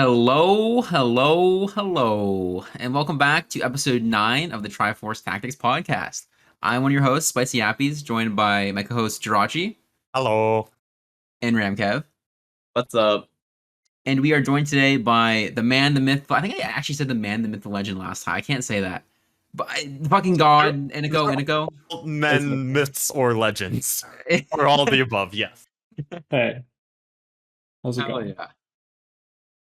Hello, hello, hello, and welcome back to episode 9 of the Triforce Tactics podcast. I'm one of your hosts, Spicy Appies, joined by my co-host Jirachi Hello. and RamKev. What's up? And we are joined today by the man, the myth. I think I actually said the man, the myth, the legend last time. I can't say that. But fucking God, Iniko. Men, myths, or legends. Or all of the above, yes. Hey, how's it Hell going? yeah.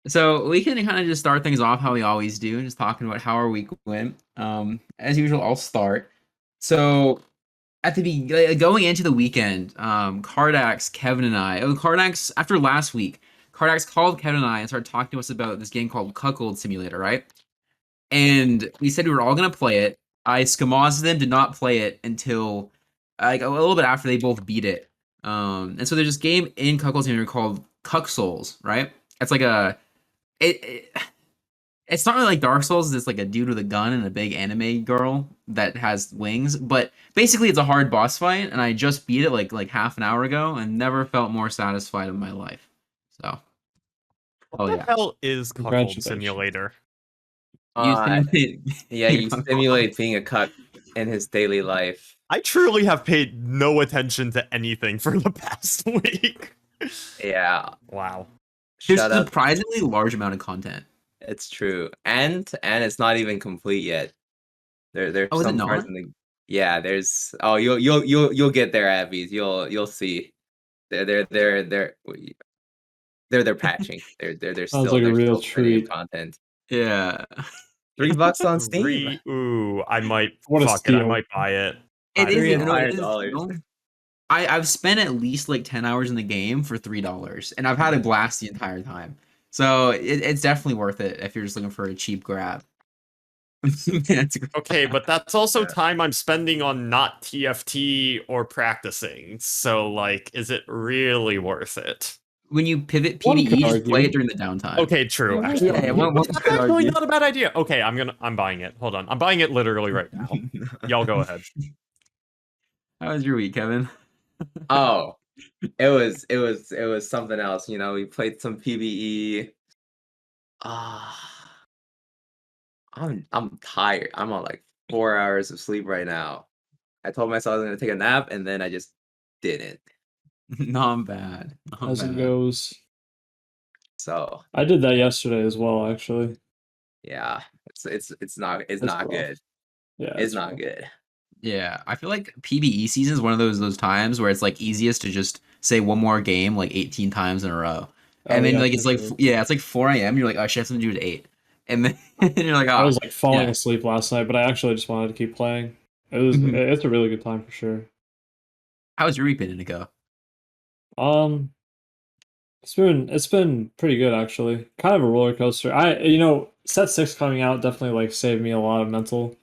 So we can kind of just start things off how we always do, just talking about how our week went. As usual, I'll start. So at going into the weekend, Cardax, Kevin, and Cardax after last week, Cardax called Kevin and I and started talking to us about this game called Cuckold Simulator, right? And we said we were all gonna play it. I skamazed them, did not play it until like a little bit after they both beat it. And so there's this game in Cuckold Simulator called Cuck Souls, right? It's like it it's not really like Dark Souls. It's like a dude with a gun and a big anime girl that has wings. But basically, it's a hard boss fight, and I just beat it like half an hour ago, and never felt more satisfied in my life. So, What the hell is Cuckold Congratulations. Simulator? you simulate. Yeah, you simulate being a cuck in his daily life. I truly have paid no attention to anything for the past week. Yeah, Wow. There's shut a up. surprisingly large amount of content. It's true, and it's not even complete yet. There's Oh, is it some parts not? in the there's you'll get there, Abby's. You'll see. They're patching. They're Sounds still like a there's real still plenty of treat. content. Yeah. $3 on Steam. Ooh, I might What a fuck it. I steal. might buy it. It is. $3 You know, it is, $5. I've spent at least like 10 hours in the game for $3, and I've had a blast the entire time. So it's definitely worth it if you're just looking for a cheap grab. It's a great Okay, time. but that's also Yeah. time I'm spending on not TFT or practicing. So, like, is it really worth it? When you pivot One PvE, could just play argue. it during the downtime. Okay, true. Yeah, Actually, yeah, one that's could actually argue. not a bad idea. Okay, I'm buying it. Hold on. I'm buying it literally right now. Y'all go ahead. How was your week, Kevin? Oh, it was something else. You know, we played some PvE. Ah, I'm tired. I'm on like 4 hours of sleep right now. I told myself I was gonna take a nap, and then I just didn't. Not bad. Not As it bad. goes. So I did that yesterday as well, actually. yeah, it's not It's not rough. good. Yeah, It's not rough. good. Yeah, I feel like PvE season is one of those times where it's like easiest to just say one more game like 18 times in a row. And Oh, then yeah, like for it's like sure. it's like 4 a.m. You're like, oh shit, something to do at 8. And then you're like, I oh was like falling yeah. asleep last night, but I actually just wanted to keep playing. It's a really good time for sure. How was your week been, Iniko? Um, it's been pretty good actually. Kind of a roller coaster. Set 6 coming out definitely like saved me a lot of mental.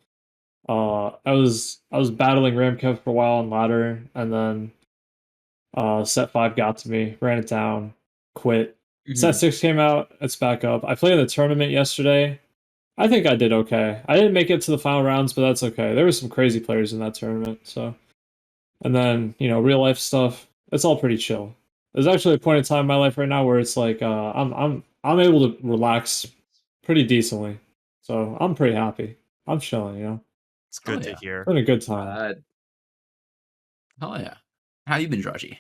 I was battling RamKev for a while on ladder, and then Set 5 got to me, ran it down, quit. Set 6 came out, it's back up. I played in the tournament yesterday. I think I did okay. I didn't make it to the final rounds, but that's okay. There were some crazy players in that tournament, so. And then, real life stuff, it's all pretty chill. There's actually a point in time in my life right now where it's like I'm able to relax pretty decently. So I'm pretty happy. I'm chilling. It's good Oh, to yeah. hear. Been a good time. Oh yeah. How you been, Jirachi?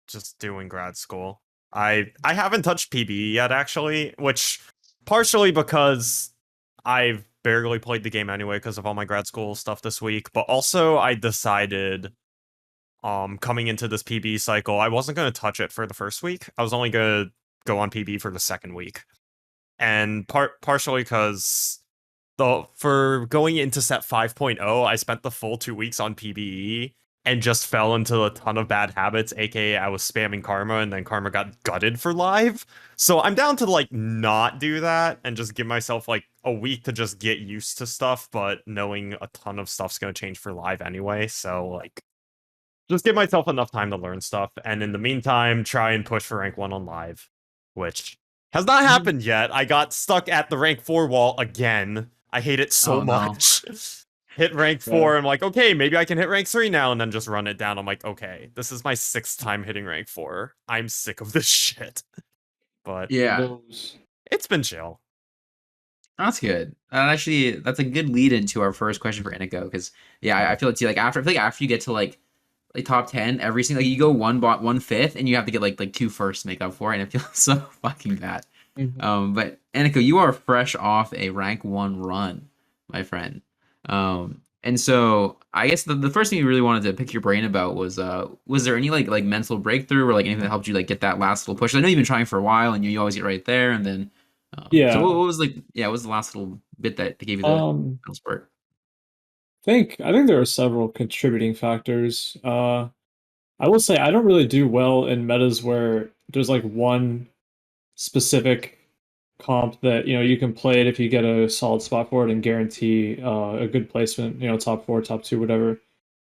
Just doing grad school. I haven't touched PB yet, actually, which partially because I've barely played the game anyway because of all my grad school stuff this week, but also I decided coming into this PB cycle, I wasn't going to touch it for the first week. I was only going to go on PB for the second week. And partially because for going into set 5.0, I spent the full 2 weeks on PBE and just fell into a ton of bad habits, aka I was spamming Karma and then Karma got gutted for live. So I'm down to like not do that and just give myself like a week to just get used to stuff, but knowing a ton of stuff's going to change for live anyway. So like just give myself enough time to learn stuff, and in the meantime try and push for rank 1 on live, which has not happened yet. I got stuck at the rank 4 wall again. I hate it so Oh, no. much. Hit rank 4, I'm like, okay, maybe I can hit rank 3 now, and then just run it down. I'm like, okay, this is my 6th time hitting rank 4. I'm sick of this shit. but Yeah, Those. it's been chill. that's good. Actually, that's a good lead into our first question for Iniko, because yeah, I feel like too, like I feel like after you get to like top 10, every single, like, you go one bot, one fifth, and you have to get like two firsts to make up for it, and it feels so fucking bad. Mhm. But Iniko, you are fresh off a rank 1 run, my friend. And so I guess the first thing you really wanted to pick your brain about was there any like mental breakthrough or like anything that helped you like get that last little push? I know you've been trying for a while and you always get right there, and then so Yeah. what was like, yeah, what was the last little bit that gave you the Um. little spurt? I think there are several contributing factors. I will say I don't really do well in metas where there's like one specific comp that you can play it if you get a solid spot for it and guarantee a good placement. Top four, top two, whatever.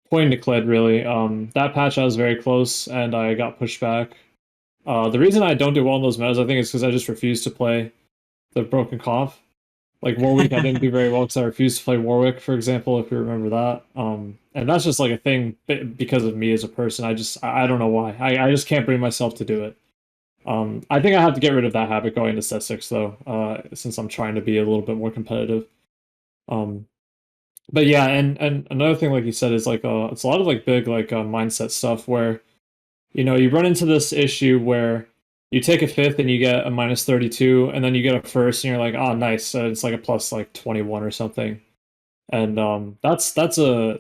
Pointing to Kled really. That patch I was very close and I got pushed back. The reason I don't do well in those metas, I think, is because I just refuse to play the broken comp. Like Warwick, I didn't do very well because I refused to play Warwick, for example, if you remember that. And that's just like a thing because of me as a person. I don't know why. I just can't bring myself to do it. I think I have to get rid of that habit going to set 6 though, since I'm trying to be a little bit more competitive. Um, but yeah, and another thing, like you said, is like it's a lot of like big like mindset stuff where you run into this issue where you take a fifth and you get a minus 32, and then you get a first and you're like, oh, nice. So it's like a plus like 21 or something. And that's a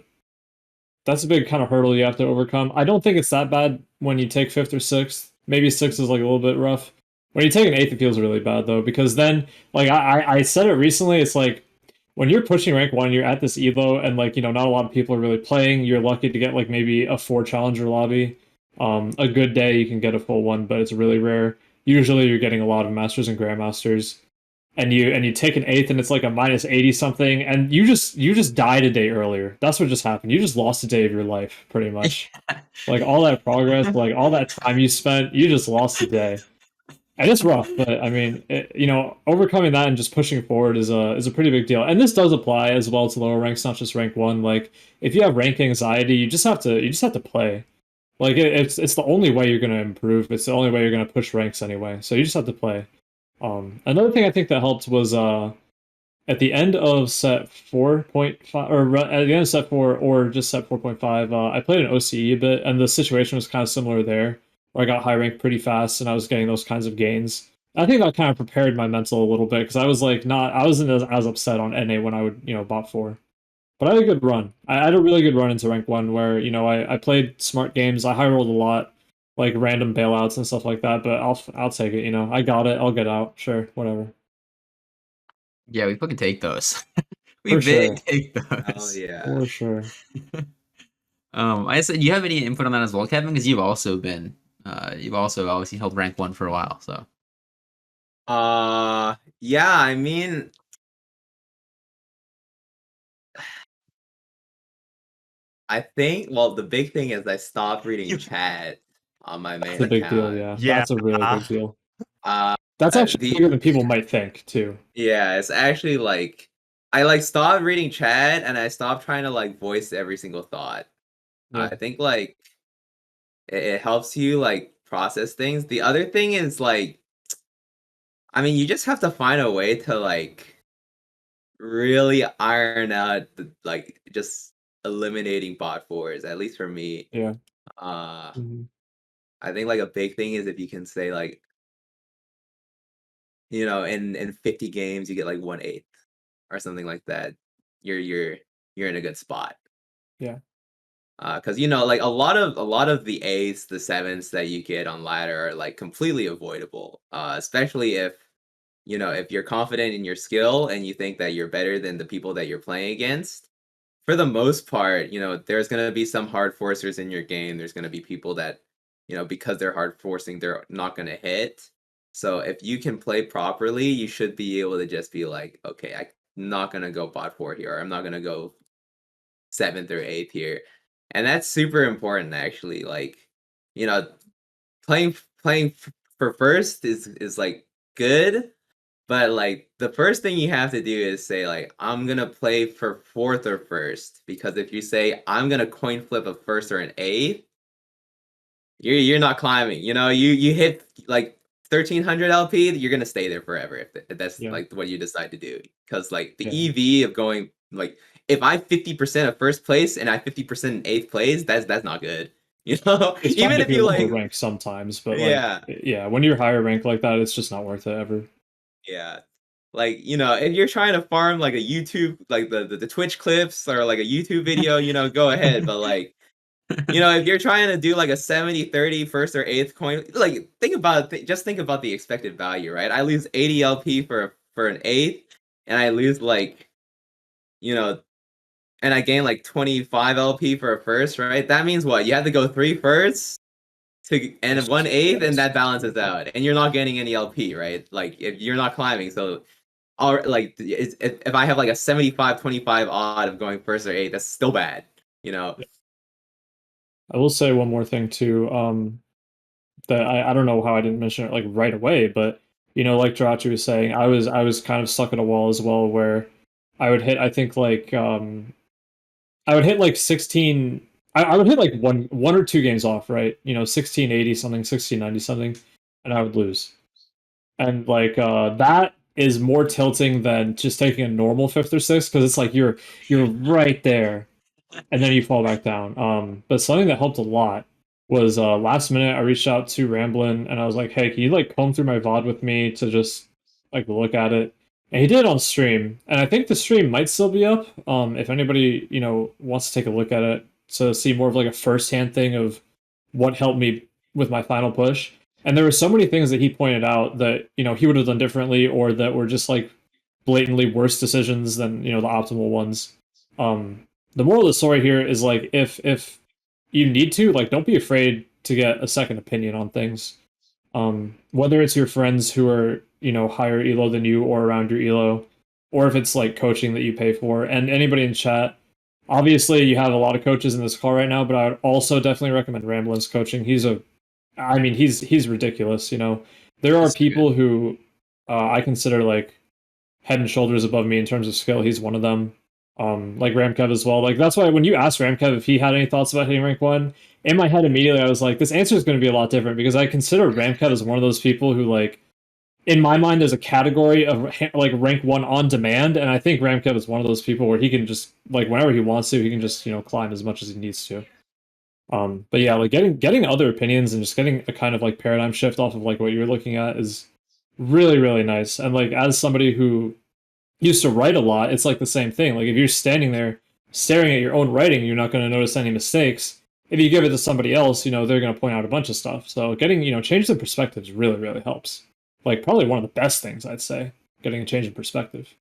big kind of hurdle you have to overcome. I don't think it's that bad when you take fifth or sixth. Maybe sixth is like a little bit rough. When you take an eighth, it feels really bad though, because then like I said it recently, it's like when you're pushing rank 1, you're at this elo, and like not a lot of people are really playing. You're lucky to get like maybe a 4 challenger lobby. A good day you can get a full one, but it's really rare. Usually you're getting a lot of masters and grandmasters, and you take an eighth and it's like a minus 80 something, and you just died a day earlier. That's what just happened. You just lost a day of your life pretty much. Like all that progress, like all that time you spent, you just lost a day. And it's rough, but I mean, overcoming that and just pushing forward is a pretty big deal. And this does apply as well to lower ranks, not just rank 1. Like if you have rank anxiety, you just have to play. Like it's the only way you're going to improve. It's the only way you're going to push ranks anyway. So you just have to play. Another thing I think that helped was at the end of set 4.5, or at the end of set 4, or just set 4.5, I played an OCE a bit, and the situation was kind of similar there, where I got high rank pretty fast and I was getting those kinds of gains. I think that kind of prepared my mental a little bit because I wasn't as upset on NA when I would bot 4. But I had a good run. I had a really good run into rank 1 where I played smart games. I high rolled a lot, like random bailouts and stuff like that. But I'll take it. I got it. I'll get out. Sure, whatever. Yeah, we fucking take those. We For big sure. take Oh those. yeah. For sure. I said, do you have any input on that as well, Kevin? Because you've also obviously held rank 1 for a while, so. Yeah, I mean, I think, well, the big thing is I stopped reading chat on my main That's a big deal, account. yeah. Yeah. That's a really big deal. Uh, That's actually the bigger than people might think, too. Yeah, it's actually like I like stopped reading chat and I stopped trying to like voice every single thought. Yeah. I think like it helps you like process things. The other thing is like, I mean, you just have to find a way to like really iron out the like just eliminating bot fours, at least for me. Yeah. Uh Mhm. I think like a big thing is if you can say like, in 50 games you get like 1/8 or something like that. You're in a good spot. Yeah. Because like a lot of the eights, the sevens that you get on ladder are like completely avoidable. Especially if you're confident in your skill and you think that you're better than the people that you're playing against. For the most part, there's gonna be some hard forcers in your game. There's gonna be people that, because they're hard forcing, they're not gonna hit. So if you can play properly, you should be able to just be like, okay, I'm not gonna go bot 4 here, or I'm not gonna go 7th or 8th here. And that's super important actually. Like, you know, playing for first is like good, but like the first thing you have to do is say like I'm gonna play for 4th or first, because if you say I'm gonna coin flip a first or an eighth, you're not climbing. You hit like 1300 LP, you're gonna stay there forever if that's Yeah. like what you decide to do. Because like the Yeah. EV of going like if I 50% of first place and I 50% in eighth place, that's not good. You know, It's fine even if if you're you lower like, rank sometimes, but like, yeah, yeah, when you're higher rank like that, it's just not worth it ever. yeah. Like, you know, if you're trying to farm like a YouTube, like the Twitch clips or like a YouTube video, you know, go ahead. But like, you know, if you're trying to do like a 70-30 first or eighth coin, like think about it, just think about the expected value, right? I lose 80 LP for an eighth, and I lose like, you know, and I gain like 25 LP for a first, right? That means what? You have to go 3 firsts to and one eighth, and that balances out, and you're not getting any LP, right? Like if you're not climbing, so or like if I have like a 75-25 odd of going first or eighth, that's still bad, you know. I will say one more thing too. That I don't know how I didn't mention it like right away, but you know, like Jirachi was saying, I was kind of stuck at a wall as well where I would hit I think like I would hit like 16 I would hit like one or two games off, right? You know, 1680 something, 1690 something, and I would lose. And like that is more tilting than just taking a normal fifth or sixth because it's like you're right there and then you fall back down. But something that helped a lot was last minute I reached out to Ramblin and I was like, hey, can you like comb through my VOD with me to just like look at it? And he did on stream, and I think the stream might still be up. If anybody you know wants to take a look at it to see more of like a first hand thing of what helped me with my final push. And there were so many things that he pointed out that you know he would have done differently, or that were just like blatantly worse decisions than you know the optimal ones. The moral of the story here is like if you need to like don't be afraid to get a second opinion on things, whether it's your friends who are you know higher elo than you or around your elo, or if it's like coaching that you pay for. And anybody in chat, obviously you have a lot of coaches in this call right now, but I would also definitely recommend Ramblin's coaching. I mean he's ridiculous, you know. There are That's good. people who I consider like head and shoulders above me in terms of skill. He's one of them. Like RamKev as well. Like that's why when you asked RamKev if he had any thoughts about hitting rank one, in my head immediately I was like, this answer is going to be a lot different because I consider RamKev as one of those people who like, in my mind, there's a category of like rank one on demand, and I think RamKev is one of those people where he can just like whenever he wants to, he can just you know climb as much as he needs to. But yeah, like getting other opinions and just getting a kind of like paradigm shift off of like what you're looking at is really nice. And like as somebody who used to write a lot, it's like the same thing. Like if you're standing there staring at your own writing, you're not going to notice any mistakes. If you give it to somebody else, you know, they're going to point out a bunch of stuff. So getting, you know, changes in perspectives really helps. Like probably one of the best things I'd say, getting a change in perspective.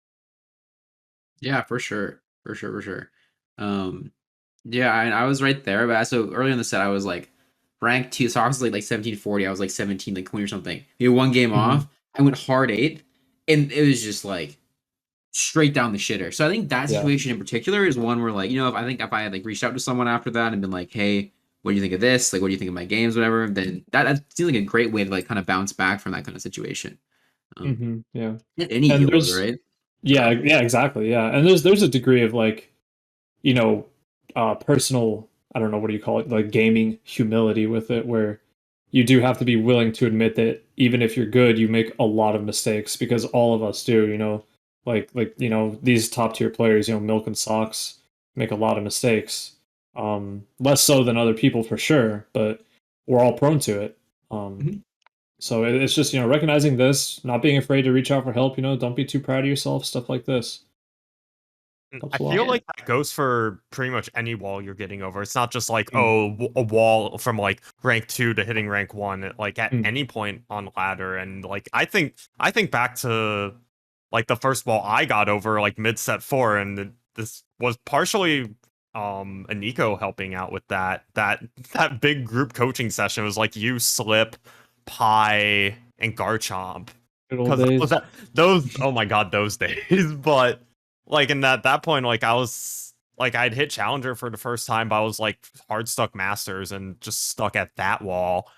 Yeah, for sure. For sure. Yeah, I was right there, but so early in the set, I was like ranked two, so I was like 1740. I was like 17, like 20 or something. We had one game off. I went hard eight, and it was just like straight down the shitter. So I think that Yeah. situation in particular is one where like you know if I had like reached out to someone after that and been like, hey, what do you think of this? Like, what do you think of my games, whatever? Then that seems like a great way to like kind of bounce back from that kind of situation. Yeah. At any And elos, there's right? yeah, exactly. Yeah. And there's a degree of like, you know, personal, I don't know, what do you call it? Like gaming humility with it, where you do have to be willing to admit that even if you're good, you make a lot of mistakes because all of us do, you know, you know, these top tier players, you know, Milk and Socks make a lot of mistakes. Less so than other people for sure, but we're all prone to it. Mhm. So it's just, you know, recognizing this, not being afraid to reach out for help, you know, don't be too proud of yourself, stuff like this. I Helps a feel lot. like that goes for pretty much any wall you're getting over. It's not just like, Mm. a wall from like rank 2 to hitting rank 1, like at Mm. any point on ladder. And like I think back to like the first wall I got over like mid set 4, and this was partially Iniko helping out with that big group coaching session. It was like you, Slip, Pie, and Garchomp. Good old Because days. those, oh my god, those days. But like in that point, like I was like I'd hit Challenger for the first time, but I was like hard stuck Masters and just stuck at that wall.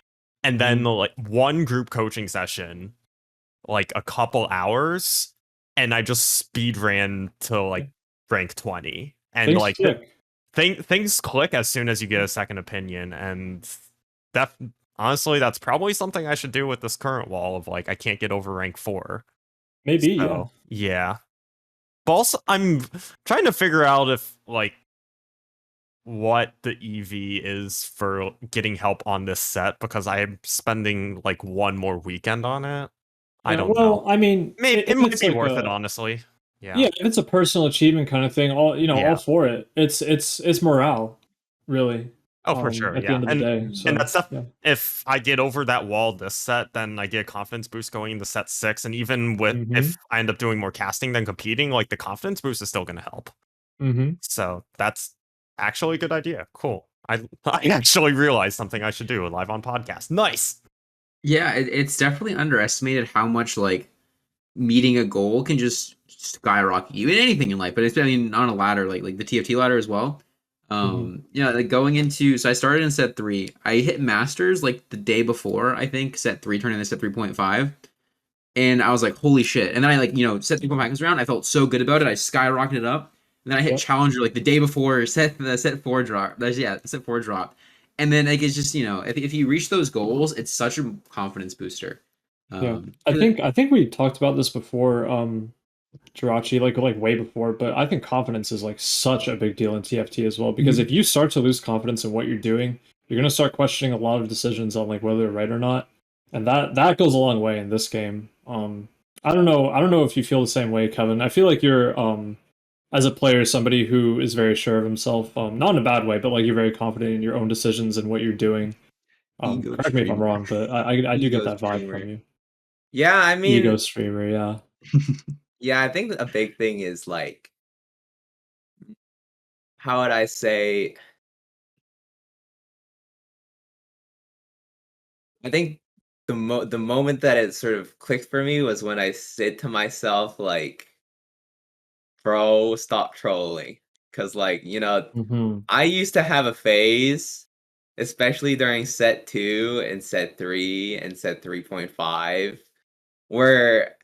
And then like one group coaching session, like a couple hours, and I just speed ran to like rank 20. And Things like click. things click as soon as you get a second opinion, and that honestly, that's probably something I should do with this current wall of like I can't get over rank 4. Maybe, yeah. So, yeah. But also, I'm trying to figure out if like what the EV is for getting help on this set because I'm spending like one more weekend on it. I Yeah, don't well, know. I mean, Maybe it if might it's be like worth it, a honestly. Yeah. yeah, if it's a personal achievement kind of thing, all Yeah. all for it. It's morale, really. Oh, for sure. At the Yeah. end of the day. And So that stuff. yeah. If I get over that wall this set, then I get a confidence boost going into set 6. And even with Mm-hmm. if I end up doing more casting than competing, like the confidence boost is still going to help. Mm-hmm. So that's actually a good idea. Cool. I actually realized something I should do live on podcast. Nice. Yeah, it's definitely underestimated how much like meeting a goal can just skyrocket you in anything in life, but it's, I mean, on a ladder like the TFT ladder as well. Mm-hmm. Yeah, like going into, so I started in set 3. I hit masters like the day before, I think, set 3 turning into set 3.5. And I was like, holy shit. And then I like, set 3.5 comes around. I felt so good about it. I skyrocketed up. And then I hit Yep. challenger like the day before the set 4 drop. Yeah, the set 4 drop. And then like it's just, if you reach those goals, it's such a confidence booster. Yeah. Um, I think we talked about this before, Jirachi, like way before, but I think confidence is like such a big deal in TFT as well. Because if you start to lose confidence in what you're doing, you're gonna start questioning a lot of decisions on like whether they're right or not. And that goes a long way in this game. I don't know if you feel the same way, Kevin. I feel like you're as a player, somebody who is very sure of himself, not in a bad way, but like you're very confident in your own decisions and what you're doing. ego Correct me if I'm streamer. wrong, but I do get Ego that vibe from streamer. you. Yeah, I Ego mean, streamer, yeah. yeah, I think a big thing is like, how would I say? I think the moment that it sort of clicked for me was when I said to myself like, "Bro, stop trolling," because like Mm-hmm. I used to have a phase, especially during set 2 and set 3 and set 3.5, where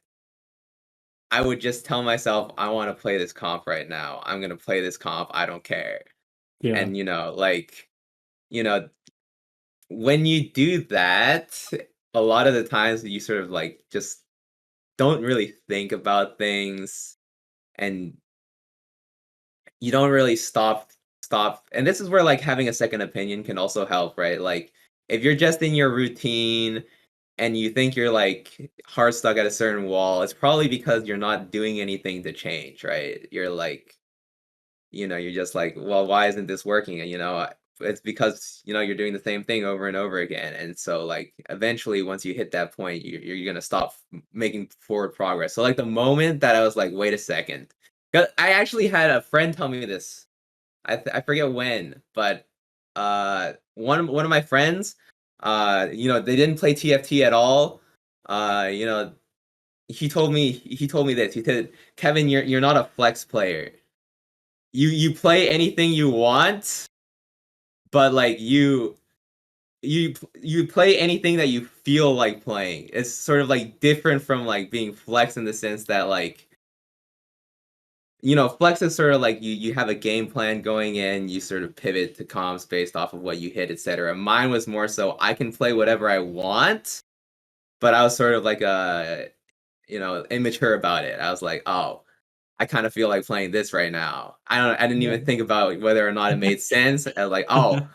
I would just tell myself, "I want to play this comp right now. I'm gonna play this comp. I don't care." Yeah. And you know, when you do that, a lot of the times you sort of like just don't really think about things and you don't really stop. And this is where like having a second opinion can also help, right? Like if you're just in your routine and you think you're like hard stuck at a certain wall, it's probably because you're not doing anything to change, right? You're like, you're just like, well, why isn't this working? And it's because you're doing the same thing over and over again. And so like eventually once you hit that point, you're gonna stop making forward progress. So like the moment that I was like, wait a second. 'Cause I actually had a friend tell me this. I forget when, but one of my friends, they didn't play TFT at all. You know, he told me this. He said, "Kevin, you're not a flex player. You play anything you want, but like you play anything that you feel like playing. It's sort of like different from like being flex in the sense that like flex is sort of like you have a game plan going in, you sort of pivot to comms based off of what you hit, etc. Mine was more so I can play whatever I want, but I was sort of like immature about it. I was like, oh, I kind of feel like playing this right now. I didn't Yeah. even think about whether or not it made sense. I was like, oh,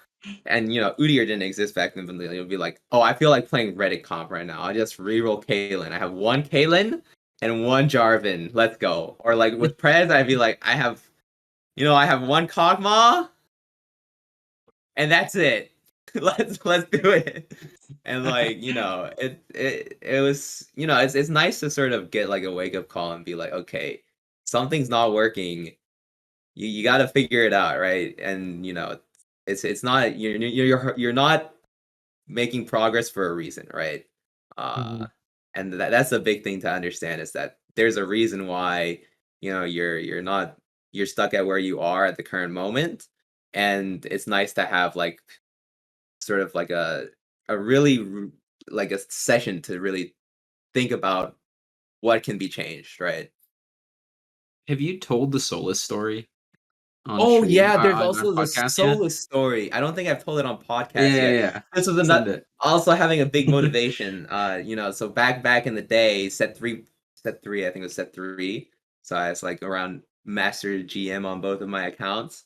and Udyr didn't exist back then, but it would be like, oh, I feel like playing Reddit comp right now. I just reroll Kalen. I have one Kalen and one Jarvan. Let's go. Or like with Prez, I'd be like, I have one Kog'Maw, and that's it. Let's do it. And like it was it's nice to sort of get like a wake up call and be like, okay, something's not working. You got to figure it out, right? And it's not you're not making progress for a reason, right? Mhm. And that's a big thing to understand is that there's a reason why you're stuck at where you are at the current moment, and it's nice to have like sort of like a really like a session to really think about what can be changed, right? Have you told the Souless story? on Oh stream. yeah, there's on also the podcast yet. Souless story. I don't think I've told it on podcast Yeah, yet. yeah. This was Send it. also having a big motivation. So back in the day, set three, I think it was set three. So I was like around master GM on both of my accounts.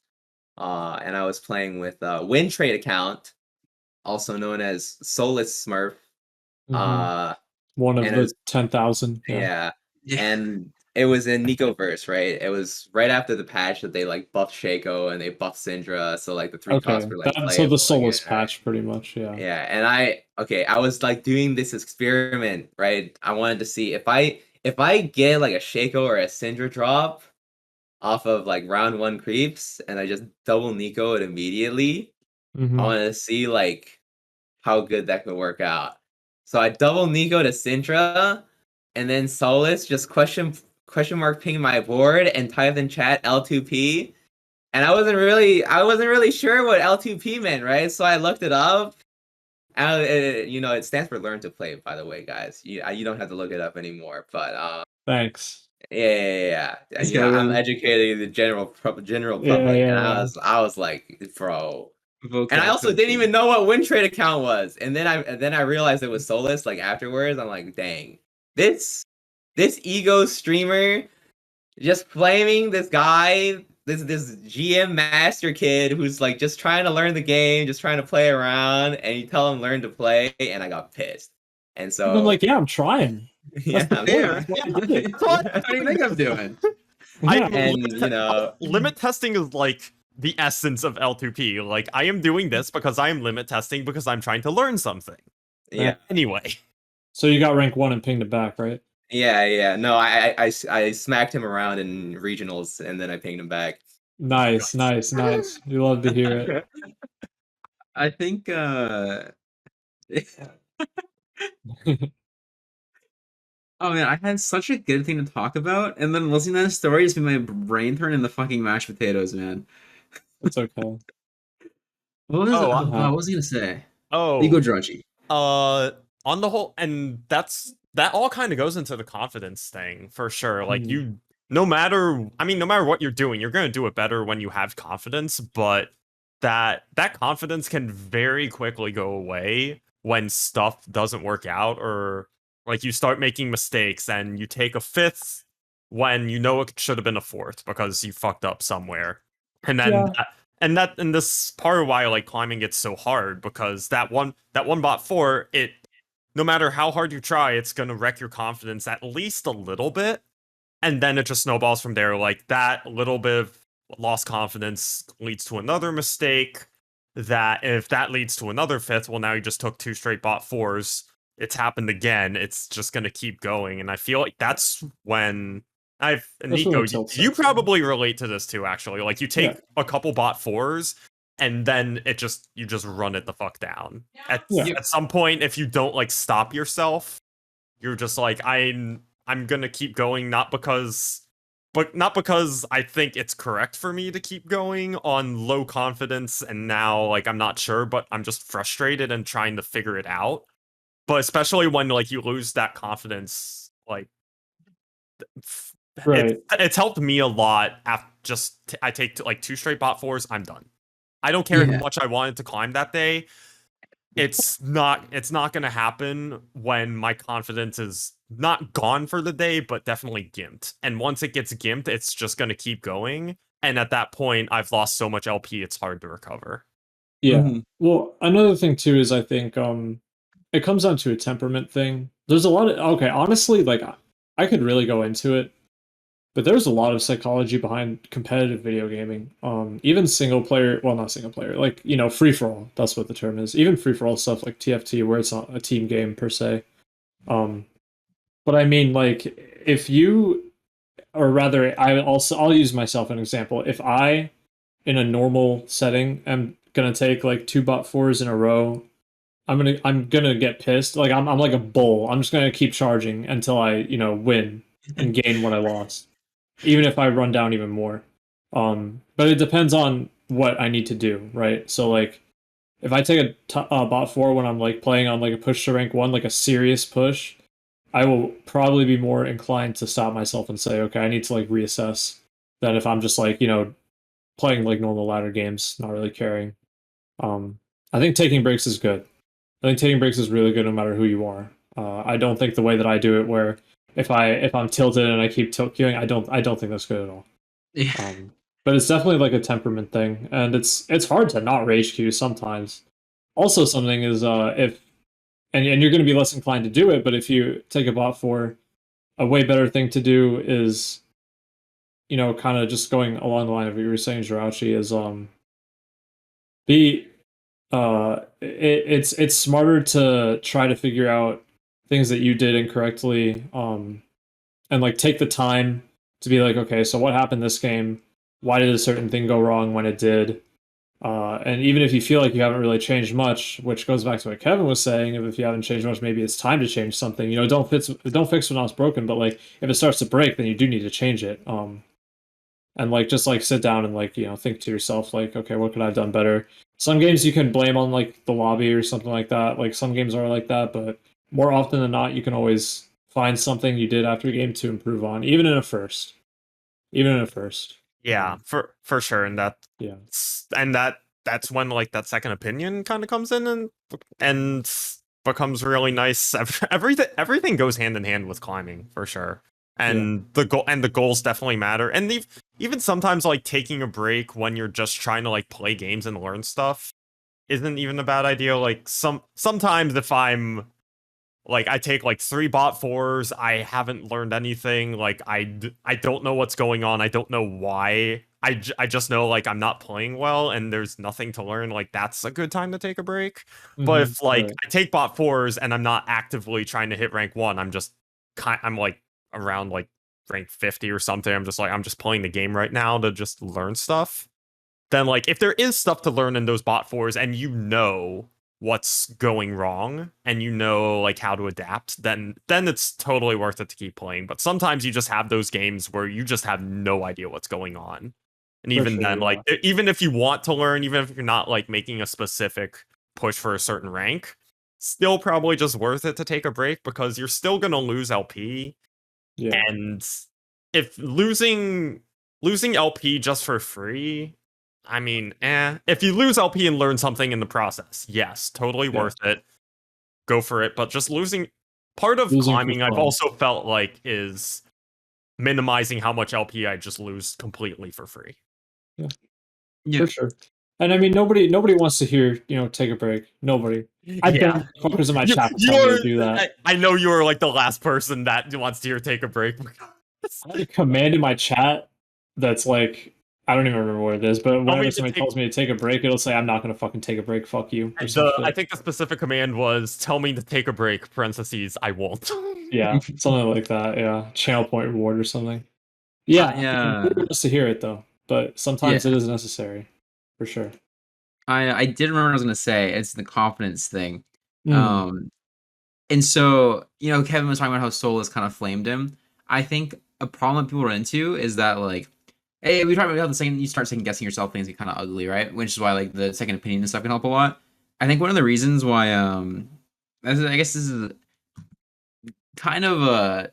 And I was playing with Win Trade account, also known as Souless Smurf. Uh, One of and it the was 10,000. yeah. Yeah. And it was in Nikoverse, right? It was right after the patch that they like buffed Shaco and they buffed Syndra, so like the three costs Okay, were like so the playable Soulless again, right? patch, pretty much, yeah. Yeah, and I was like doing this experiment, right? I wanted to see if I get like a Shaco or a Syndra drop off of like round one creeps and I just double Nico it immediately, I wanted to see like how good that could work out. So I double Nico to Syndra, and then Souless just question mark ping my board and typed in chat L2P. And I wasn't really sure what L2P meant, right? So I looked it up. And it stands for learn to play, by the way, guys. You don't have to look it up anymore. But Thanks. yeah. Let's You know, go, I'm man. educating the general Yeah, public, and yeah. I was like, bro. And I Vocab also didn't coaching. even know what Win Trade account was, and then I realized it was Souless. Like afterwards, I'm like, dang, this ego streamer just flaming this guy, this GM master kid who's like just trying to learn the game, just trying to play around, and you tell him learn to play, and I got pissed. And And so I'm like, yeah, I'm trying. yeah, That's the point. Yeah. That's why I did it. What do you think I'm doing? and Limit testing is like the essence of L2P. Like, I am doing this because I am limit testing because I'm trying to learn something. yeah. Anyway. So you got rank 1 and pinged it back, right? Yeah. No, I smacked him around in regionals and then I pinged him back. Nice. We love to hear it. I think oh man, I had such a good thing to talk about, and then listening to that story just made my brain turn into fucking mashed potatoes, man. It's okay. What was Oh, what was I gonna say? Oh. You go, Drudgy. On the whole, and that all kind of goes into the confidence thing for sure. Like no matter what you're doing, you're gonna do it better when you have confidence, but that confidence can very quickly go away when stuff doesn't work out, or like you start making mistakes and you take a fifth when you know it should have been a fourth because you fucked up somewhere. And then and this part of why like climbing gets so hard, because that one bot 4, it, no matter how hard you try, it's gonna wreck your confidence at least a little bit, and then it just snowballs from there. Like that little bit of lost confidence leads to another mistake, that if that leads to another fifth, well, now you just took 2 straight bot 4s, it's happened again, it's just gonna keep going. And I feel like that's when Iniko, you probably relate to this too, actually. Like you take a couple bot 4s and then you just run it the fuck down. At some point, if you don't like stop yourself, you're just like, I'm gonna keep going, not because I think it's correct for me to keep going on low confidence and now like I'm not sure, but I'm just frustrated and trying to figure it out. But especially when like you lose that confidence, like it's helped me a lot. After I take like 2 straight bot 4s, I'm done. I don't care how much I wanted to climb that day. It's not gonna happen when my confidence is not gone for the day, but definitely gimped. And once it gets gimped, it's just gonna keep going. And at that point, I've lost so much LP, it's hard to recover. Yeah. Well, another thing too is I think it comes down to a temperament thing. There's a lot of honestly, like I could really go into it, but there's a lot of psychology behind competitive video gaming. Even single player, well, not single player, like, free for all. That's what the term is. Even free for all stuff like TFT, where it's not a team game per se. But I mean, like, if you, or rather, I'll use myself an example. If I, in a normal setting, am gonna take like 2 bot 4s in a row, I'm gonna get pissed. Like I'm like a bull. I'm just gonna keep charging until I, win and gain what I lost, even if I run down even more. But it depends on what I need to do, right? So like, if I take a bot 4 when I'm like playing on like a push to rank 1, like a serious push, I will probably be more inclined to stop myself and say, okay, I need to like reassess, than if I'm just like, playing like normal ladder games, not really caring. I think taking breaks is good. I think taking breaks is really good no matter who you are. I don't think the way that I do it, where if I'm tilted and I keep tilt queuing, I don't think that's good at all. Yeah. But it's definitely like a temperament thing, and it's hard to not rage queue sometimes. Also, something is if and you're going to be less inclined to do it, but if you take a bot for, a way better thing to do is, kind of just going along the line of what you were saying, Jirachi, is be it's smarter to try to figure out things that you did incorrectly, and like take the time to be like, okay, so what happened this game? Why did a certain thing go wrong when it did? And even if you feel like you haven't really changed much, which goes back to what Kevin was saying, if you haven't changed much, maybe it's time to change something. Don't fix when it's broken, but like if it starts to break, then you do need to change it. And like just like sit down and like think to yourself like, okay, what could I have done better? Some games you can blame on like the lobby or something like that. Like some games are like that, but more often than not, you can always find something you did after a game to improve on, even in a first. Yeah, for sure, and Yeah. that's when like that second opinion kind of comes in and becomes really nice. Everything goes hand in hand with climbing for sure, and the goals definitely matter. And even sometimes like taking a break when you're just trying to like play games and learn stuff isn't even a bad idea. Like sometimes if I'm like I take like 3 bot 4s, I haven't learned anything, like I don't know what's going on, I don't know why, I just know like I'm not playing well and there's nothing to learn, like that's a good time to take a break. But if like Right. I take bot 4s and I'm not actively trying to hit rank 1, I'm like around like rank 50 or something, I'm just playing the game right now to just learn stuff, then like if there is stuff to learn in those bot 4s and what's going wrong and like how to adapt, then it's totally worth it to keep playing. But sometimes you just have those games where you just have no idea what's going on, and For even sure, then, yeah. like even if you want to learn, even if you're not like making a specific push for a certain rank, still probably just worth it to take a break, because you're still gonna lose LP. Yeah. And if losing LP just for free, I mean, if you lose LP and learn something in the process, yes, totally Yeah. worth it. Go for it. But just part of Losing for climbing, I've fun. also felt like, is minimizing how much LP I just lose completely for free. Yeah. For sure. And I mean, nobody wants to hear, take a break. Nobody. I've Yeah. been fuckers in my You, chat for you telling me are, to do that. I know you are like the last person that wants to hear take a break. I have a command in my chat that's like, I don't even remember what it is, but Tell whenever me to somebody take tells me to take a break, it'll say, I'm not going to fucking take a break, fuck you, or some I shit. think the specific command was tell me to take a break, parentheses, I won't. Yeah, something like that, yeah. Channel point reward or something. Yeah, I mean, nobody wants to hear it, though, but sometimes Yeah. it is necessary, for sure. I did remember what I was gonna say. It's the confidence thing. Mm. And so, Kevin was talking about how Souless kind of flamed him. I think a problem that people run into is that, like, hey, we talked about how the second you start second guessing yourself, things get kind of ugly, right? Which is why like the second opinion and stuff can help a lot. I think one of the reasons why, I guess this is kind of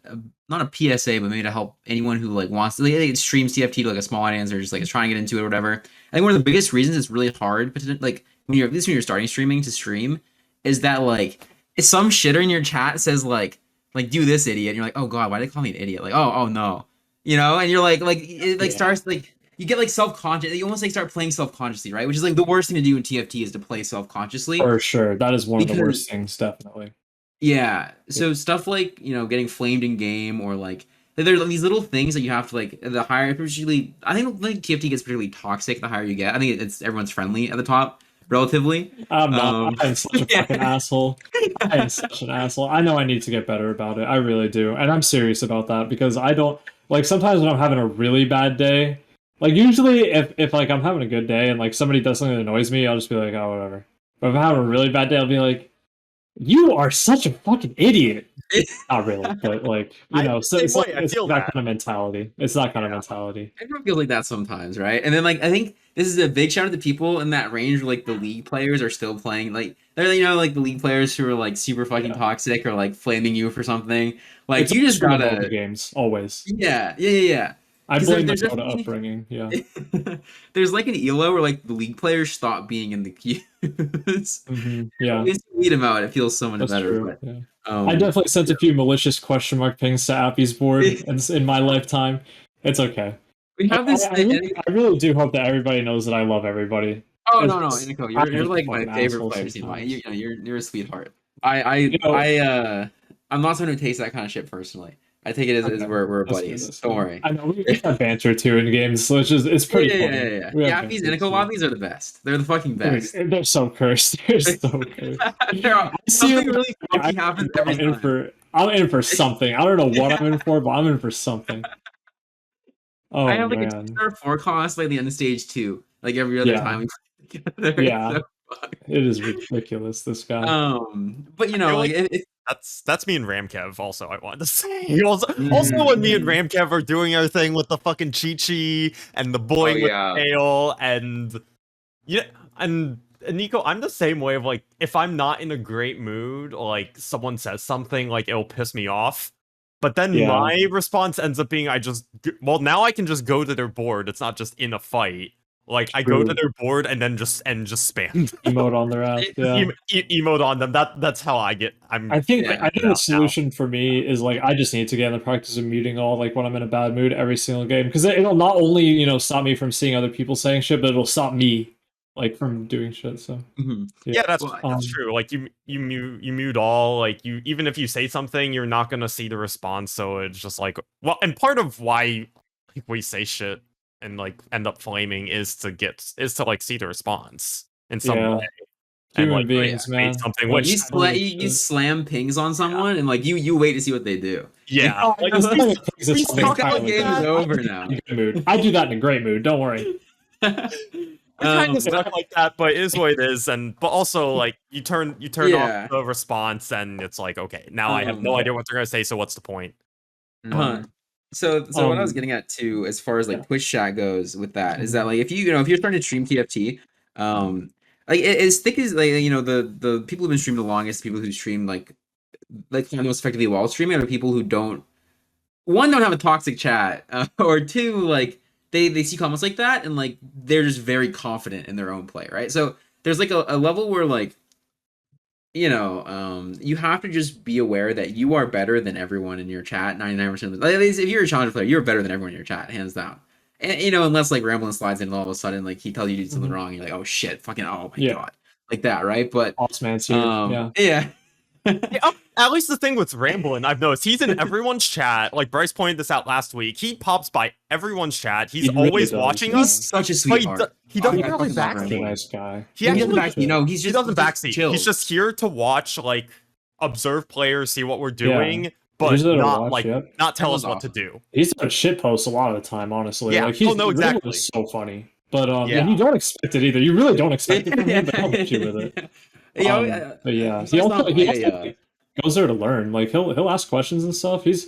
not a PSA, but maybe to help anyone who like wants to like, stream TFT to like a small audience or just like is trying to get into it or whatever. I think one of the biggest reasons it's really hard, like when you're at least when you're starting streaming to stream, is that like if some shitter in your chat says like do this idiot, and you're like, oh god, why did they call me an idiot? Like oh no, and you're like it like starts like you get like self-conscious. You almost like start playing self-consciously, right? Which is like the worst thing to do in TFT is to play self-consciously. For sure. That is one of the Because worst things, definitely. yeah, so stuff like getting flamed in game, or like there are these little things that you have to like the higher, particularly I think like TFT gets particularly toxic the higher you get. I think it's everyone's friendly at the top relatively. I'm not. Um, I am such a fucking asshole. I am such an asshole. I know I need to get better about it. I really do. And I'm serious about that, because I don't like sometimes when I'm having a really bad day, like usually if like I'm having a good day and like somebody does something that annoys me, I'll just be like, oh whatever. But if I'm having a really bad day, I'll be like, you are such a fucking idiot. Not really, but like, so Same it's like way, I it's feel that that. kind of mentality. It's that kind of Yeah. mentality. Everyone feels like that sometimes, right? And then like I think this is a big shout out to people in that range where like the league players are still playing, like they're like the league players who are like super fucking Yeah. toxic or like flaming you for something. Like It's you always just from the mobile gotta games, always. yeah. I 'Cause blame my there's Dota definitely- upbringing. Yeah. There's like an elo where like the league players stop being in the queues. Yeah, If you weed them out, it feels so much that's better. true. But Yeah. I definitely sent yeah. a few malicious question mark pings to Appy's board in my lifetime. It's okay. We have this. I really do hope that everybody knows that I love everybody. Oh It's no, just- Iniko, I'm you're just a like my fucking favorite asshole player. You know, sometimes. you're a sweetheart. You know- I'm not someone who takes that kind of shit personally. I take it as Okay, we're that's good, buddies. that's Don't good. worry. I know we have banter too in games, so it's pretty funny. We have Yeah, these banter, Iniko too. lobbies are the best. They're the fucking Dude, best. they're so cursed. They're so cursed. Something really funky happens every time. I'm in for something. I don't know what I'm in for, but I'm in for something. Oh I have like a man. 2 or 4 cost by the end of stage 2, like every other Yeah. time we play together. Yeah. It's so fucked. It is ridiculous, this guy. But you know, feel like That's me and RamKev. Also, I wanted to say also when me and RamKev are doing our thing with the fucking Chi-Chi and the boy with yeah. the tail and and Nico, I'm the same way of like if I'm not in a great mood, like someone says something, like it'll piss me off. But then Yeah. my response ends up being now I can just go to their board. It's not just in a fight. Like I go to True. their board and then just spam Emote on their ass. Yeah. emote on them. That's how I get. I think Yeah, I think the solution for me is like I just need to get in the practice of muting all like when I'm in a bad mood every single game because it'll not only stop me from seeing other people saying shit, but it'll stop me like from doing shit. So yeah, that's Well, true. Like you mute all. Like you even if you say something, you're not gonna see the response. So it's just like and part of why we say shit and like end up flaming is to like see the response in some Yeah. way. And human like beings, say man. something Like, which you slam pings on someone and like you wait to see what they do. yeah, Oh, like, it's not like it takes we something talk That about entirely game is different. over now. In a good mood. I do that in a great mood. Don't worry. we're kind of stuck like that, but it is what it is. But also like you turn Yeah. off the response, and it's like okay, now I have no idea what they're gonna say. So what's the point? So what I was Um, getting at too, as far as like yeah. Twitch chat goes with that, is that like if if you're starting to stream TFT, like as thick as like the people who've been streaming the longest, people who stream like the most effectively while streaming are people who don't have a toxic chat, or two like they see comments like that and like they're just very confident in their own play, right? So there's like a level where like you have to just be aware that you are better than everyone in your chat. 99% of the, at least if you're a challenger player, you're better than everyone in your chat, hands down. And unless like Ramblin slides in and all of a sudden like he tells you to do something wrong, you're like, oh shit, fucking oh my god, like that, right? But Boss man's here. Yeah. yeah. Yeah, at least the thing with Ramblin', I've noticed he's in everyone's chat. Like Bryce pointed this out last week. He pops by everyone's chat. He's He really always does, watching yeah. us. He's such a But sweetheart. he doesn't I really fucking love Such a backseat. nice guy. He He doesn't actually backseat. he doesn't backseat. Chills. He's just here to watch, like observe players, see what we're doing, but He's there to not watch, like yep. not tell us Everyone's what to awesome. do. He's a shit post a lot of the time, honestly. Yeah. Like he's no, Ramblin' exactly. is so funny. But Yeah. and you don't expect it either. You really don't expect it from him, but he'll hit you with it. But yeah, he also goes there to learn. Like he'll ask questions and stuff. He's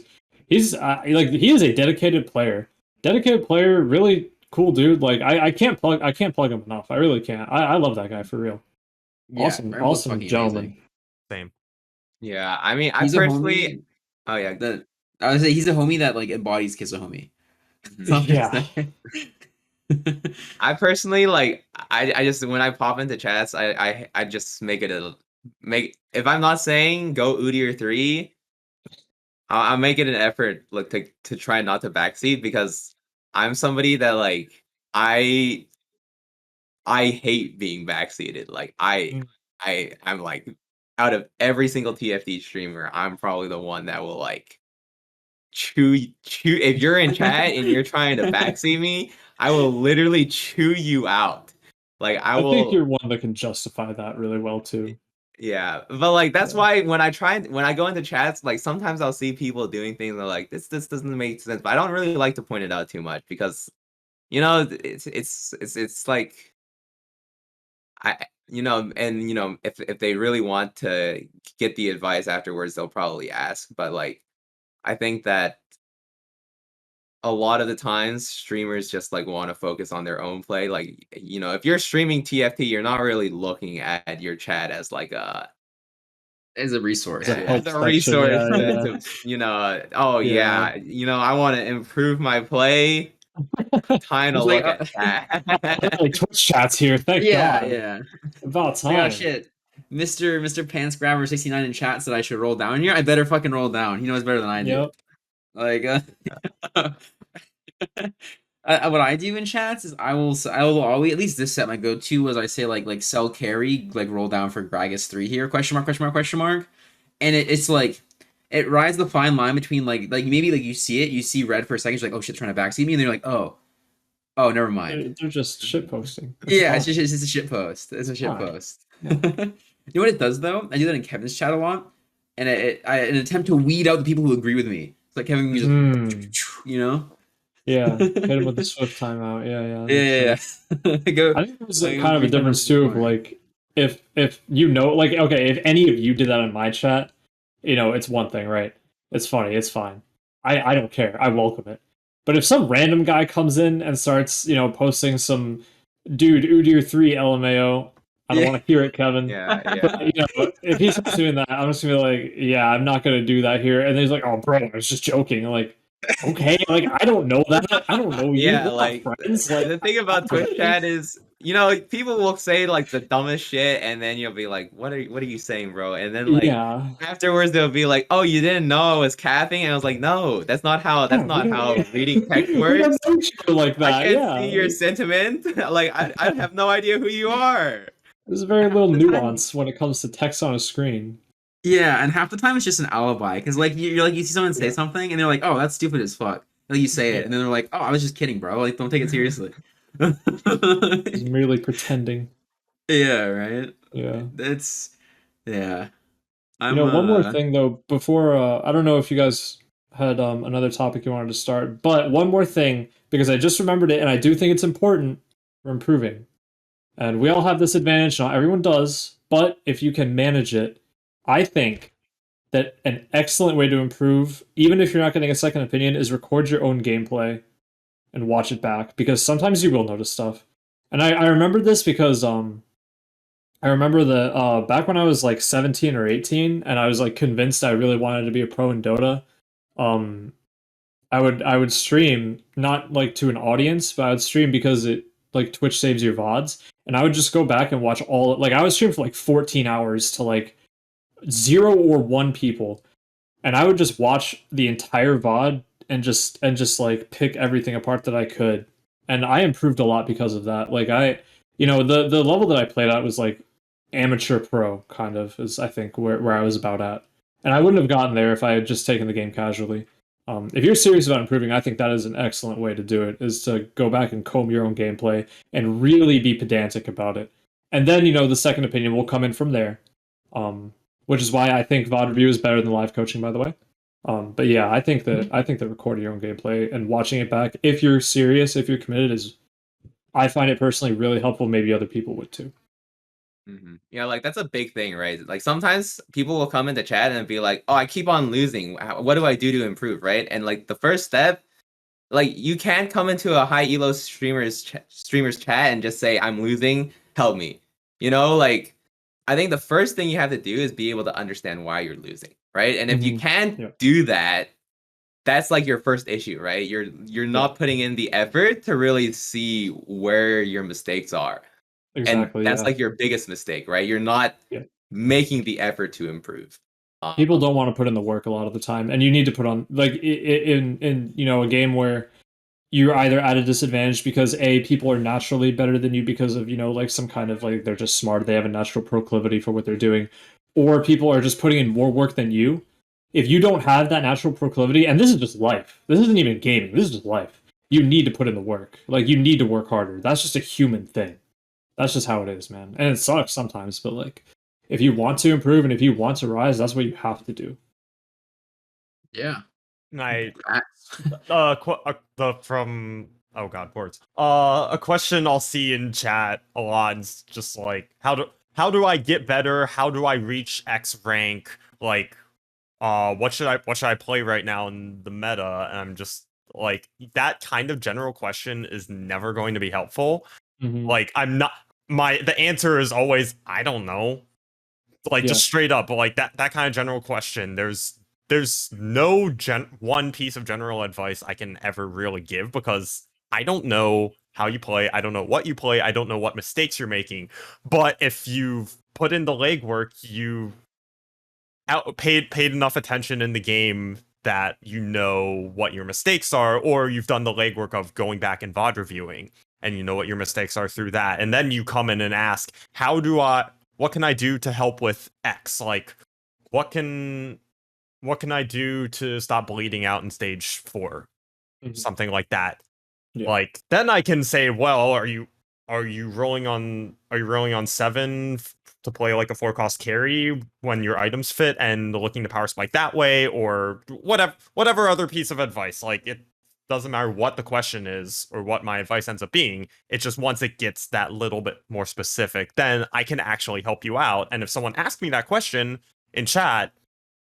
like he is a dedicated player. Dedicated player, really cool dude. Like I can't plug him enough. I really can't. I love that guy for real. Awesome gentleman. Same. Yeah, I mean, I He's a personally. homie Oh yeah. that I would say he's a homie that like embodies kiss a homie. Yeah. I personally like I just when I pop into chats I just make it if I'm not saying go Udi or 3, I'll make it an effort like to try not to backseat because I'm somebody that like I hate being backseated. Like I'm like out of every single TFT streamer, I'm probably the one that will like chew if you're in chat and you're trying to backseat me, I will literally chew you out. Like I think you're one that can justify that really well too. Yeah, but like that's why when I go into chats, like sometimes I'll see people doing things and they're like this doesn't make sense, but I don't really like to point it out too much because it's like if they really want to get the advice afterwards, they'll probably ask, but like I think that a lot of the times streamers just like want to focus on their own play. Like, if you're streaming TFT, you're not really looking at your chat as like As a resource. As a Yeah. help as a section, resource yeah. to, oh Yeah. yeah, I want to improve my play. Time to It's like, look at that. Like Twitch chats here, thank yeah, God. yeah. About Like, oh time. shit. Mr. Pants Grabber 69 in chat said I should roll down here. I better fucking roll down. He knows better than I do. Yep. Like, what I do in chats is I will always, at least this set, my go-to was I say like sell carry, like roll down for Gragas 3 here, question mark, question mark, question mark. And it's like it rides the fine line between like maybe like you see red for a second, you're like, oh shit, trying to backseat me, and then you're like, oh never mind. They're just shit posting. Yeah, it's just a shit post. It's a shit Fine. post. You know what it does though? I do that in Kevin's chat a lot, and an attempt to weed out the people who agree with me. It's like Kevin just, you know. Yeah, hit him with the swift timeout. Yeah, that makes Yeah. sense. Go. I think there's Like, kind of a weed them difference out too of more. like if like okay, if any of you did that in my chat, it's one thing, right? It's funny, it's fine. I don't care. I welcome it. But if some random guy comes in and starts, posting some dude Udyr 3 LMAO, I don't Yeah. want to hear it, Kevin. Yeah, But, if he starts doing that, I'm just gonna be like, yeah, I'm not gonna do that here. And then he's like, oh, bro, I was just joking. Like, okay, like I don't know that. I don't know you. yeah. We're not Like friends. Like, the thing about Twitch chat is, people will say like the dumbest shit, and then you'll be like, what are you saying, bro? And then like yeah, afterwards they'll be like, oh, you didn't know I was capping, and I was like, no, that's not how reading text we works. don't know each other like I that. can't Yeah, see your sentiment. Like I have no idea who you are. there's very little The time- nuance when it comes to text on a screen. Yeah, and half the time it's just an alibi because like you're like you see someone say Yeah. something and they're like, oh, that's stupid as fuck. Like you say it, Yeah. and then they're like, oh, I was just kidding, bro. Like, don't take it seriously. He's merely pretending. Yeah, right. Yeah. It's yeah. I'm One more thing though, before I don't know if you guys had another topic you wanted to start, but one more thing because I just remembered it and I do think it's important for improving. And we all have this advantage, not everyone does, but if you can manage it, I think that an excellent way to improve, even if you're not getting a second opinion, is record your own gameplay and watch it back because sometimes you will notice stuff. And I remember this because I remember that back when I was like 17 or 18 and I was like convinced I really wanted to be a pro in Dota, um I would stream not like to an audience, but I would stream because it like Twitch saves your VODs. And I would just go back and watch I would stream for like 14 hours to like 0 or 1 people. And I would just watch the entire VOD and just like pick everything apart that I could. And I improved a lot because of that. Like the level that I played at was like amateur pro kind of is I think where I was about at. And I wouldn't have gotten there if I had just taken the game casually. If you're serious about improving, I think that is an excellent way to do it, is to go back and comb your own gameplay and really be pedantic about it. And then, the second opinion will come in from there. Which is why I think VOD review is better than live coaching, by the way. But yeah, I think that recording your own gameplay and watching it back, if you're serious, if you're committed, I find it personally really helpful. Maybe other people would too. Mm-hmm. Yeah, like that's a big thing, right? Like sometimes people will come into chat and be like, "Oh, I keep on losing. What do I do to improve?" Right? And like the first step, like you can't come into a high elo streamers chat and just say, "I'm losing. Help me." Like I think the first thing you have to do is be able to understand why you're losing, right? And if you can't do that, that's like your first issue, right? You're not putting in the effort to really see where your mistakes are. Exactly. And that's like your biggest mistake, right? You're not making the effort to improve. People don't want to put in the work a lot of the time, and you need to put on like in a game where you're either at a disadvantage because people are naturally better than you because of like some kind of like they're just smart, they have a natural proclivity for what they're doing, or people are just putting in more work than you. If you don't have that natural proclivity, and this is just life, this isn't even gaming, this is just life, you need to put in the work. Like you need to work harder. That's just a human thing. That's just how it is, man. And it sucks sometimes, but like if you want to improve and if you want to rise, that's what you have to do. Yeah. From oh god, words. A question I'll see in chat a lot is just like how do I get better? How do I reach X rank? Like what should I play right now in the meta? And I'm just like that kind of general question is never going to be helpful. Mm-hmm. Like I'm not the answer is always I don't know. like just straight up, like that kind of general question. There's no one piece of general advice I can ever really give because I don't know how you play. I don't know what you play. I don't know what mistakes you're making. But if you've put in the legwork, you paid enough attention in the game that you know what your mistakes are, or you've done the legwork of going back and VOD reviewing, and you know what your mistakes are through that. And then you come in and ask, what can I do to help with X? Like, what can I do to stop bleeding out in stage 4? Something like that. Yeah. Like, then I can say, well, are you rolling on 7 to play like a 4-cost carry when your items fit and looking to power spike that way, or whatever other piece of advice. Like, it doesn't matter what the question is or what my advice ends up being. It's just once it gets that little bit more specific, then I can actually help you out. And if someone asks me that question in chat,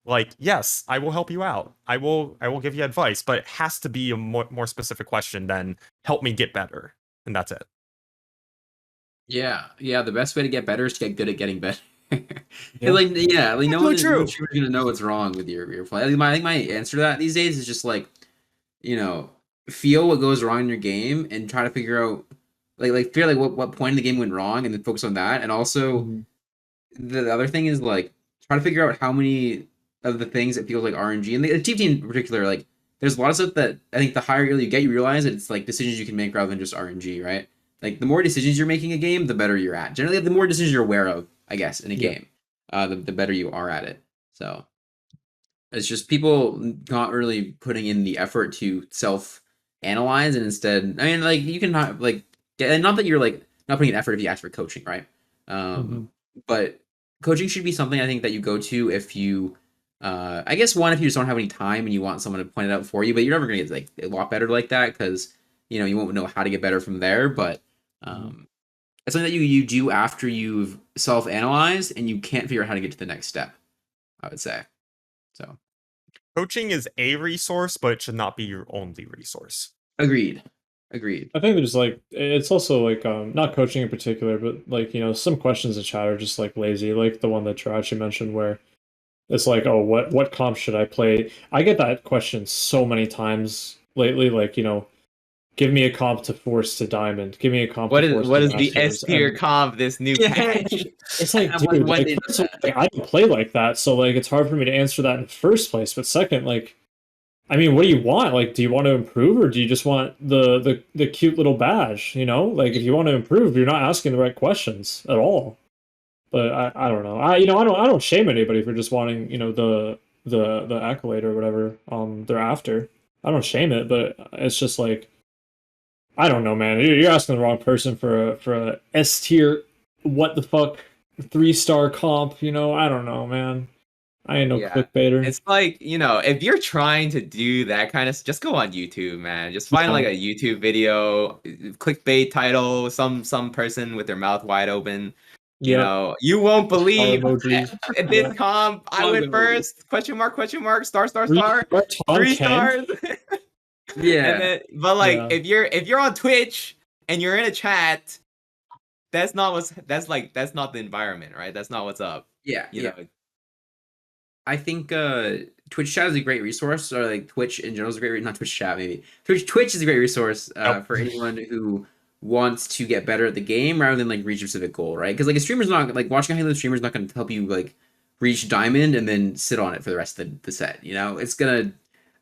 like, yes, I will help you out. I will give you advice, but it has to be a more specific question than help me get better. And that's it. Yeah, the best way to get better is to get good at getting better. Yeah. Like no one's true. gonna know what's wrong with your play. I think my answer to that these days is just like, feel what goes wrong in your game and try to figure out figure what point in the game went wrong and then focus on that. And also the other thing is like try to figure out how many of the things that feels like RNG and the TFT in particular, like there's a lot of stuff that I think the higher you get, you realize that it's like decisions you can make rather than just RNG, right? Like the more decisions you're making a game, the better you're at. Generally, the more decisions you're aware of, I guess, in a game, the better you are at it. So it's just people not really putting in the effort to self-analyze, and instead, I mean, like you can not like, and not that you're like not putting in effort if you ask for coaching, right? But coaching should be something I think that you go to if you, I guess one, if you just don't have any time and you want someone to point it out for you, but you're never gonna get like a lot better like that because you won't know how to get better from there. But it's something that you do after you've self-analyzed and you can't figure out how to get to the next step, I would say. So Coaching is a resource, but it should not be your only resource. agreed. I think there's like it's also like not coaching in particular, but like some questions in chat are just like lazy, like the one that Tarachi mentioned where it's like, oh, what comp should I play? I get that question so many times lately, like give me a comp to force to diamond. Give me a comp What to is force what to is the masters. S tier And comp this new patch? it's like, I'm dude, what like, they first of all, I don't play like that, so like it's hard for me to answer that in the first place. But second, like, I mean, what do you want? Like, do you want to improve, or do you just want the cute little badge? Like if you want to improve, you're not asking the right questions at all. But I don't know. I don't shame anybody for just wanting the accolade or whatever they're after. I don't shame it, but it's just like, I don't know, man. You're asking the wrong person for a S tier, what the fuck, 3-star comp. I don't know, man. I ain't no clickbaiter. It's like, if you're trying to do that kind of just go on YouTube, man. Just find like a YouTube video, clickbait title, some person with their mouth wide open. You won't believe this comp. I went first. Question mark, star, 3 stars. Yeah. And then, but like if you're on Twitch and you're in a chat, that's not the environment, right? That's not what's up. Yeah. I think Twitch chat is a great resource, or like Twitch in general is a great not Twitch chat maybe. Twitch is a great resource for anyone who wants to get better at the game rather than like reach a specific goal, right? Because like a streamer's not like watching a Halo streamer is not going to help you like reach diamond and then sit on it for the rest of the set. It's gonna,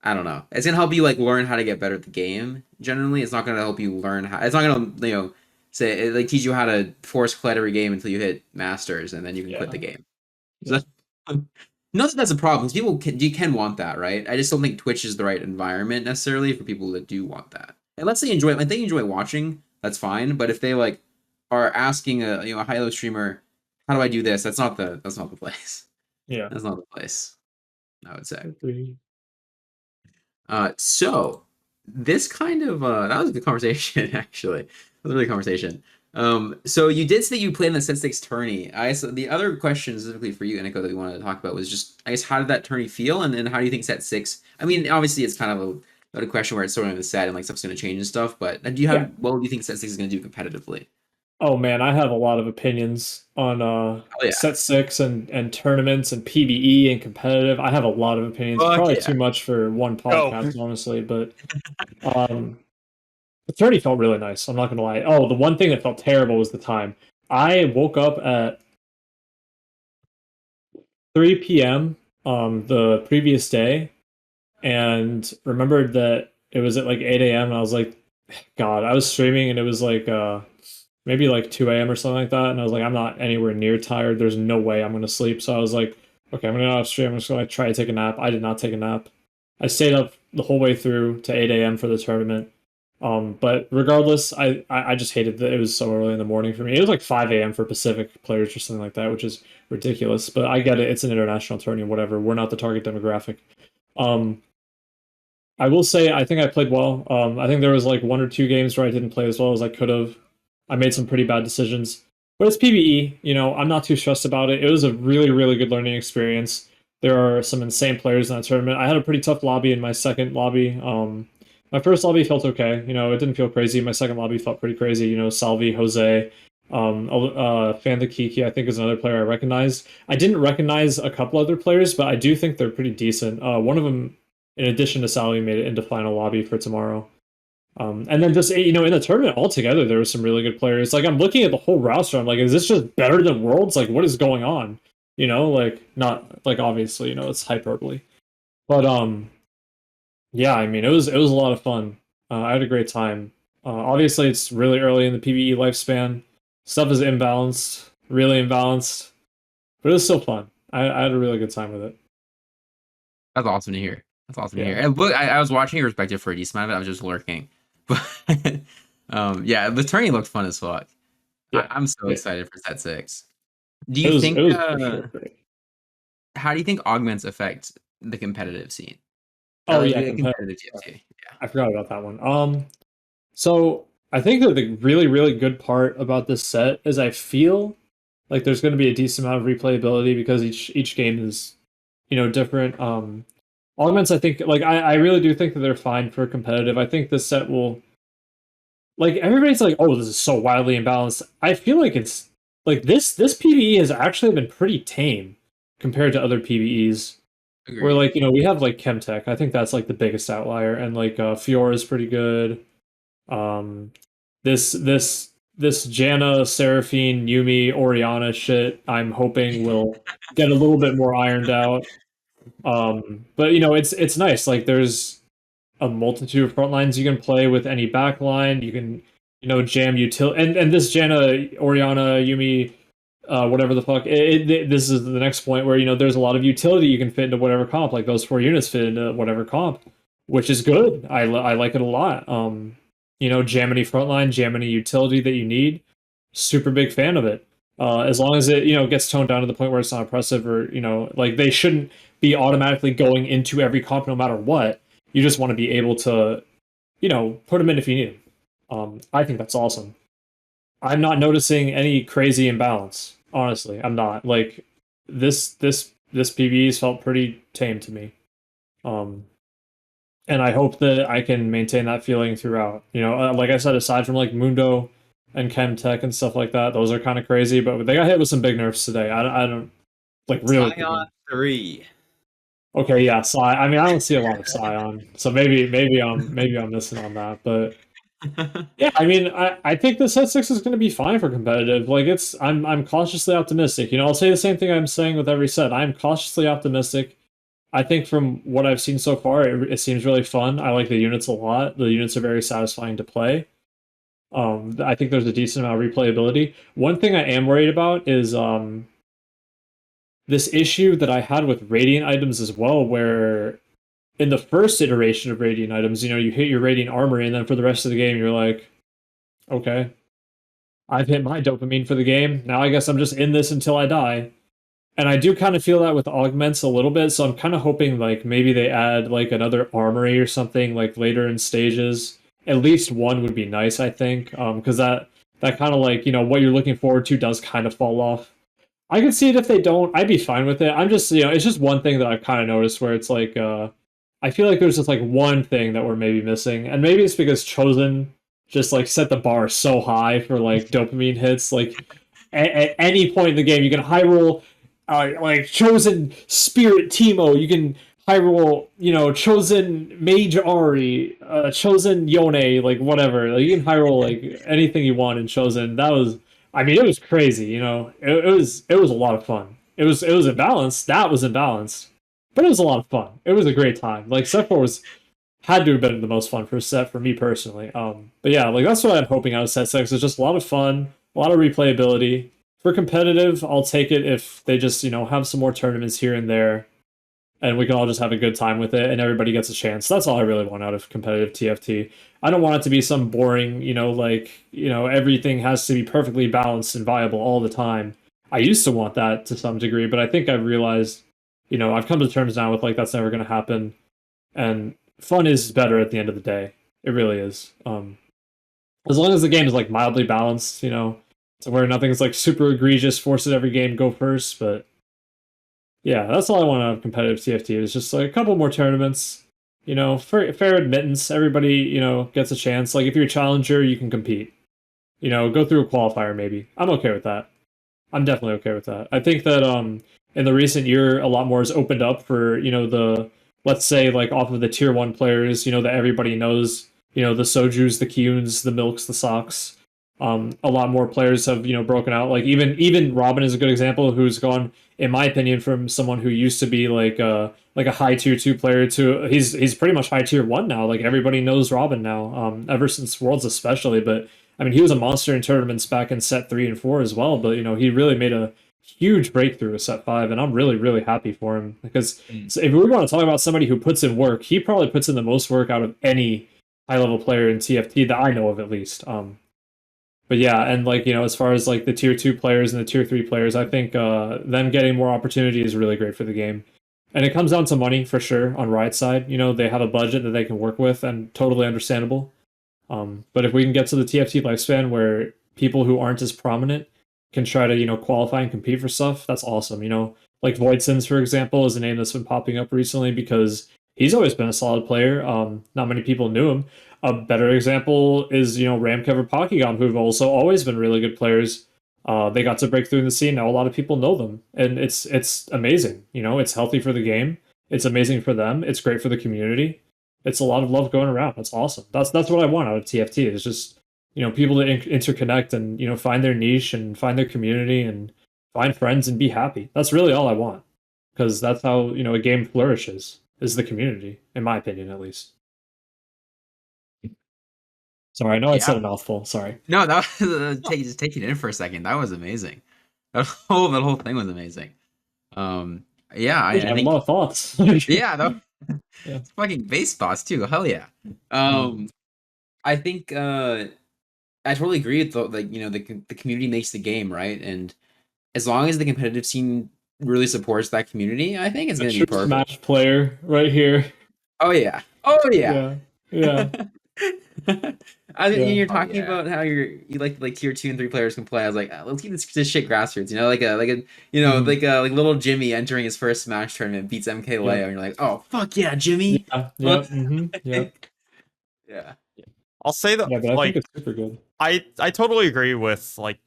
I don't know, it's gonna help you like learn how to get better at the game. Generally, it's not gonna help you learn how. It's not gonna say like teach you how to force collect every game until you hit masters and then you can quit the game. So not that that's a problem. You can want that, right? I just don't think Twitch is the right environment necessarily for people that do want that. Unless they enjoy watching, that's fine. But if they like are asking a high-low streamer, how do I do this? That's not the place. Yeah, that's not the place, I would say. Agreed. So this kind of that was a good conversation actually. It was a really good conversation. So you did say you played in the set6 tourney. So the other question specifically for you, Iniko, that we wanted to talk about was just, I guess, how did that tourney feel, and then how do you think set6? I mean, obviously it's kind of a question where it's sort of in the set and like stuff's going to change and stuff. But what do you think set6 is going to do competitively? Oh man, I have a lot of opinions on Oh yeah. set 6 and tournaments and PvE and competitive. I have a lot of opinions. Fuck Probably yeah. too much for one Go. podcast, honestly, but um the tourney felt really nice. I'm not gonna lie. Oh, the one thing that felt terrible was the time. I woke up at 3 p.m. The previous day and remembered that it was at like 8 a.m. and I was like, God, I was streaming and it was like maybe like 2 a.m. or something like that. And I was like, I'm not anywhere near tired. There's no way I'm gonna sleep. So I was like, okay, I'm gonna go off stream. I'm just gonna try to take a nap. I did not take a nap. I stayed up the whole way through to 8 a.m. for the tournament. But regardless, I just hated that it was so early in the morning for me. It was like 5 a.m. for Pacific players or something like that, which is ridiculous. But I get it. It's an international tourney, whatever. We're not the target demographic. Um, I will say I think I played well. I think there was like 1 or 2 games where I didn't play as well as I could have. I made some pretty bad decisions, but it's PvE. You know, I'm not too stressed about it. It was a really, really good learning experience. There are some insane players in that tournament. I had a pretty tough lobby in my second lobby. My first lobby felt okay. You know, it didn't feel crazy. My second lobby felt pretty crazy. You know, Salvi, Jose, Fanda Kiki, I think is another player I recognized. I didn't recognize a couple other players, but I do think they're pretty decent. One of them, in addition to Salvi, made it into final lobby for tomorrow. And then just you know in the tournament altogether, there were some really good players. Like I'm looking at the whole roster, I'm like, is this just better than Worlds? Like, what is going on? You know, like not like obviously, you know, it's hyperbole, but yeah, I mean, it was a lot of fun. I had a great time. Obviously, it's really early in the PvE lifespan. Stuff is imbalanced, really imbalanced, but it was still fun. I had a really good time with it. That's awesome to hear. That's awesome to Yeah. hear. And look, I was watching your perspective for a decent amount of it. I was just lurking. But yeah, the tourney looked fun as fuck. Yeah. I'm so Yeah. excited for set 6. Do It you was think it was for sure great. how do you think augments affect the competitive scene? Oh yeah, The competitive. competitive TFT. Yeah. I forgot about that one. So I think that the really, really good part about this set is I feel like there's going to be a decent amount of replayability because each game is, you know, different. Augments, I think, like I really do think that they're fine for competitive. I think this set will, like everybody's like, oh, this is so wildly imbalanced. I feel like it's like this PvE has actually been pretty tame compared to other PvEs. Where Agreed. like you know we have like Chemtech. I think that's like the biggest outlier, and like Fiora is pretty good. Um, this Janna, Seraphine, Yumi, Oriana shit, I'm hoping will get a little bit more ironed out. But you know, it's nice. Like there's a multitude of front lines you can play with any backline. You can, you know, jam util and this Janna, Oriana, Yumi, whatever the fuck. This is the next point where you know there's a lot of utility you can fit into whatever comp. Like those 4 units fit into whatever comp, which is good. I like it a lot. You know, jam any frontline, jam any utility that you need. Super big fan of it. As long as it you know gets toned down to the point where it's not oppressive or you know like they shouldn't be automatically going into every comp no matter what. You just want to be able to, you know, put them in if you need them. I think that's awesome. I'm not noticing any crazy imbalance. Honestly, I'm not. Like this PvE's felt pretty tame to me. Um, and I hope that I can maintain that feeling throughout. You know, like I said, aside from like Mundo and Chemtech and stuff like that, those are kind of crazy. But they got hit with some big nerfs today. I don't like really. Scion 3. Okay, yeah, I mean, I don't see a lot of Scion, so maybe I'm missing on that. But yeah, I mean, I think the set 6 is going to be fine for competitive. Like I'm cautiously optimistic. You know, I'll say the same thing I'm saying with every set. I'm cautiously optimistic. I think from what I've seen so far, it seems really fun. I like the units a lot. The units are very satisfying to play. I think there's a decent amount of replayability. One thing I am worried about is this issue that I had with Radiant items as well, where in the first iteration of Radiant items, you know, you hit your Radiant armory, and then for the rest of the game, you're like, okay, I've hit my dopamine for the game. Now I guess I'm just in this until I die. And I do kind of feel that with augments a little bit, so I'm kind of hoping like maybe they add like another armory or something like later in stages. At least one would be nice, I think, because that kind of like you know what you're looking forward to does kind of fall off. I can see it if they don't. I'd be fine with it. I'm just, you know, it's just one thing that I've kind of noticed where it's like, I feel like there's just like one thing that we're maybe missing, and maybe it's because Chosen just like set the bar so high for like dopamine hits. Like at any point in the game, you can high roll like chosen spirit Timo. You can high roll, chosen mage Ari, chosen Yone, like whatever. Like you can high roll like anything you want in chosen. That was, I mean, it was crazy. It was a lot of fun. It was imbalanced. That was imbalanced, but it was a lot of fun. It was a great time. Like Set 4 had to have been the most fun for set for me personally. But yeah, like that's what I'm hoping out of set 6. It's just a lot of fun, a lot of replayability. For competitive, I'll take it if they just, have some more tournaments here and there and we can all just have a good time with it and everybody gets a chance. That's all I really want out of competitive TFT. I don't want it to be some boring, everything has to be perfectly balanced and viable all the time. I used to want that to some degree, but I think I've realized, I've come to terms now with like that's never going to happen. And fun is better at the end of the day. It really is. As long as the game is like mildly balanced, to where nothing's like super egregious, force it every game, go first. But yeah, that's all I want out of competitive TFT is just like a couple more tournaments. Fair admittance. Everybody, gets a chance. Like if you're a challenger, you can compete. Go through a qualifier maybe. I'm okay with that. I'm definitely okay with that. I think that in the recent year, a lot more has opened up for the, let's say, like off of the tier 1 players, that everybody knows, the Sojus, the Kyuns, the Milks, the Socks. A lot more players have broken out. Like even Robin is a good example, who's gone, in my opinion, from someone who used to be like a high tier 2 player to he's pretty much high tier 1 now. Like everybody knows Robin now. Ever since Worlds especially, but I mean he was a monster in tournaments back in set 3 and 4 as well. But he really made a huge breakthrough with set 5, and I'm really really happy for him because so if we want to talk about somebody who puts in work, he probably puts in the most work out of any high level player in TFT that I know of at least. But yeah, and like as far as like the tier 2 players and the tier 3 players, I think them getting more opportunity is really great for the game. And it comes down to money for sure on Riot's side. They have a budget that they can work with, and totally understandable. But if we can get to the TFT lifespan where people who aren't as prominent can try to qualify and compete for stuff, that's awesome. Like Voidsons, for example, is a name that's been popping up recently because he's always been a solid player. Not many people knew him. A better example is, RamKev or Pokkigom, who've also always been really good players. They got to break through in the scene. Now a lot of people know them, and it's amazing. It's healthy for the game. It's amazing for them. It's great for the community. It's a lot of love going around. That's awesome. That's what I want out of TFT. Is just people to interconnect and find their niche and find their community and find friends and be happy. That's really all I want, because that's how a game flourishes, is the community, in my opinion, at least. Sorry, I know I said a mouthful. Sorry. No, that was just taking it in for a second. That was amazing. That whole thing was amazing. Yeah, I have think a lot of thoughts. yeah, that Yeah. it's fucking base boss too. Hell yeah. I think I totally agree with the community makes the game, right? And as long as the competitive scene really supports that community, I think it's gonna be perfect. Smash player right here. Oh yeah. Oh yeah. Yeah. You're talking about how you like tier 2 and 3 players can play. I was like, let's keep this shit grassroots. like like little Jimmy entering his first Smash tournament beats MK Leo, and you're like, oh fuck yeah, Jimmy. Yeah. Yeah. I'll say that, Yeah, but I think it's super good. I totally agree with like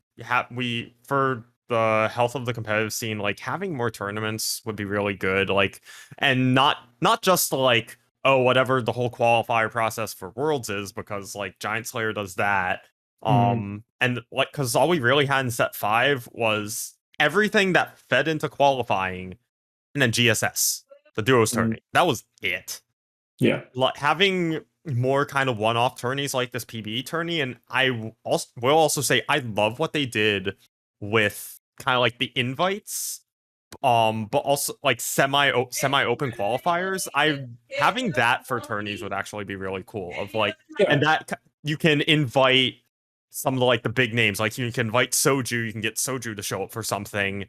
for the health of the competitive scene, like having more tournaments would be really good. Like, and not just like, oh, whatever the whole qualifier process for Worlds is, because like Giant Slayer does that. And like, because all we really had in set 5 was everything that fed into qualifying, and then GSS, the duos tourney. That was it. Yeah. Like having more kind of one-off tourneys like this PBE tourney, and I will also say I love what they did with kind of like the invites, but also like semi-open qualifiers. Having that for tourneys would actually be really cool. Of like, and that you can invite some of the like the big names. Like you can invite Soju, you can get Soju to show up for something.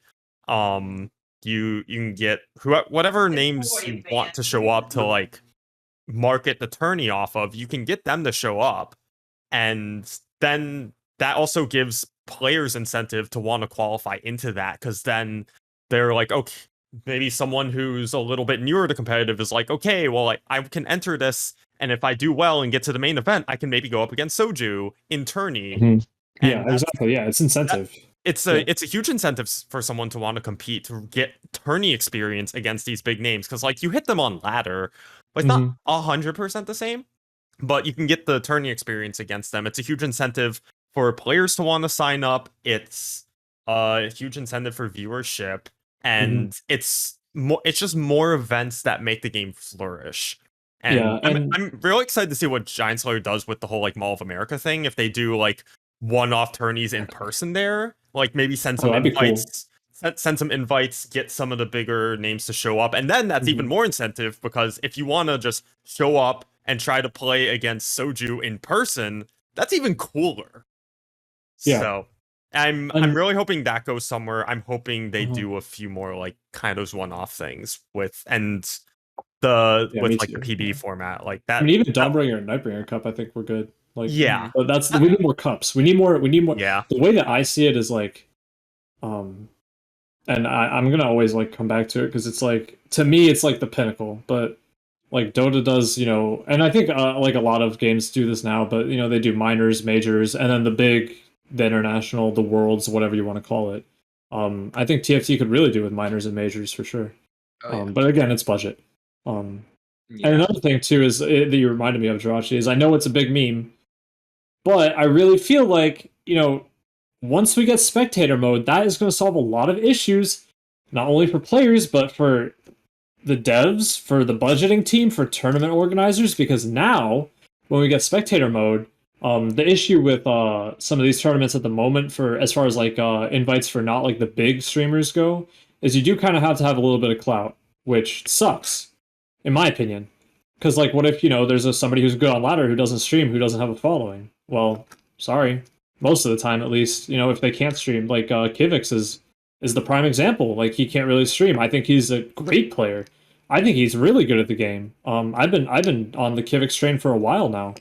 You can get whatever names you want to show up to like market the tourney off of. You can get them to show up, and then that also gives players incentive to want to qualify into that, because then they're like, okay, maybe someone who's a little bit newer to competitive is like, okay, well, I can enter this And if I do well and get to the main event, I can maybe go up against Soju in tourney. Mhm. Yeah, And that's- exactly. Yeah, it's incentive. it's a huge incentive for someone to want to compete, to get tourney experience against these big names, because like you hit them on ladder, but it's not 100% the same, but you can get the tourney experience against them. It's a huge incentive for players to want to sign up. It's a huge incentive for viewership, and it's just more events that make the game flourish. And, Yeah, and I'm really excited to see what Giant Slayer does with the whole like Mall of America thing. If they do like one-off tourneys in person there, like maybe send some that'd be cool. invites, send some invites, get some of the bigger names to show up, and then that's even more incentive, because if you want to just show up and try to play against Soju in person, that's even cooler. Yeah. So I'm really hoping that goes somewhere. I'm hoping they do a few more like kind of one-off things with the PB format like that. I mean, even Dawnbringer and Nightbringer Cup, I think we're good. Like, yeah, but we need more cups. We need more. Yeah. The way that I see it is like, and I'm gonna always like come back to it because it's like, to me it's like the pinnacle. But like Dota does, and I think like a lot of games do this now. But they do minors, majors, and then the international, the worlds, whatever you want to call it. I think TFT could really do with minors and majors for sure. But again, it's budget. And another thing too is that you reminded me of, Jirachi, is I know it's a big meme, but I really feel like, once we get spectator mode, that is going to solve a lot of issues, not only for players, but for the devs, for the budgeting team, for tournament organizers, because now, when we get spectator mode, the issue with some of these tournaments at the moment, for as far as like invites for not like the big streamers go, is you do kind of have to have a little bit of clout, which sucks, in my opinion. Because like, what if there's somebody who's good on ladder who doesn't stream, who doesn't have a following? Well, sorry, most of the time at least, if they can't stream, like Kivix is the prime example. Like, he can't really stream. I think he's a great player. I think he's really good at the game. I've been on the Kivix train for a while now.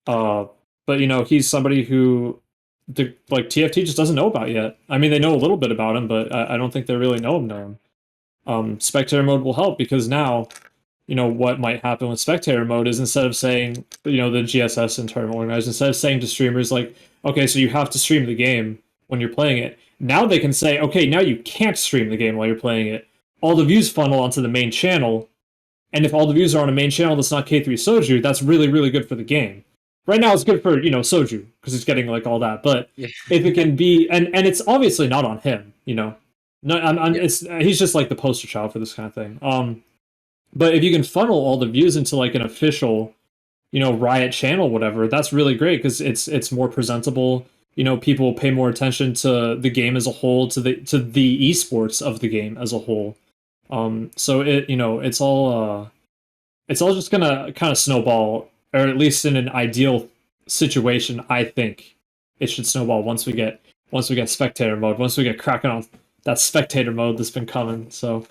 But he's somebody who TFT just doesn't know about yet. I mean, they know a little bit about him, but I don't think they really know him. Spectator mode will help, because now, what might happen with spectator mode is, instead of saying, the GSS and tournament organizers, instead of saying to streamers like, okay, so you have to stream the game when you're playing it, now they can say, okay, now you can't stream the game while you're playing it. All the views funnel onto the main channel, and if all the views are on a main channel that's not K3 Soju, that's really, really good for the game. Right now it's good for, Soju, because he's getting like all that, but if it can be, and it's obviously not on him, no, he's just like the poster child for this kind of thing. But if you can funnel all the views into like an official, Riot channel, whatever, that's really great, because it's more presentable. People will pay more attention to the game as a whole, to the esports of the game as a whole. So it's all just gonna kind of snowball, or at least in an ideal situation, I think it should snowball once we get spectator mode, once we get cracking on that spectator mode that's been coming. So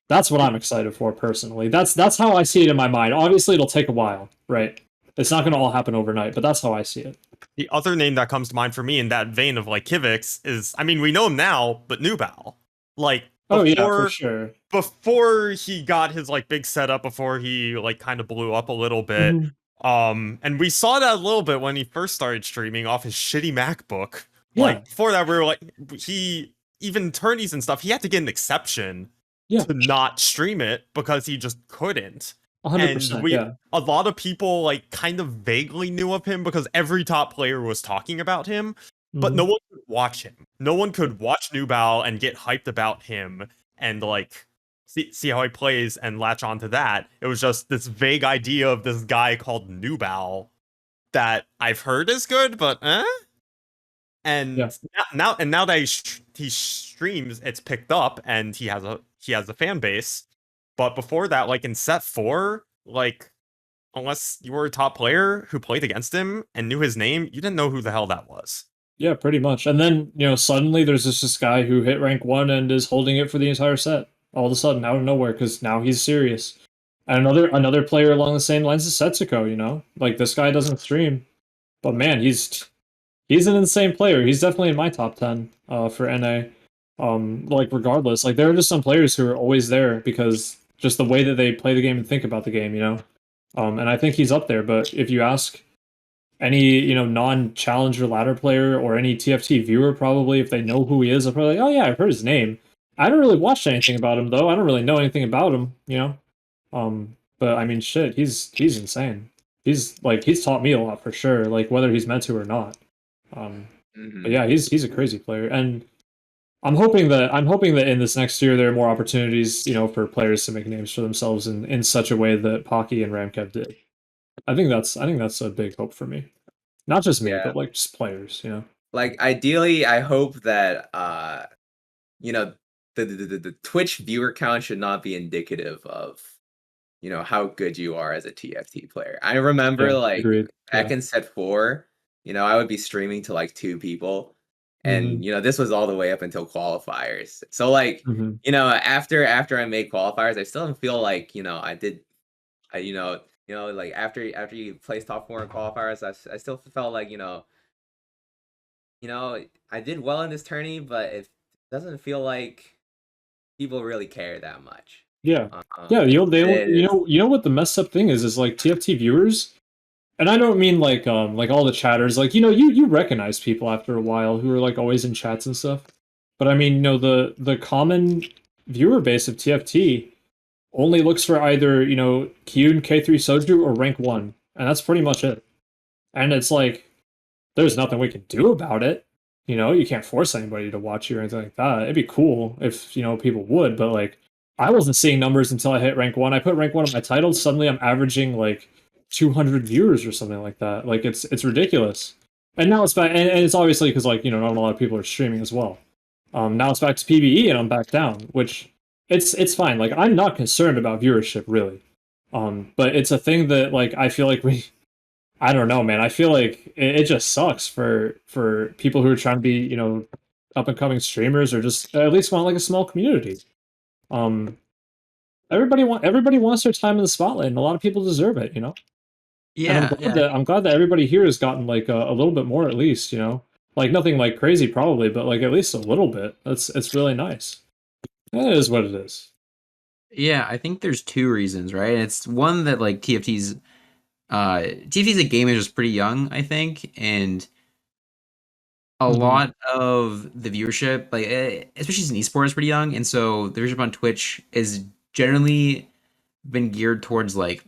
that's what I'm excited for personally. That's how I see it in my mind. Obviously, it'll take a while, right? It's not going to all happen overnight, but that's how I see it. The other name that comes to mind for me in that vein of like Kivix is, I mean, we know him now, but Nubal. Like, for sure. Before he got his like big setup, before he like kind of blew up a little bit, and we saw that a little bit when he first started streaming off his shitty MacBook. Yeah. Like, before that, we were like, even tourneys and stuff, he had to get an exception to not stream it, because he just couldn't. 100%. And a lot of people like kind of vaguely knew of him because every top player was talking about him, but no one could watch him. No one could watch Nubal and get hyped about him and like see how he plays and latch onto that. It was just this vague idea of this guy called Nubal that I've heard is good, but And now that he streams, it's picked up and he has a fan base. But before that, like in set 4, like unless you were a top player who played against him and knew his name, you didn't know who the hell that was. Yeah, pretty much. And then, suddenly there's this guy who hit rank 1 and is holding it for the entire set. All of a sudden, out of nowhere, because now he's serious. And another player along the same lines is Setsuko, Like, this guy doesn't stream. But man, he's an insane player. He's definitely in my top 10 for NA. Like, regardless. Like, there are just some players who are always there because just the way that they play the game and think about the game, And I think he's up there. But if you ask any non-challenger ladder player or any TFT viewer, probably if they know who he is, they're probably like, oh yeah, I've heard his name. I don't really watch anything about him though. I don't really know anything about him, But I mean, shit, he's insane. He's taught me a lot for sure. Like whether he's meant to or not. But yeah, he's a crazy player, and I'm hoping that in this next year there are more opportunities, for players to make names for themselves in such a way that Pocky and RamKev did. I think that's a big hope for me. Not just me, Yeah. but like just players. Like ideally, I hope that you know, the Twitch viewer count should not be indicative of how good you are as a TFT player. I remember Yeah, like agreed. back Yeah. in set 4, I would be streaming to like 2 people, and Mhm. this was all the way up until qualifiers. So like, Mhm. after I made qualifiers, I still don't feel like like after you place top 4 in qualifiers, I still felt like I did well in this tourney, but it doesn't feel like people really care that much. Yeah. Yeah, It is. what the messed up thing is like TFT viewers, and I don't mean like all the chatters, like you recognize people after a while who are like always in chats and stuff. But I mean, the common viewer base of TFT only looks for either, Kyun, K3 Soju, or rank 1. And that's pretty much it. And it's like, there's nothing we can do about it. You can't force anybody to watch you or anything like that. It'd be cool if, people would, but like, I wasn't seeing numbers until I hit rank 1. I put rank 1 on my title, suddenly I'm averaging like 200 viewers or something like that. Like, it's ridiculous. And now it's back, and it's obviously because, like, not a lot of people are streaming as well. Now it's back to PvE and I'm back down, which it's fine. Like I'm not concerned about viewership really. But it's a thing that like I feel like I don't know, man. I feel like it just sucks for people who are trying to be, up and coming streamers or just at least want like a small community. Um everybody wants their time in the spotlight and a lot of people deserve it. And I'm Yeah, glad yeah. that I'm glad that everybody here has gotten like a little bit more at least. Like nothing like crazy probably, but like at least a little bit. It's really nice. It is what it is. Yeah, I think there's two reasons, right? It's one that like TFT's a game is just pretty young, I think, and a Hmm. lot of the viewership, like especially in esports, is pretty young, and so the viewership on Twitch is generally been geared towards like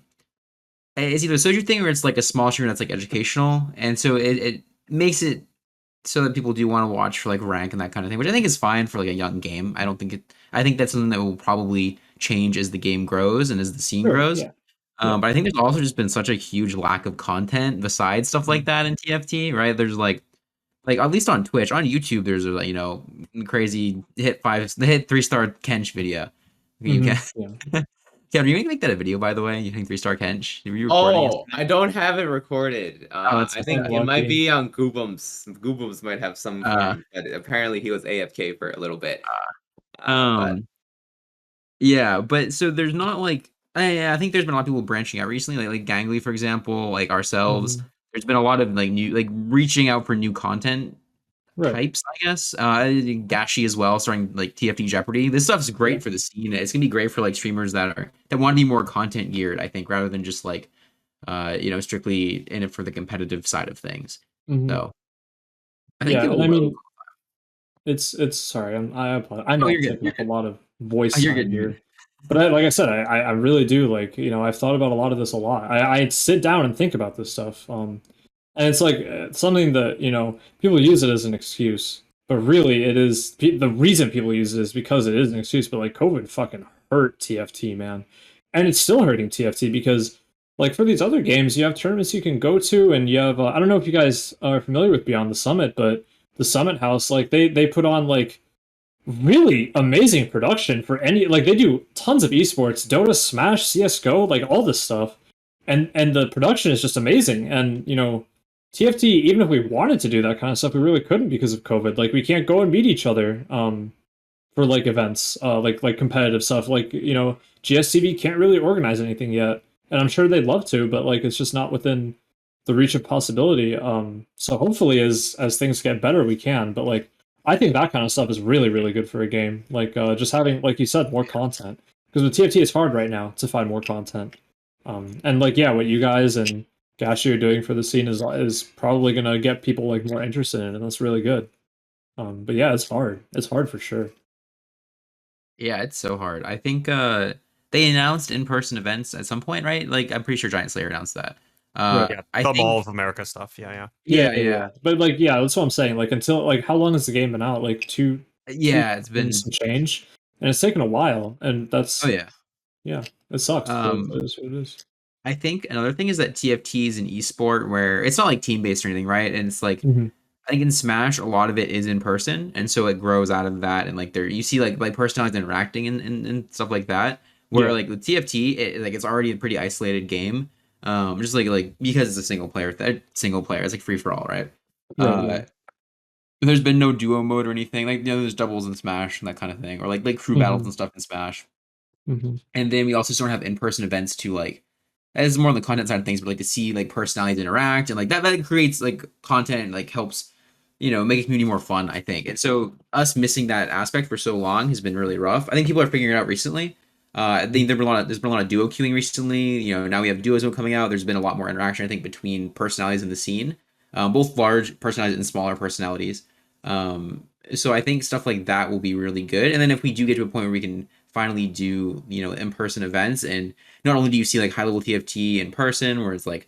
it's either a soju thing or it's like a small stream that's like educational, and so it makes it so that people do want to watch for like rank and that kind of thing, which I think is fine for like a young game. I don't think it. I think that's something that will probably change as the game grows and as the scene Sure. grows. Yeah. Yeah. But I think there's also just been such a huge lack of content besides stuff like Mhm. that in TFT, right? There's like at least on Twitch, on YouTube, there's a crazy hit 3-star Kench video. You can, Yeah. Kevin, you make that a video by the way? You think 3-star Kench? Are you recording it? Oh, I don't have it recorded. Oh, that's I so think sad. it might Unlucky. be on Goobums. Goobums might have some Uh, form, but apparently he was AFK for a little bit. But um, yeah, but so there's not like I think there's been a lot of people branching out recently, like Gangly, for example, like ourselves. Hmm. There's been a lot of like new, like reaching out for new content Right. types, I guess. Gashi as well, starting like TFT Jeopardy. This stuff's Yeah. great for the scene. It's gonna be great for like streamers that want to be more content geared, I think, rather than just like strictly in it for the competitive side of things. Hmm. So I think Yeah. it And I will. mean, it's sorry. I apologize. I Oh, know I'm you're good. taking You're up a good. lot of voice You're time good. You're good. here, but like I said, I really do like I've thought about a lot of this a lot. I sit down and think about this stuff. And it's like something that people use it as an excuse, but really it is the reason people use it is because it is an excuse. But like COVID fucking hurt TFT, man, and it's still hurting TFT because like for these other games, you have tournaments you can go to, and you have I don't know if you guys are familiar with Beyond the Summit, but the Summit House, like they put on like really amazing production for any like they do tons of esports, Dota, Smash, CS:GO, like all this stuff, and the production is just amazing. And TFT, even if we wanted to do that kind of stuff, we really couldn't because of COVID. Like we can't go and meet each other for like events, like competitive stuff. Like GSTV can't really organize anything yet, and I'm sure they'd love to, but like it's just not within the reach of possibility. So hopefully, as things get better, we can. But like I think that kind of stuff is really really good for a game. Like just having, like you said, more content because with TFT it's hard right now to find more content. And like, yeah, what you guys and Gashi are doing for the scene is probably gonna get people like more interested in it, and that's really good. But yeah, it's hard. It's hard for sure. Yeah, it's so hard. I think they announced in-person events at some point, right? Like I'm pretty sure Giant Slayer announced that. Right. Yeah, I the Mall think of America stuff. Yeah, yeah. But like, yeah, that's what I'm saying. Like, until like, how long has the game been out? Like two Yeah, it's and been some change, and it's taken a while, and oh that's yeah. it sucks. But Um it is what it is. I think another thing is that TFT is an esport where it's not like team based or anything, right? And it's like Mhm. I think in Smash a lot of it is in person, and so it grows out of that. And like there, you see like personalities interacting and stuff like that. Where Yeah. like with TFT, like it's already a pretty isolated game. Just like because it's a single player, it's like free for all, right? Right. Yeah. There's been no duo mode or anything. Like there's doubles in Smash and that kind of thing, or like crew battles Hmm. and stuff in Smash. Hmm. And then we also sort of have in-person events to like as more on the content side of things, but like to see like personalities interact and like that creates like content and like helps make a community more fun, I think. And so us missing that aspect for so long has been really rough. I think people are figuring it out recently. I think there's been a lot of duo queuing recently. Now we have duos coming out. There's been a lot more interaction, I think, between personalities in the scene, both large personalities and smaller personalities. So I think stuff like that will be really good. And then if we do get to a point where we can finally do in-person events, and not only do you see like high level TFT in person where it's like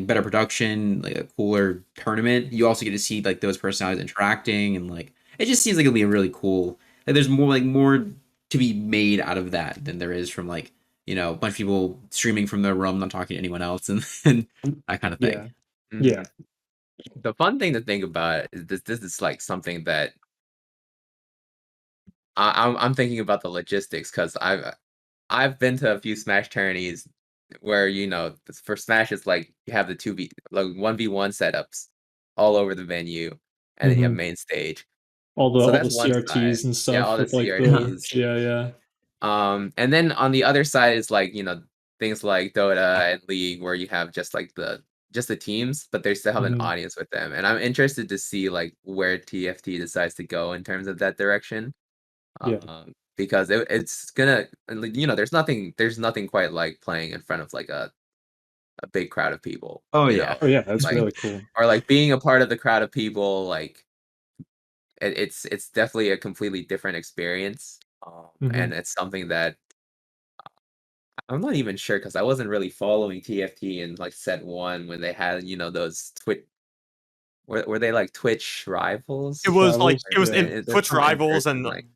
better production, like a cooler tournament, you also get to see like those personalities interacting, and like it just seems like it'll be a really cool, like there's more to be made out of that than there is from like a bunch of people streaming from their room not talking to anyone else, and that kind of thing. Yeah. Mhm. Yeah. The fun thing to think about is this is like something that I'm thinking about the logistics because I've been to a few Smash tourneys where for Smash it's like you have the 2v like 1v1 setups all over the venue, and then you have Hmm. main stage. All So the that's one side. CRTs and Yeah, stuff all the with like the CRTs. yeah. And then on the other side is like, things like Dota and League where you have just the teams, but they still have an Hmm. audience with them. And I'm interested to see like where TFT decides to go in terms of that direction. Yeah. Because it's gonna, like, there's nothing quite like playing in front of like a big crowd of people, Oh yeah. Oh yeah, that's like really cool. or like being a part of the crowd of people, like it's definitely a completely different experience. Hmm. And it's something that I'm not even sure because I wasn't really following TFT in like set 1 when they had, those Twitch were they like Twitch rivals? it was like Rivals. it was Yeah. in There's Twitch some in rivals person and like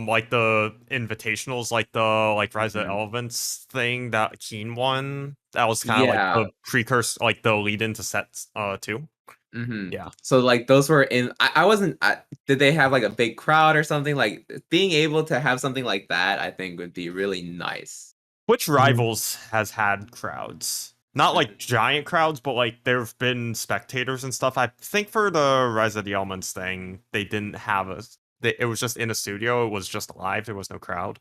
like the invitationals, like the Rise of the mhm. Elements thing, that Keen one. That was kind of like Yeah. the precursor, like the lead into sets 2. Hmm. Yeah. So like those were in I wasn't did they have like a big crowd or something? Like being able to have something like that I think would be really nice. Twitch Mhm. Rivals has had crowds. Not Mhm. like giant crowds, but like there've been spectators and stuff. I think for the Rise of the Elements thing, they didn't have it was just in a studio. It was just live. There was no crowd.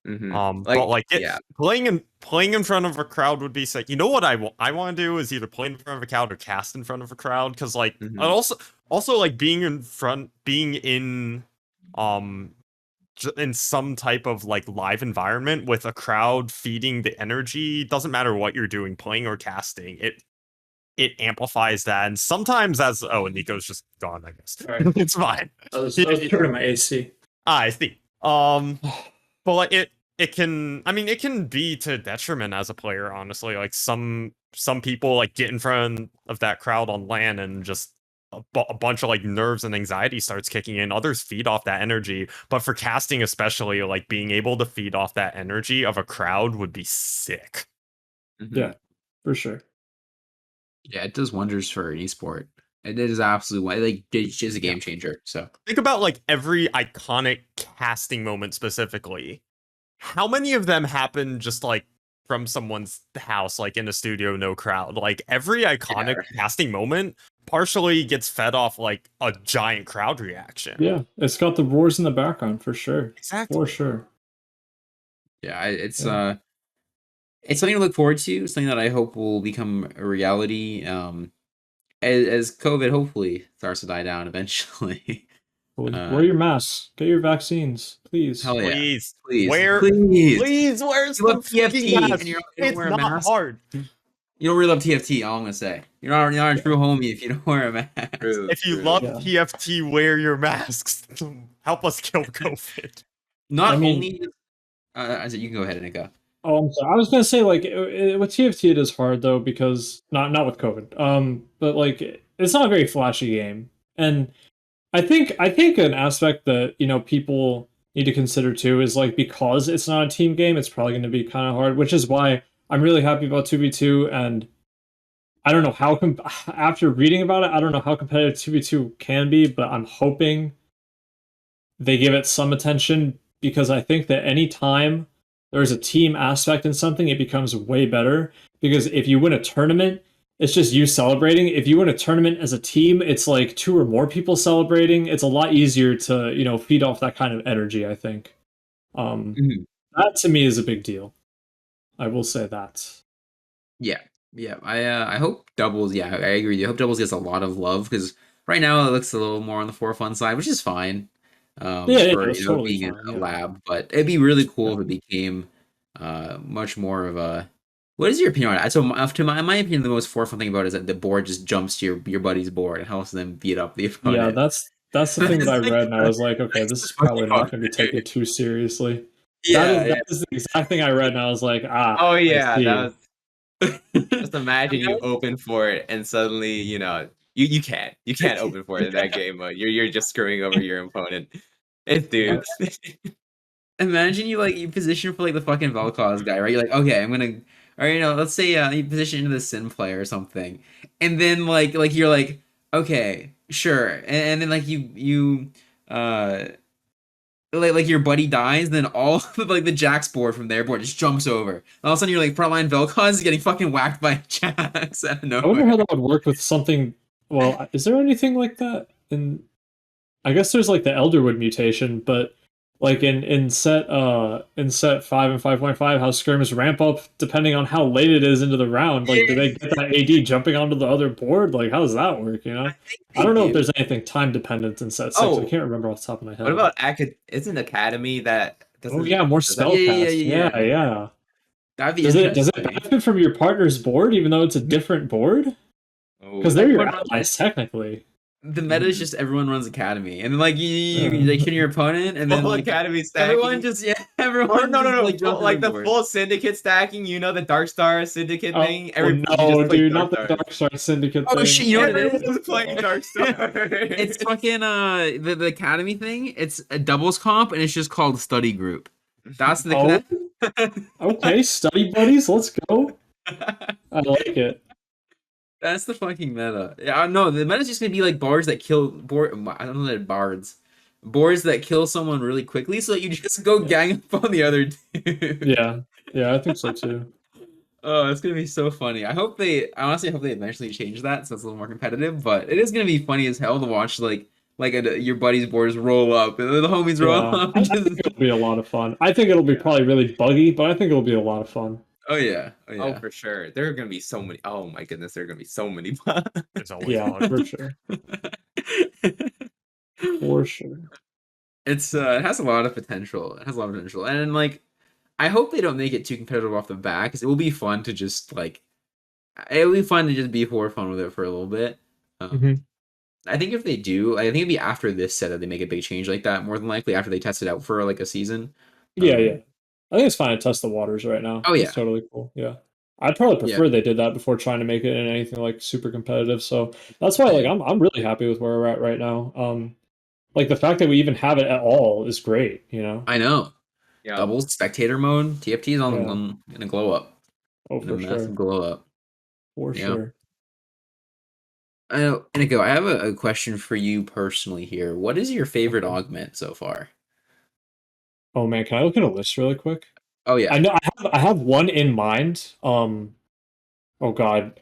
Mhm. But Like like yeah. playing in front of a crowd would be sick. You know what I want to do is either play in front of a crowd or cast in front of a crowd, because like and Mhm. also like being in um in some type of like live environment with a crowd feeding the energy. Doesn't matter what you're doing, playing or casting, it amplifies that. And sometimes and Nico's just gone, I guess. All right. It's fine. I was turning my AC. I see. But like it can be to detriment as a player, honestly. Like some people like get in front of that crowd on LAN and just a bunch of like nerves and anxiety starts kicking in. Others feed off that energy, but for casting especially, like being able to feed off that energy of a crowd would be sick. Mhm. Yeah, for sure. Yeah, it does wonders for an esport. It is absolutely like it's just a Yeah. game changer. So Think about like every iconic casting moment specifically. How many of them happen just like from someone's house, like in a studio, no crowd? Like every iconic Yeah. casting moment partially gets fed off like a giant crowd reaction. Yeah, it's got the roars in the background for sure. For Exactly. sure. yeah, Yeah. it's something to look forward to. Something that I hope will become a reality. As COVID hopefully starts to die down eventually. Wear your masks. Get your vaccines, please. Hell yeah. Please, Please. please, where's You the love fucking TFT mask? and you don't It's wear a not mask? hard. You don't really love TFT, all I'm gonna say. You're not a true homie if you don't wear a mask. True, If you true. love Yeah. TFT, wear your masks. Help us kill COVID. Not I mean- only I said you can go ahead, Iniko. Oh, I'm sorry. I was gonna say like with TFT it is hard though because not with COVID. But like it's not a very flashy game, and I think an aspect that people need to consider too is like because it's not a team game, it's probably going to be kind of hard. Which is why I'm really happy about 2v2, and I don't know how after reading about it, I don't know how competitive 2v2 can be, but I'm hoping they give it some attention because I think that any time there's a team aspect in something, it becomes way better. Because if you win a tournament, it's just you celebrating. If you win a tournament as a team, it's like 2 or more people celebrating. It's a lot easier to feed off that kind of energy, I think. Mhm. That to me is a big deal. I will say that. Yeah. I hope doubles. Yeah, I agree. I hope doubles gets a lot of love because right now it looks a little more on the for fun side, which is fine. Yeah, For that's totally being fine. a Yeah. lab, but it'd be really cool Yeah. if it became much more of a. What is your opinion on it? So, my opinion, the most for fun thing about it is that the board just jumps to your buddy's board and helps them beat up the Yeah, opponent. that's the thing that I read, and I was like, okay, That's this is the fucking probably not hard going to be thing. taken too seriously. Yeah, That is the exact thing I read, and I was like, Oh I yeah, see. that was. Just yeah. imagine you open for it and suddenly you can't open for it in that game mode. You're just screwing over your opponent. It's Yeah. dupes. Imagine you position for like the fucking Vel'Koz guy, right? You're like, okay, I'm gonna, or let's say you position into the Sin player or something, and then like you're like, okay, sure, and then like you uh like your buddy dies, then all of, like the Jax board from their board just jumps over. And all of a sudden you're like frontline Vel'Koz is getting fucking whacked by Jax out of I wonder nowhere. how that would work with something. Well, is there anything like that? I guess there's like the Elderwood mutation, but like in set 5 and 5.5, how scrims ramp up depending on how late it is into the round. Like, do they get that AD jumping onto the other board? Like, how does that work? I think I don't they know if do. there's anything time dependent in set 6. I Oh, can't remember off the top of my head. what about isn't Academy that Oh doesn't yeah, more does that- spell Yeah. cast. Yeah. That'd be Does it interesting. benefit from your partner's board even though it's a different board? Because Oh, they're your Everyone runs- allies technically. The meta is just everyone runs Academy, and then like you Yeah. like shooting your opponent, and then full like Academy stacking. everyone just everyone no, just, like full- jumps like on the board. full syndicate stacking. You know the Dark Star syndicate thing. Oh, You no, just play dude, not the Stars. Dark Star Syndicate Oh thing. shit! You know what it is? Everyone's playing Dark Star. It's fucking the Academy thing. It's a doubles comp, and it's just called Study Group. That's the Oh, okay, study buddies, let's go. I like it. that's the fucking meta. Yeah, no, the meta's just gonna be like bards that kill I don't know that bards. Boards that kill someone really quickly, so you just go gang up on the other dude. Yeah, I think so too. Oh, it's gonna be so funny. I honestly hope they eventually change that so it's a little more competitive. But it is gonna be funny as hell to watch your buddy's boards roll up and the homies roll Yeah, up. I think it'll be a lot of fun. I think it'll be probably really buggy, but I think it'll be a lot of fun. Oh yeah, Oh, for sure. There are gonna be so many. Oh my goodness, there are gonna be so many. It's always Yeah, fun. for sure. For sure. It's it has a lot of potential. It has a lot of potential, and like I hope they don't make it too competitive off the bat because it will be fun to just like it will be fun to just be for fun with it for a little bit. Mhm. I think if they do, I think it'd be after this set that they make a big change like that. More than likely after they test it out for like a season. Yeah. I think it's fine to test the waters right now. Oh, yeah. It's totally cool. Yeah. I'd probably prefer they did that before trying to make it in anything like super competitive. So that's why like I'm really happy with where we're at right now. Like the fact that we even have it at all is great, I know. Yeah. Doubles spectator mode. TFT is Yeah. gonna glow up. Oh, Gonna for massive sure. glow up. For Yeah. sure. I know, Iniko, I have a question for you personally here. What is your favorite augment so far? Oh man, can I look at a list really quick? Oh yeah. I know I have one in mind. Oh god.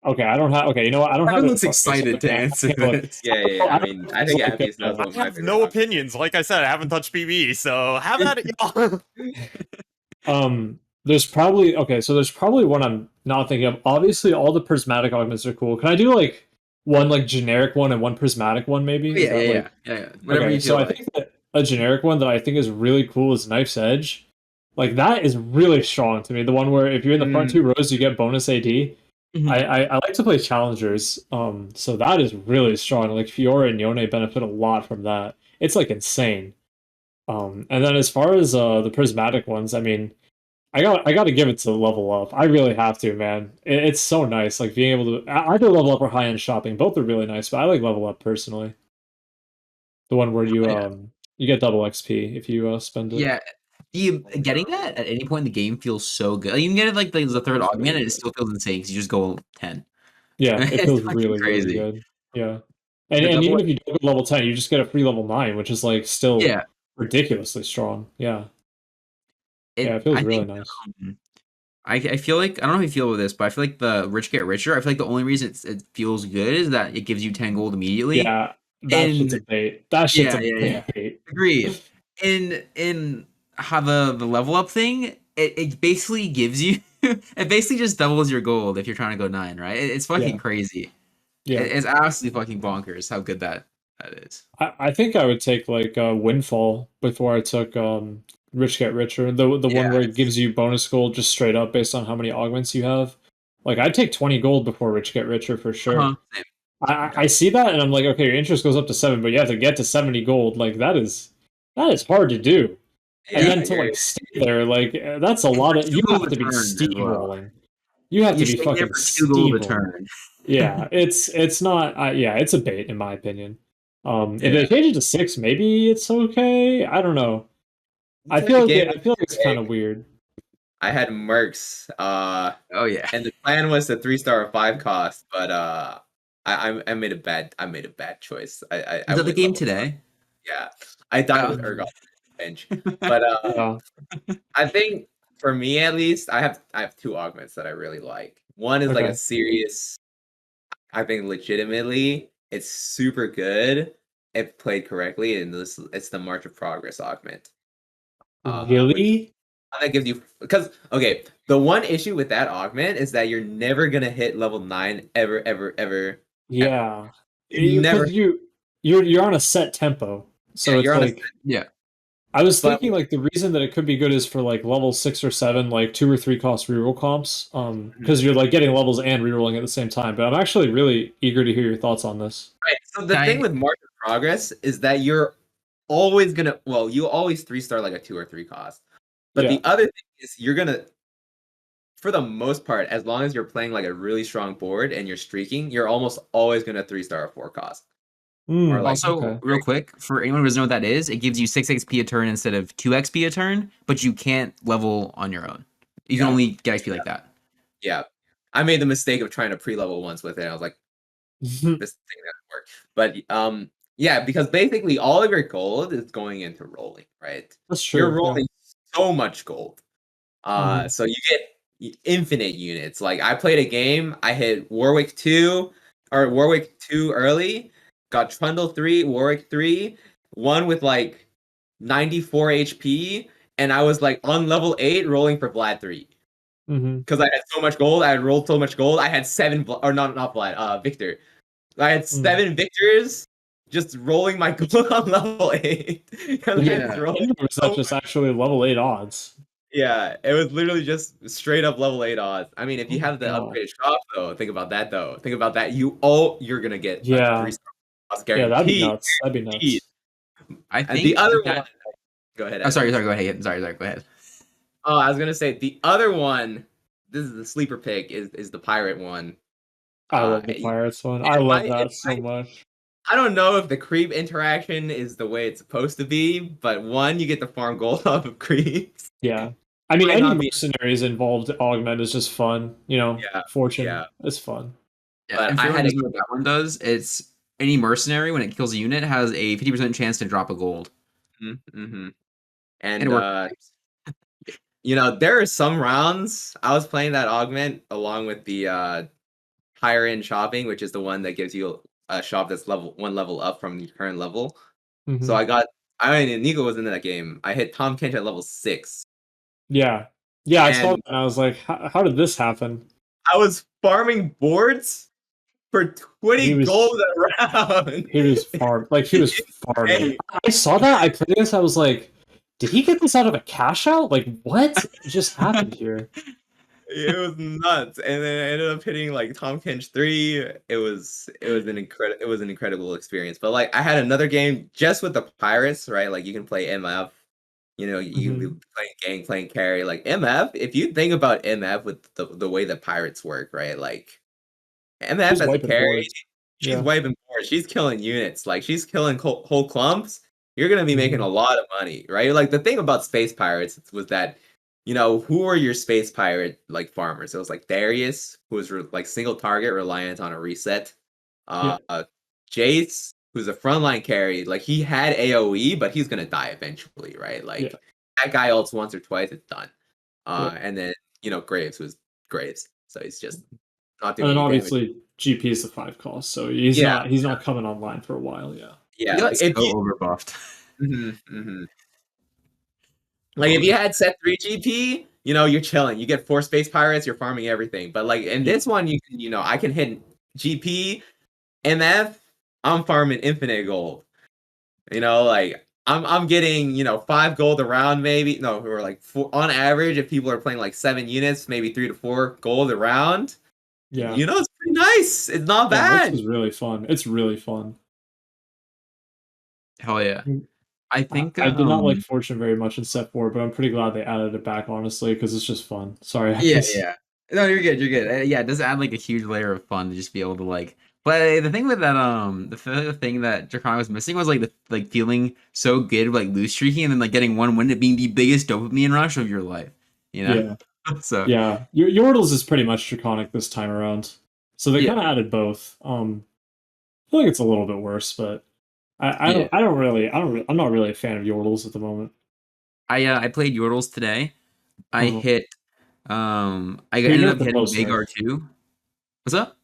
Okay, I don't have. Okay, you know what? I don't have. Everyone it looks in front of me, excited so to I answer can't look. this. Yeah. I mean, I think Like, Appius knows I what my have favorite no augment is. opinions. Like I said, I haven't touched PB, so have at it, y'all. There's probably one I'm not thinking of. Obviously, all the prismatic augments are cool. Can I do like one like generic one and one prismatic one, maybe? Is Yeah, that yeah, like yeah. Whatever okay? you So feel I like. think that a generic one that I think is really cool is Knife's Edge. Like that is really strong to me. The one where if you're in the front Mm, two rows, you get bonus AD. mhm. I like to play challengers. So that is really strong. Like Fiora and Yone benefit a lot from that. It's like insane. And then as far as the prismatic ones, I mean, I got to give it to level up. I really have to, man. It's so nice, like being able to either level up or high end shopping. Both are really nice, but I like level up personally. The one where Oh, yeah. you get double XP if you spend it. Yeah. Getting that at any point in the game feels so good. Like, you can get it like the third Feels augment, really and it good. still feels insane because you just go 10. Yeah, it It's feels fucking really really crazy. good. Yeah, and The even double, if you don't go level 10, you just get a free level 9, which is like still yeah. ridiculously strong. Yeah, yeah, it feels I really think nice. I feel like I don't know how you feel with this, but I feel like the rich get richer. I feel like the only reason it feels good is that it gives you 10 gold immediately. Yeah, that shit's a And bait. That shit's yeah, a yeah, yeah. bait. Agreed. In how the level up thing, it basically gives you it basically just doubles your gold if you're trying to go 9, right? It's fucking Yeah, crazy. yeah. It's absolutely fucking bonkers how good that is. I think I would take like Windfall before I took Rich Get Richer, the Yeah, one where it it's gives you bonus gold just straight up based on how many augments you have. Like I'd take 20 gold before Rich Get Richer for sure. same. I see that and I'm like, okay, your interest goes up to 7, but you have to get to 70 gold. Like that is hard to do. And Yeah, then to you're like stay there, like that's a It's lot for of two you gold have a to be turn as well. steamrolling. You have to You're be staying there fucking for 2 gold a steamrolling. turn. Yeah, it's not. Yeah, it's a bait in my opinion. If Yeah. they change it to 6, maybe it's okay. I don't know. I'll tell you the game I was feel like it's kind big. of weird. I had Mercs, Oh yeah. and the plan was a 3-star or 5 cost, but I I made a bad choice. I Is that the went game level 5. today? Yeah, I died with Oh. Urgot bench, but Yeah. I think for me at least, I have 2 augments that I really like. One is like a Okay. serious, I think legitimately it's super good if played correctly, and this it's the March of Progress augment. Which Really? that gives you because okay, the one issue with that augment is that you're never gonna hit level 9 ever. Yeah. You never Because you're on a set tempo, yeah, so you're it's on a like Yeah. I was but thinking like the reason that it could be good is for like level 6 or 7, like 2 or 3 cost reroll comps. Because you're like getting levels and rerolling at the same time. But I'm actually really eager to hear your thoughts on this. right. So the thing I with March of Progress is that you're always gonna well, you always 3-star like a 2 or 3 cost. But Yeah. the other thing is you're gonna for the most part, as long as you're playing like a really strong board and you're streaking, you're almost always gonna 3-star or 4 cost. Or like also Okay. real quick for anyone who doesn't know what that is, it gives you 6 XP a turn instead of 2 XP a turn, but you can't level on your own. You can yeah, only get XP like that. yeah. I made the mistake of trying to pre-level once with it. I was like, this thing doesn't work. But yeah, because basically all of your gold is going into rolling, right? That's You're true. Yeah. rolling so much gold. Mhm. So you get infinite units. Like I played a game, I hit Warwick 2 or Warwick 2 early, got Trundle 3, Warwick 3, one with like 94 HP, and I was like on level 8 rolling for Vlad 3. Mhm. Because I had so much gold, I had rolled so much gold. I had 7 or not Vlad, Victor. I had Mm. 7 victors just rolling my gold on level 8. Because I Yeah. was rolling Or is that so just actually level 8 odds? yeah, it was literally just straight up level 8 odds. I mean, if Oh you my have the god. upgraded shop though, think about that though. Think about that. You're gonna get a Yeah. 3-star boss Yeah, that'd be guaranteed. nuts. That'd be Guaranteed. nuts. I And the think other one, that go ahead, oh Ed. sorry, go ahead. Sorry, go ahead. Oh, I was gonna say the other one. This is the sleeper pick. Is the pirate one. I love the It Pirates one. I love that so might. much. I don't know if the creep interaction is the way it's supposed to be, but one, you get the farm gold off of creeps. Yeah. I mean, Might any not be. mercenaries involved augment is just fun. You know, Yeah, fortune yeah. is fun. Yeah, But and for I anyone had who a doesn't know what that one does, it's any mercenary when it kills a unit has a 50% chance to drop a gold. mm-hmm. And And it works. you know, there are some rounds I was playing that augment along with the higher end shopping, which is the one that gives you a shop that's level up from the current level. So Hmm. I mean, Iniko was in that game. I hit Tom Kench at level 6, Yeah. Yeah, I saw that and and I was like, how did this happen? I was farming boards for 20 He was- gold a round. He was farming. I saw that. I played this. I was like, did he get this out of a cash out? Like, what just happened here? It was nuts, and then I ended up hitting like Tom Kench 3. It was an incredible experience. But like I had another game just with the pirates, right? Like you can play MF, you can be playing gang, playing carry. Like MF, if you think about MF with the way the pirates work, right? Like MF She's as a wiping carry, boards. she's Yeah. wiping boards. She's killing units. Like she's killing whole clumps. You're gonna be making a lot of money, right? Like the thing about space pirates was that, who were your space pirate like farmers? It was like Darius, who was like single target, reliant on a reset. Jace, who's a frontline carry, like he had AOE, but he's gonna die eventually, right? Like that guy ults once or twice, it's done. And then Graves was Graves, so he's just not doing And then any obviously GP is the 5 cost, so he's not coming online for a while. Yeah. Yeah, He got like if so you, overbuffed. like if you had set 3 GP, you're chilling. You get 4 space pirates, you're farming everything. But like in this one, you can, I can hit GP, MF, I'm farming infinite gold. Like I'm getting 5 gold a round, maybe. No, or like 4, on average, if people are playing like 7 units, maybe 3 to 4 gold a round. Yeah. It's pretty nice. It's not Yeah, bad. this is really fun. It's really fun. Hell yeah. I think I did not like Fortune very much in set 4, but I'm pretty glad they added it back, honestly, because it's just fun. Sorry. Yeah. No, you're good. You're good. Yeah, it does add like a huge layer of fun to just be able to like. But the thing with that, the thing that Draconic was missing was like the feeling so good, like lose streaking, and then like getting one win, it being the biggest dopamine rush of your life. Yeah. So yeah, Yordles is pretty much Draconic this time around, so they kind of added both. I feel like it's a little bit worse, but I'm not really a fan of Yordles at the moment. I played Yordles today. I hit I ended up hitting Vagar too. What's up?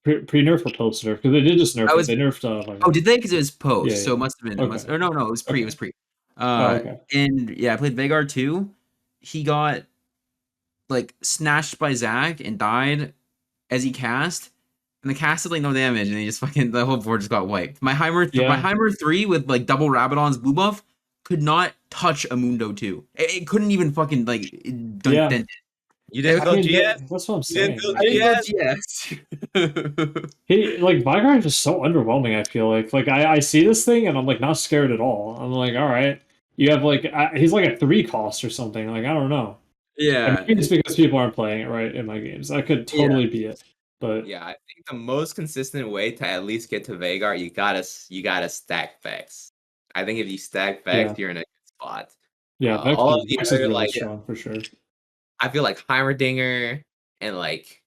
Pre-nerf or post-nerf? Because they did just nerf it. They nerfed. Oh, did they? Because it was post, Yeah, so it must have been. Okay. Or no, it was pre. It was pre. Okay. And yeah, I played Vagar too. He got like snatched by Zach and died as he cast, and the cast did like no damage, and he just fucking the whole board just got wiped. My Heimer 3 with like double Rabadon's blue buff could not touch a Mundo 2. It couldn't even fucking like dent it. You didn't go GS? That's what I'm saying. I didn't go GS. He like Vigar is just so underwhelming. I feel like I see this thing and I'm like not scared at all. I'm like, all right, you have like he's like a 3 cost or something. Like I don't know. Yeah, maybe it's because people aren't playing it right in my games. That could totally be it. But yeah, I think the most consistent way to at least get to Vagar, you gotta stack Vex. I think if you stack Vex, you're in a good spot. Yeah, all of the Vex other is really like strong for sure. I feel like Heimerdinger and like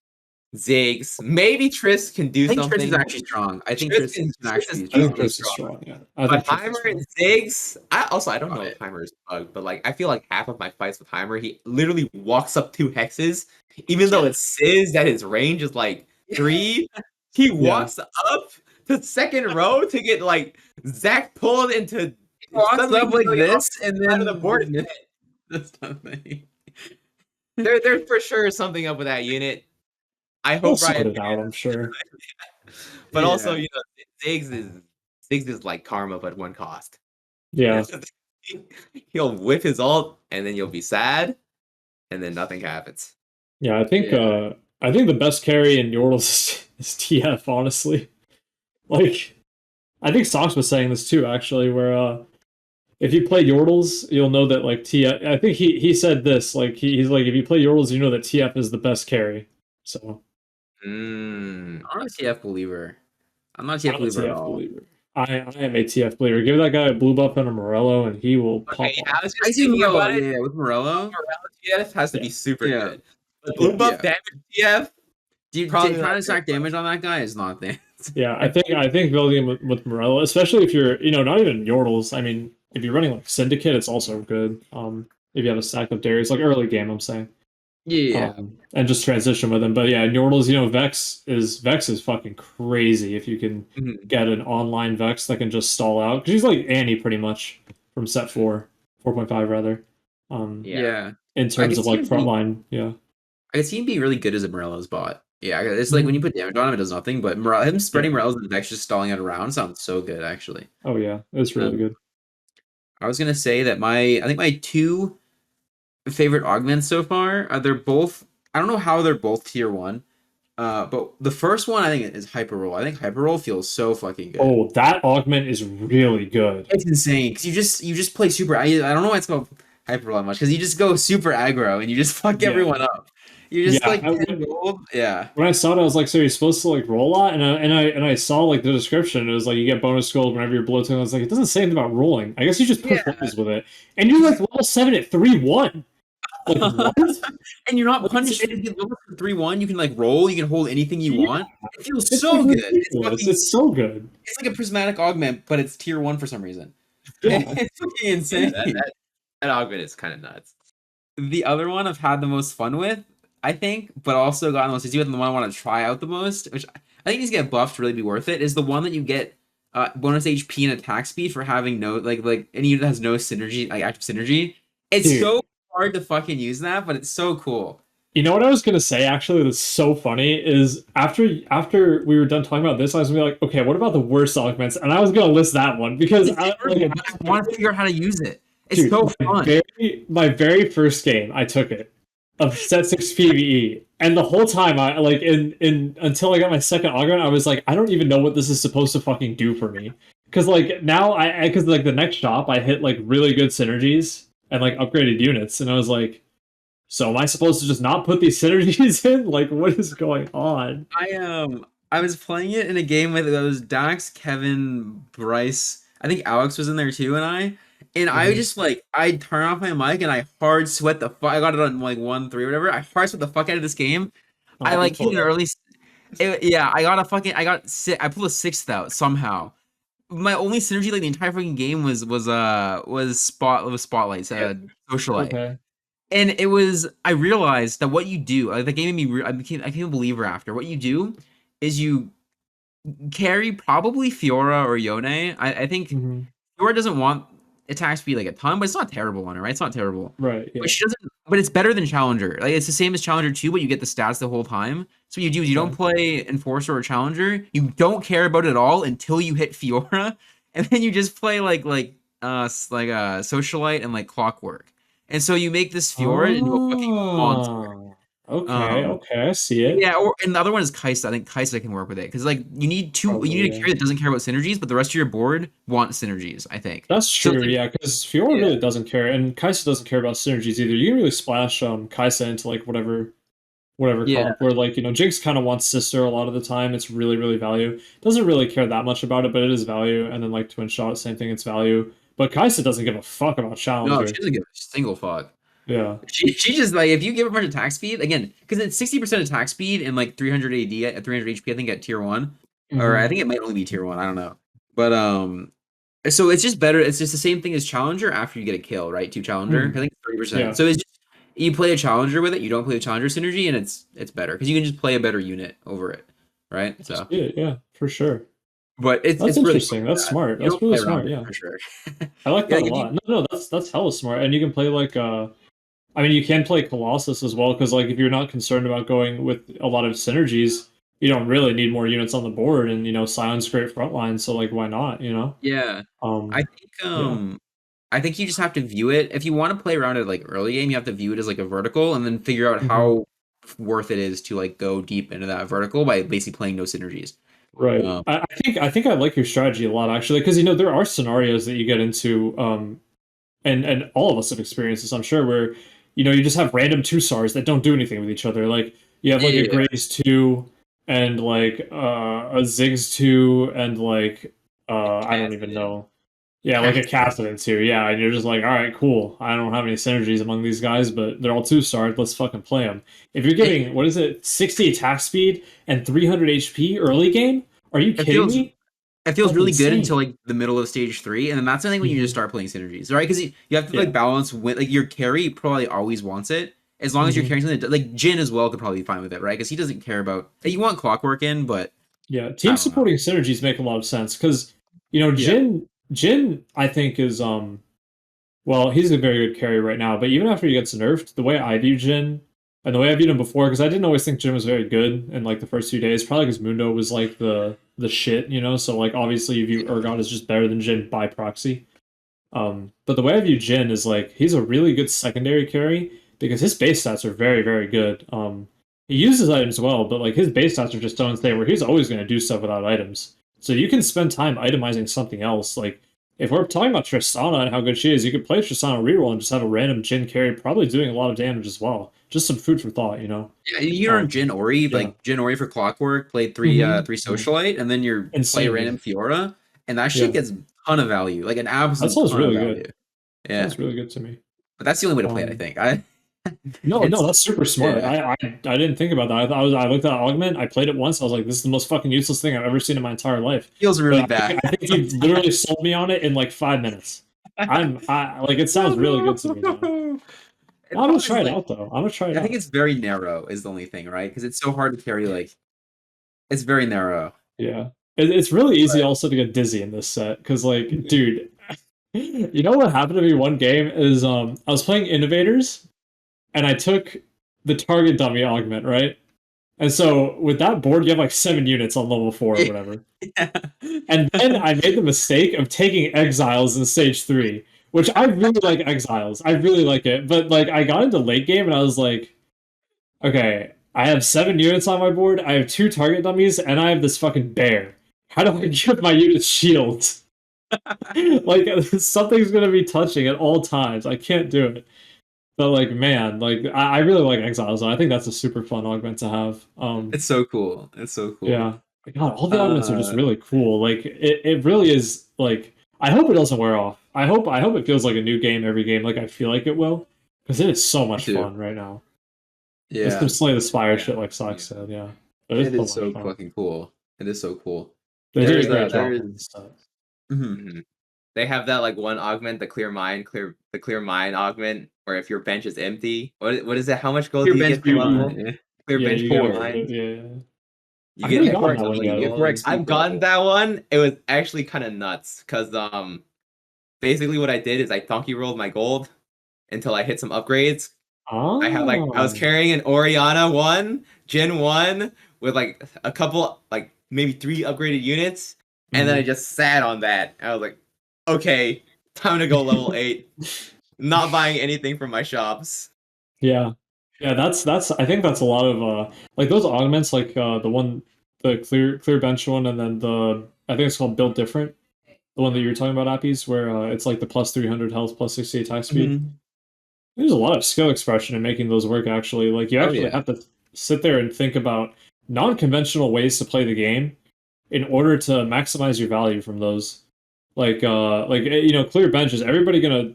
Ziggs, maybe Triss can do something. Triss is actually strong. I think Triss can actually be strong. Yeah, but Heimer and Ziggs, I don't know if Heimer is bugged, but like I feel like half of my fights with Heimer, he literally walks up 2 hexes, even though it says that his range is like 3. He walks up to second row to get like Zach pulled into. Walks up like this, and then the board. That's nothing. There's for sure something up with that unit. I hope Ryan it out. I'm sure. But also, Ziggs is like karma, but 1 cost. Yeah. He'll whip his ult, and then you'll be sad, and then nothing happens. Yeah, I think the best carry in Yordles is TF. Honestly, like I think Sox was saying this too, actually, where if you play Yordles, you'll know that like TF. I think he said this, like he's like, if you play Yordles, you know that TF is the best carry. So I'm not a TF believer. I'm not a TF believer at all. I am a TF believer. Give that guy a blue buff and a Morello, and he will pop off. I see Morello. Yeah, with Morello. TF has to be super good. But blue buff damage TF. Trying to stack damage on that guy is not there. Yeah, I think building with Morello, especially if you're not even Yordles. I mean, if you're running like Syndicate, it's also good. If you have a stack of Darius, like early game, I'm saying. Yeah. And just transition with him. But yeah, in Yordles, Vex is fucking crazy if you can get an online Vex that can just stall out. Because he's like Annie pretty much from set 4.5 rather. In terms of like frontline, yeah. I could see him be really good as a Morello's bot. Yeah, it's like when you put damage on him, it does nothing. But him spreading Morales and Vex just stalling it around sounds so good, actually. Oh yeah, it's really good. I was gonna say that I think my two favorite augments so far, they're both. I don't know how they're both tier 1. But the first one I think is hyper roll. I think hyper roll feels so fucking good. Oh, that augment is really good. It's insane because you just play super. I don't know why it's called hyper roll that much because you just go super aggro and you just fuck everyone up. You just like 10 gold. Yeah. When I saw it, I was like, "So you're supposed to like roll a lot?" And I saw like the description. It was like you get bonus gold whenever you're below 10. I was like, it doesn't say anything about rolling. I guess you just push levels with it, and you're like level 7 at 3-1. Like what? And you're not punished if you get level 3-1. You can like roll. You can hold anything you want. It feels It's so like good. It's so good. It's like a prismatic augment, but it's tier 1 for some reason. Yeah. It's fucking insane. That augment is kind of nuts. The other one I've had the most fun with, I think, but also gotten the most easy with, and the one I want to try out the most, which I think needs to get buffed to really be worth it, is the one that you get bonus HP and attack speed for having no like any unit that has no synergy, like active synergy. It's so hard to fucking use that, but it's so cool. You know what I was gonna say actually that's so funny is after we were done talking about this, I was gonna be like, okay, what about the worst augments? And I was gonna list that one because I want to figure out how to use it. It's so fun. My very first game, I took it of set 6 PvE, and the whole time I like in until I got my second augment, I was like, I don't even know what this is supposed to fucking do for me. Because like now because like the next shop I hit like really good synergies and like upgraded units, and I was like, so am I supposed to just not put these synergies in? Like, what is going on? I was playing it in a game with those Dax, Kevin, Bryce. I think Alex was in there too, and I just like I turn off my mic and I hard sweat the fuck. I got it on like 1-3 or whatever. I hard sweat the fuck out of this game. I like hit an early. Yeah, I got sick. I pulled a 6th out somehow. My only synergy like the entire fucking game was spotlight, socialite. Okay. And it was, I realized that what you do, the game made me, I became a believer after. What you do is you carry probably Fiora or Yone. I think Fiora doesn't want attack speed like a ton, but it's not a terrible on her, right? It's not terrible. Right. Yeah. But she doesn't, but it's better than Challenger. Like it's the same as Challenger 2, but you get the stats the whole time. So what you do is you don't play Enforcer or Challenger. You don't care about it at all until you hit Fiora. And then you just play like Socialite and like Clockwork. And so you make this Fiora into a fucking monster. Okay, I see it. Yeah, and the other one is Kaisa. I think Kaisa can work with it because like you need a carry that doesn't care about synergies, but the rest of your board want synergies. I think that's true. Yeah, because Fiora really doesn't care, and Kaisa doesn't care about synergies either. You can really splash Kaisa into like whatever comp. Where like Jinx kind of wants Sister a lot of the time. It's really value. Doesn't really care that much about it, but it is value. And then like Twin Shot, same thing. It's value. But Kaisa doesn't give a fuck about Challenger. No, she doesn't give a single fuck. Yeah. She just like if you give her a bunch of attack speed again because it's 60% attack speed and like 300 AD at 300 HP I think at tier 1 or I think it might only be tier 1 I don't know but so it's just better. It's just the same thing as Challenger after you get a kill, right? 2 Challenger. I think 30%. Yeah. So it's just you play a Challenger with it. You don't play a Challenger synergy, and it's better because you can just play a better unit over it, right? So yeah, for sure. But that's interesting. Really that's smart. That's really smart. Yeah, for sure. I like that a lot. No, that's hella smart. And you can play like I mean, you can play Colossus as well because like if you're not concerned about going with a lot of synergies, you don't really need more units on the board, and Sion's great frontline, so like why not? Yeah. I think you just have to view it if you want to play around it like early game. You have to view it as like a vertical, and then figure out how worth it is to like go deep into that vertical by basically pplaying no synergies. Right. I think I like your strategy a lot actually because there are scenarios that you get into, and all of us have experienced this, I'm sure, where you just have random 2-stars that don't do anything with each other. Like you have like a Graves 2 and like a Ziggs 2 and like I don't even know. Yeah, like a Cassidy too. Yeah, and you're just like, all right, cool. I don't have any synergies among these guys, but they're all 2-starred. Let's fucking play them. If you're getting, what is it, 60 attack speed and 300 HP early game? Are you kidding me? It feels really good until like the middle of stage 3, and then that's something when you just start playing synergies, right? Because you have to like balance with like your carry probably always wants it. As long as you're carrying something like Jin as well could probably be fine with it, right? Because he doesn't care about you want Clockwork in, but yeah, team supporting synergies make a lot of sense because Jin, I think, is well, he's a very good carry right now, but even after he gets nerfed, the way I view Jin And the way I viewed him before, because I didn't always think Jin was very good in like the first few days, probably because Mundo was like the shit, you know. So like obviously you view Urgot as just better than Jin by proxy. But the way I view Jin is like he's a really good secondary carry because his base stats are very, very good. He uses items well, but like his base stats are just so insane where he's always going to do stuff without items. So you can spend time itemizing something else. Like if we're talking about Tristana and how good she is, you could play Tristana reroll and just have a random Jin carry, probably doing a lot of damage as well. Just some food for thought, you know. Yeah, you learn Jin Ori, like Jin Ori for Clockwork, played three Socialite, and then you're play random Fiora, and that shit gets a ton of value, like an absolute. That sounds ton really of value. good. Yeah, that's really good to me. But that's the only way to play it, I think. No, that's super smart. Yeah. I didn't think about that. I looked at Augment. I played it once. I was like, this is the most fucking useless thing I've ever seen in my entire life. Feels really bad. I think you literally sold me on it in like 5 minutes. Like it sounds really good to me. Now. I'm gonna try it out though. I'm gonna try it out. I think it's very narrow is the only thing, right? Because it's so hard to carry. Like, it's very narrow. Yeah, it's really easy also to get dizzy in this set because, like, dude, you know what happened to me one game is I was playing Innovators, and I took the target dummy augment, right? And so with that board, you have like 7 units on level 4 or whatever. Yeah. And then I made the mistake of taking Exiles in stage 3. Which I really like Exiles. I really like it. But like I got into late game and I was like, okay, I have 7 units on my board, I have 2 target dummies, and I have this fucking bear. How do I give my units shields? Like something's gonna be touching at all times. I can't do it. But like man, like I really like Exiles, and I think that's a super fun augment to have. It's so cool. It's so cool. Yeah. God, all the augments are just really cool. Like it really is like I hope it doesn't wear off. I hope it feels like a new game every game, like I feel like it will. Because it is so much fun right now. Yeah. It's some Slay the Spire shit like Sock said, yeah. It is so fucking cool. It is so cool. They do a great job with this stuff. They have that like one augment, the clear mine augment, where if your bench is empty, what is it? How much gold do you get per level? Clear bench 4. Yeah. You get I've gotten that one. It was actually kind of nuts because basically what I did is I donkey rolled my gold until I hit some upgrades. Oh. I was carrying an Oriana 1, Gen 1 with like a couple like maybe 3 upgraded units, and then I just sat on that. I was like, okay, time to go level 8. Not buying anything from my shops. Yeah. Yeah, that's I think that's a lot of like those augments, like the clear bench one, and then I think it's called Build Different, the one that you were talking about, Appies, where it's like the plus 300 health, plus 60 attack speed. There's a lot of skill expression in making those work. Actually, like you actually have to sit there and think about non-conventional ways to play the game in order to maximize your value from those. Like you know, clear benches. Everybody gonna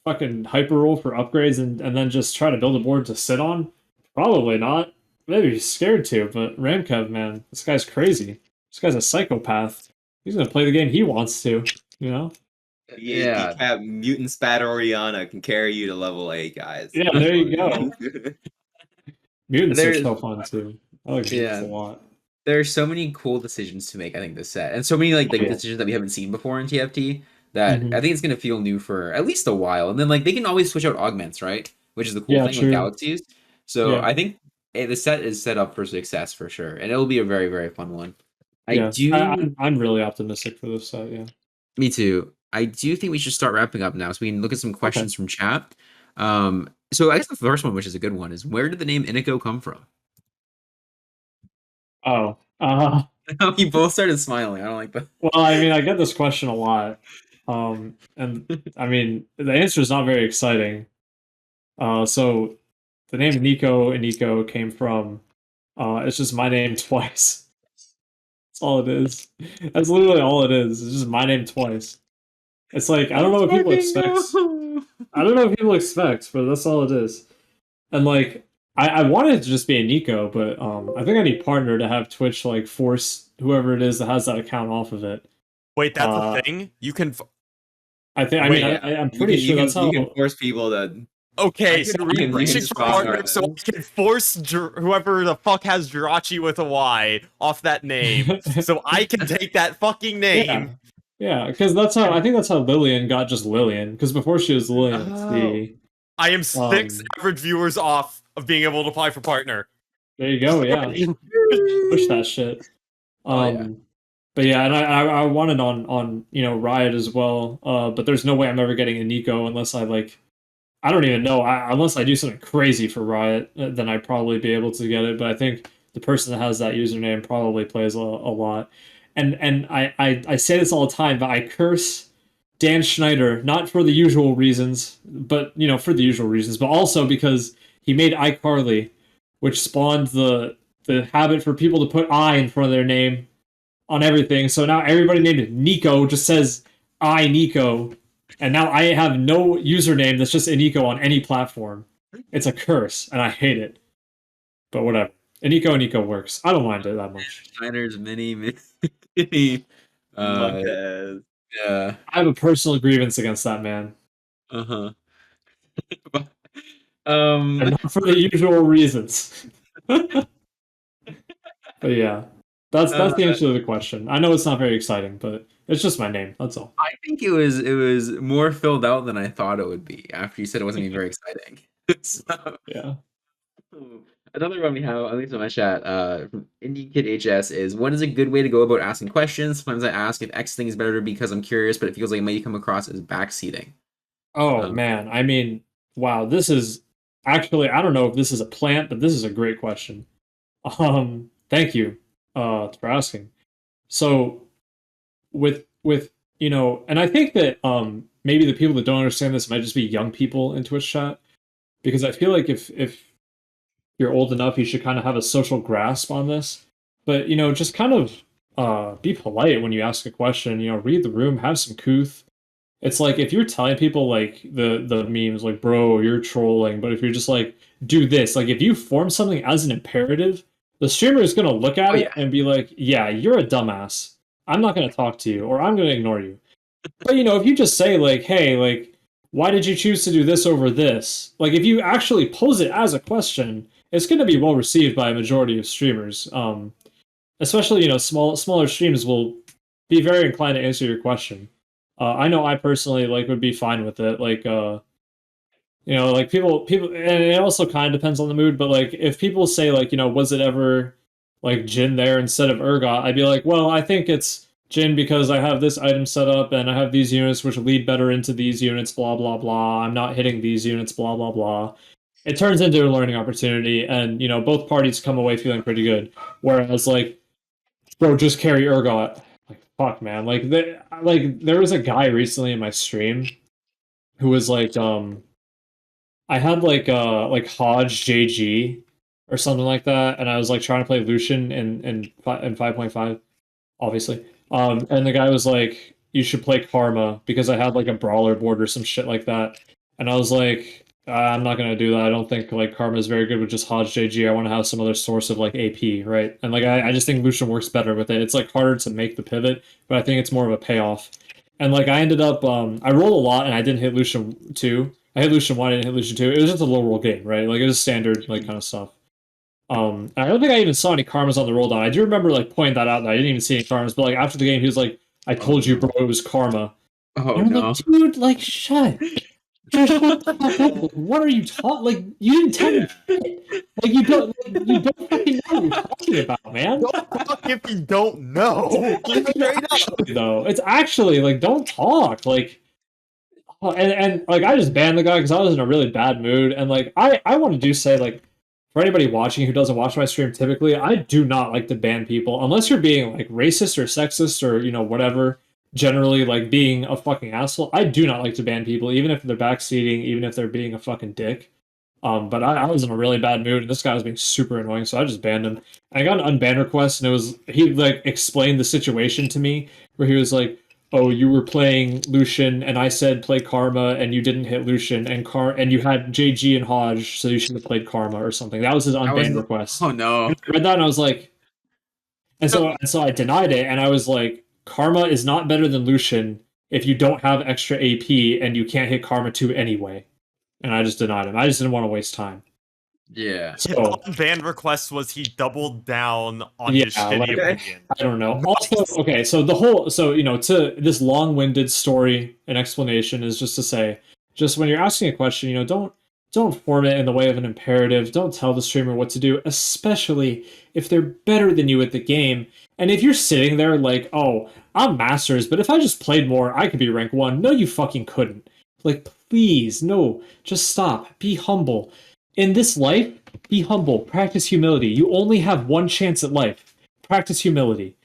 fucking hyper roll for upgrades and then just try to build a board to sit on? Probably not. Maybe he's scared to, but RamKev, man, this guy's crazy. This guy's a psychopath. He's gonna play the game he wants to, you know? Yeah. Mutant Spat Oriana can carry you to level 8, guys. Yeah, there you go. Mutants are so fun too. I like mutants a lot. There's so many cool decisions to make, I think, this set. And so many like decisions that we haven't seen before in TFT that I think it's gonna feel new for at least a while. And then like they can always switch out augments, right? Which is the cool thing with galaxies. So I think the set is set up for success for sure. And it'll be a very, very fun one. I'm really optimistic for this set, yeah. Me too. I do think we should start wrapping up now so we can look at some questions from chat. So I guess the first one, which is a good one, is where did the name Iniko come from? Oh. You both started smiling. I don't like that. Well, I mean, I get this question a lot. And I mean, the answer is not very exciting. So the name InikoIniko came from it's just my name twice. That's all it is. That's literally all it is. It's just my name twice. It's like I don't know what people expect. I don't know what people expect, but that's all it is. And like I wanted it to just be a Iniko, but I think I need partner to have Twitch like force whoever it is that has that account off of it. Wait, that's a thing? You can I think I'm pretty sure that's how you can force people to. Okay, so we can force whoever the fuck has Jirachi with a Y off that name, so I can take that fucking name. Yeah, because I think that's how Lillian got just Lillian. Because before she was Lillian, I am 6 average viewers off of being able to apply for partner. There you go. Yeah, push that shit. Oh, yeah. But yeah, and I wanted on Riot as well. But there's no way I'm ever getting Iniko unless I don't even know. Unless I do something crazy for Riot, then I'd probably be able to get it. But I think the person that has that username probably plays a lot. And I say this all the time, but I curse Dan Schneider, not for the usual reasons, but for the usual reasons, but also because he made iCarly, which spawned the habit for people to put I in front of their name on everything. So now everybody named Nico just says Nico. And now I have no username that's just Iniko on any platform. It's a curse, and I hate it. But whatever. Iniko works. I don't mind it that much. Schneider's mini. Montez. Yeah. I have a personal grievance against that man. Uh-huh. And not for the usual reasons. But yeah. That's the answer to the question. I know it's not very exciting, but it's just my name. That's all. I think it was more filled out than I thought it would be after you said it wasn't even very exciting. So, Yeah. another one we have, at least in my chat, from IndieKidHS is, what is a good way to go about asking questions? Sometimes I ask if X thing is better because I'm curious, but it feels like it may come across as backseating. Oh man, I mean, wow, this is actually, I don't know if this is a plant, but this is a great question. Thank you for asking. So with and I think that maybe the people that don't understand this might just be young people in Twitch chat, because I feel like if you're old enough, you should kind of have a social grasp on this. But just kind of be polite when you ask a question. Read the room, have some couth. It's like if you're telling people like the memes like, bro, you're trolling, but if you're just like, do this, like if you form something as an imperative, the streamer is gonna look at it and be like, yeah, you're a dumbass. I'm not gonna talk to you, or I'm gonna ignore you. But if you just say like, hey, like, why did you choose to do this over this? Like if you actually pose it as a question, it's gonna be well received by a majority of streamers. Especially smaller streams will be very inclined to answer your question. I know I personally would be fine with it. Like like people, and it also kind of depends on the mood. But like if people say like, was it ever like Jin there instead of Urgot? I'd be like, well, I think it's Jin because I have this item set up and I have these units which lead better into these units. Blah blah blah. I'm not hitting these units. Blah blah blah. It turns into a learning opportunity, and both parties come away feeling pretty good. Whereas like, bro, just carry Urgot. Fuck, man. Like there was a guy recently in my stream who was like, I had like Hodge JG or something like that, and I was like trying to play Lucian in 5.5, obviously. And the guy was like, you should play Karma because I had like a brawler board or some shit like that. And I was like, I'm not gonna do that. I don't think like Karma is very good with just Hodge JG. I want to have some other source of like AP, right? And like I just think Lucian works better with it. It's like harder to make the pivot, but I think it's more of a payoff. And like I ended up I rolled a lot and I didn't hit Lucian 2. I hit Lucian 1, I didn't hit Lucian 2. It was just a low roll game, right? Like it was standard like kind of stuff. And I don't think I even saw any karmas on the roll down. I do remember like pointing that out, that I didn't even see any karmas, but like after the game he was like, I told you, bro, it was karma. Oh and I'm no. like, dude, like shut. What are you talking? Like you didn't tell me shit. Like you don't fucking know what you're talking about, man. Don't talk if you don't know. Straight up. Though it's actually like don't talk. Like and like I just banned the guy because I was in a really bad mood, and like I want to do say like for anybody watching who doesn't watch my stream typically, I do not like to ban people unless you're being like racist or sexist or whatever. Generally, like being a fucking asshole. I do not like to ban people, even if they're backseating, even if they're being a fucking dick. But I was in a really bad mood, and this guy was being super annoying, so I just banned him. And I got an unban request, and he like explained the situation to me, where he was like, "Oh, you were playing Lucian, and I said play Karma, and you didn't hit Lucian, and you had JG and Hodge, so you should have played Karma or something." That was his unban request. Oh no! I read that, and I was like, and so I denied it, and I was like, Karma is not better than Lucian if you don't have extra AP and you can't hit Karma 2 anyway. And I just denied him. I just didn't want to waste time. Yeah. So ban request was he doubled down on his shitty opinion. I don't know. Also, okay, so to this long-winded story and explanation is just to say, just when you're asking a question, don't don't form it in the way of an imperative. Don't tell the streamer what to do, especially if they're better than you at the game. And if you're sitting there like, oh, I'm masters, but if I just played more, I could be rank 1. No, you fucking couldn't. Like, please, no, just stop. Be humble. In this life, be humble. Practice humility. You only have one chance at life. Practice humility.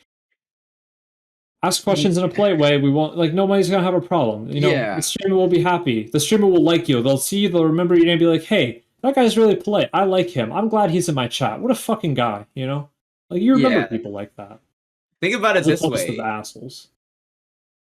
Ask questions in a polite way. We won't, like, nobody's gonna have a problem. You know, Yeah. the streamer will be happy. The streamer will like you. They'll see you, they'll remember your name and be like, hey, that guy's really polite. I like him. I'm glad he's in my chat. What a fucking guy, you know? Like, you remember Yeah. people like that. Think about it As this opposed to the way. assholes.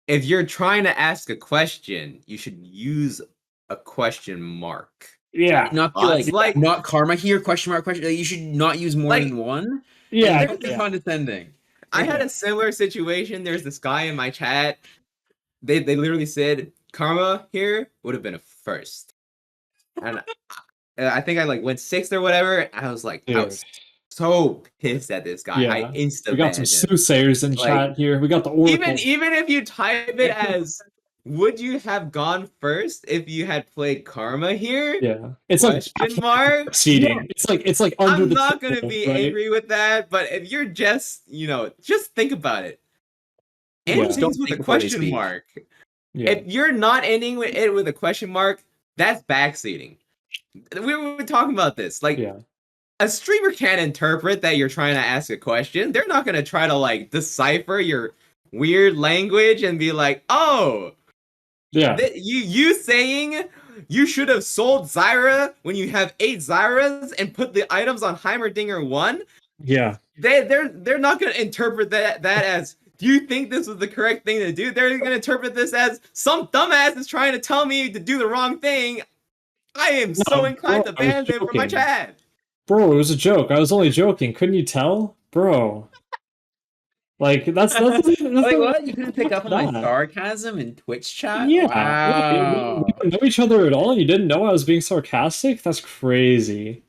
If you're trying to ask a question, you should use a question mark. Yeah. Not be It's like not karma here, question mark, question. Like, you should not use more Like, than one. Yeah. And don't be Yeah. condescending. I had a similar situation. There's this guy in my chat. They literally said karma here would have been a first, and I think I like went 6th or whatever. I was like, I Dude. was so pissed at this guy. I Yeah. insta We got some banned him. soothsayers in Like, chat here. We got the oracle. Even if you type it as, would you have gone first if you had played karma here? Yeah. It's Question mark. Seating. It's like under I'm the not gonna table, be right? angry with that, but if you're just, just think about it. Yeah. End Don't things with think a before they question speak. mark. Yeah. If you're not ending it with a question mark, that's backseating. We were talking about this. Like, Yeah. a streamer can't interpret that you're trying to ask a question. They're not gonna try to like decipher your weird language and be like, oh, Yeah. you saying you should have sold Zyra when you have 8 Zyras and put the items on Heimerdinger 1? Yeah. They're not gonna interpret that as, do you think this was the correct thing to do? They're gonna interpret this as, some dumbass is trying to tell me to do the wrong thing. I am so inclined to bro, I was ban them from my joking. chat. Bro, it was a joke. I was only joking. Couldn't you tell? Bro. Like, that's Like not- what? You couldn't pick up on my that. sarcasm in Twitch chat? Yeah. Wow. We don't know each other at all, and you didn't know I was being sarcastic? That's crazy.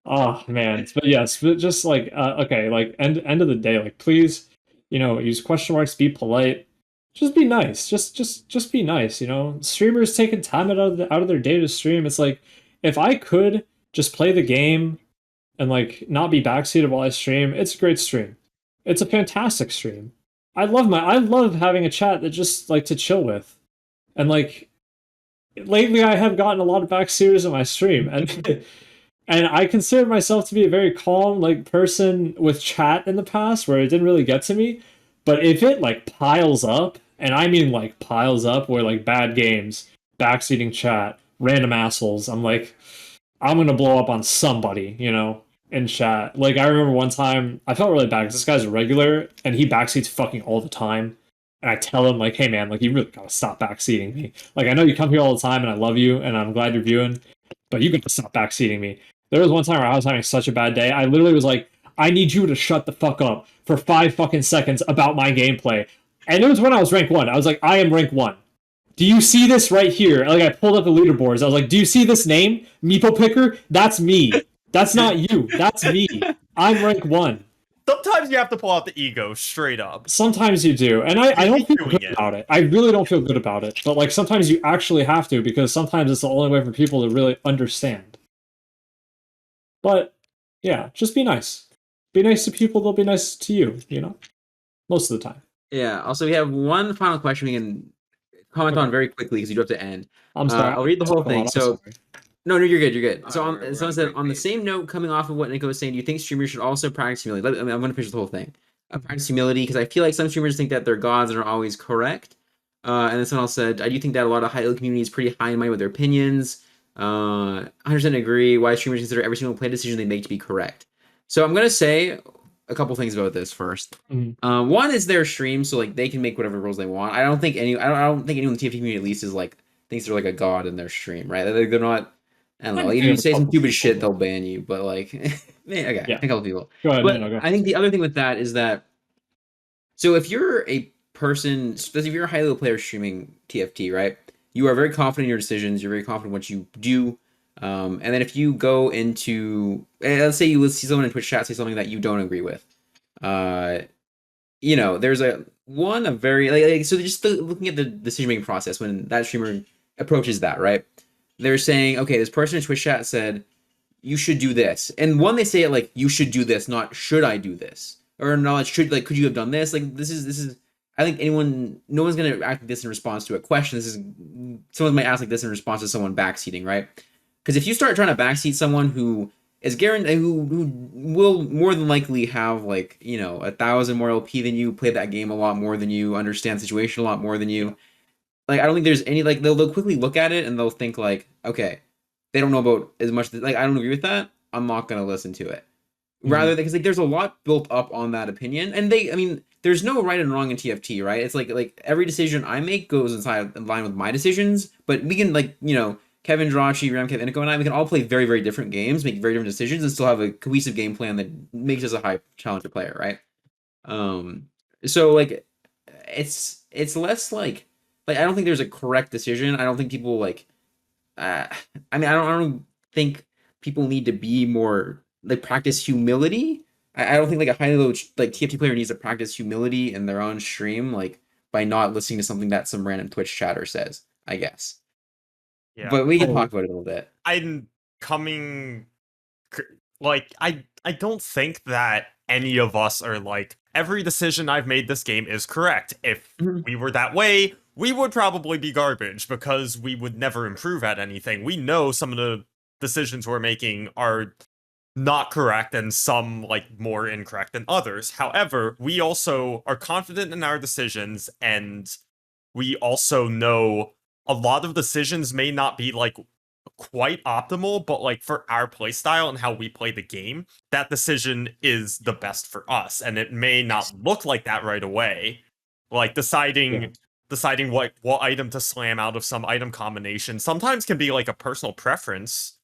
Oh, man. But yes, but just like, okay, like, end of the day, like, please, use question marks, be polite. Just be nice. Just be nice, Streamers taking time out of their day to stream. It's like, if I could just play the game and like not be backseated while I stream, it's a great stream. It's a fantastic stream. I love having a chat that just like to chill with. And like lately I have gotten a lot of backseaters in my stream, and and I consider myself to be a very calm like person with chat in the past where it didn't really get to me. But if it like piles up, and I mean like piles up where like bad games, backseating chat, random assholes, I'm like, I'm gonna blow up on somebody, in chat. Like, I remember one time, I felt really bad because this guy's a regular, and he backseats fucking all the time. And I tell him, like, hey man, like, you really gotta stop backseating me. Like, I know you come here all the time, and I love you, and I'm glad you're viewing, but you gotta stop backseating me. There was one time where I was having such a bad day, I literally was like, I need you to shut the fuck up for 5 fucking seconds about my gameplay. And it was when I was rank 1. I was like, I am rank 1. Do you see this right here? Like, I pulled up the leaderboards. I was like, do you see this name? Meeple Picker? That's me. That's not you. That's me. I'm rank 1. Sometimes you have to pull out the ego straight up. Sometimes you do. And I don't feel doing good it. about it. I really don't feel good about it. But, like, sometimes you actually have to, because sometimes it's the only way for people to really understand. But, yeah, just be nice. Be nice to people, they'll be nice to you, Most of the time. Yeah. Also, we have one final question we can comment on very quickly because you do have to end. I'm sorry. I'll read the whole Come on, thing. I'm So, sorry. no, you're good. You're good. So, We're someone on said, break, on the mate. same note, coming off of what Iniko was saying, do you think streamers should also practice humility? I'm going to finish the whole thing. Practice humility, because I feel like some streamers think that they're gods and are always correct. And then someone else said, I do think that a lot of high-elo community is pretty high and mighty with their opinions. 100% agree. Why streamers consider every single play decision they make to be correct. So I'm going to say a couple things about this first. Mhm. One is their stream, so like they can make whatever rules they want. I don't think anyone in the TFT community at least is like thinks they're like a god in their stream, right? They're not. I don't know. Like, if you say some stupid shit, they'll ban you. But like, okay, Yeah. a couple people. Go ahead. But No, go. I think the other thing with that is that, so if you're a person, especially if you're a high level player streaming TFT, right? You are very confident in your decisions. You're very confident in what you do. And then if you go into, let's say you see someone in Twitch chat say something that you don't agree with, there's a very, so just looking at the decision making process when that streamer approaches that, right? they're saying, okay, this person in Twitch chat said you should do this, and one they say it like you should do this, not should I do this, or not should like could you have done this? Like this is. I think no one's gonna act like this in response to a question. Someone might ask like this in response to someone backseating, right? Because if you start trying to backseat someone who is guaranteed who will more than likely have like 1,000 more LP than you, play that game a lot more than you, understand the situation a lot more than you. Like I don't think there's any like they'll quickly look at it and they'll think like, okay, they don't know about as much. Like I don't agree with that. I'm not gonna listen to it. Rather because like there's a lot built up on that opinion, and there's no right and wrong in TFT, right? It's like every decision I make goes in line with my decisions, but we can Kevin, Jirachi, RamKev, Iniko, and we can all play very, very different games, make very different decisions, and still have a cohesive game plan that makes us a high challenger player, right? So like, it's less like I don't think there's a correct decision. I don't think people like, I don't think people need to be more like practice humility. I don't think like a high level like TFT player needs to practice humility in their own stream, like by not listening to something that some random Twitch chatter says, I guess. Yeah. But we can talk about it a little bit. I'm coming like I don't think that any of us are like every decision I've made this game is correct. If we were that way, we would probably be garbage because we would never improve at anything. We know some of the decisions we're making are not correct and some like more incorrect than others. However, we also are confident in our decisions, and we also know a lot of decisions may not be like quite optimal, but like for our playstyle and how we play the game, that decision is the best for us. And it may not look like that right away. Like deciding what item to slam out of some item combination sometimes can be like a personal preference,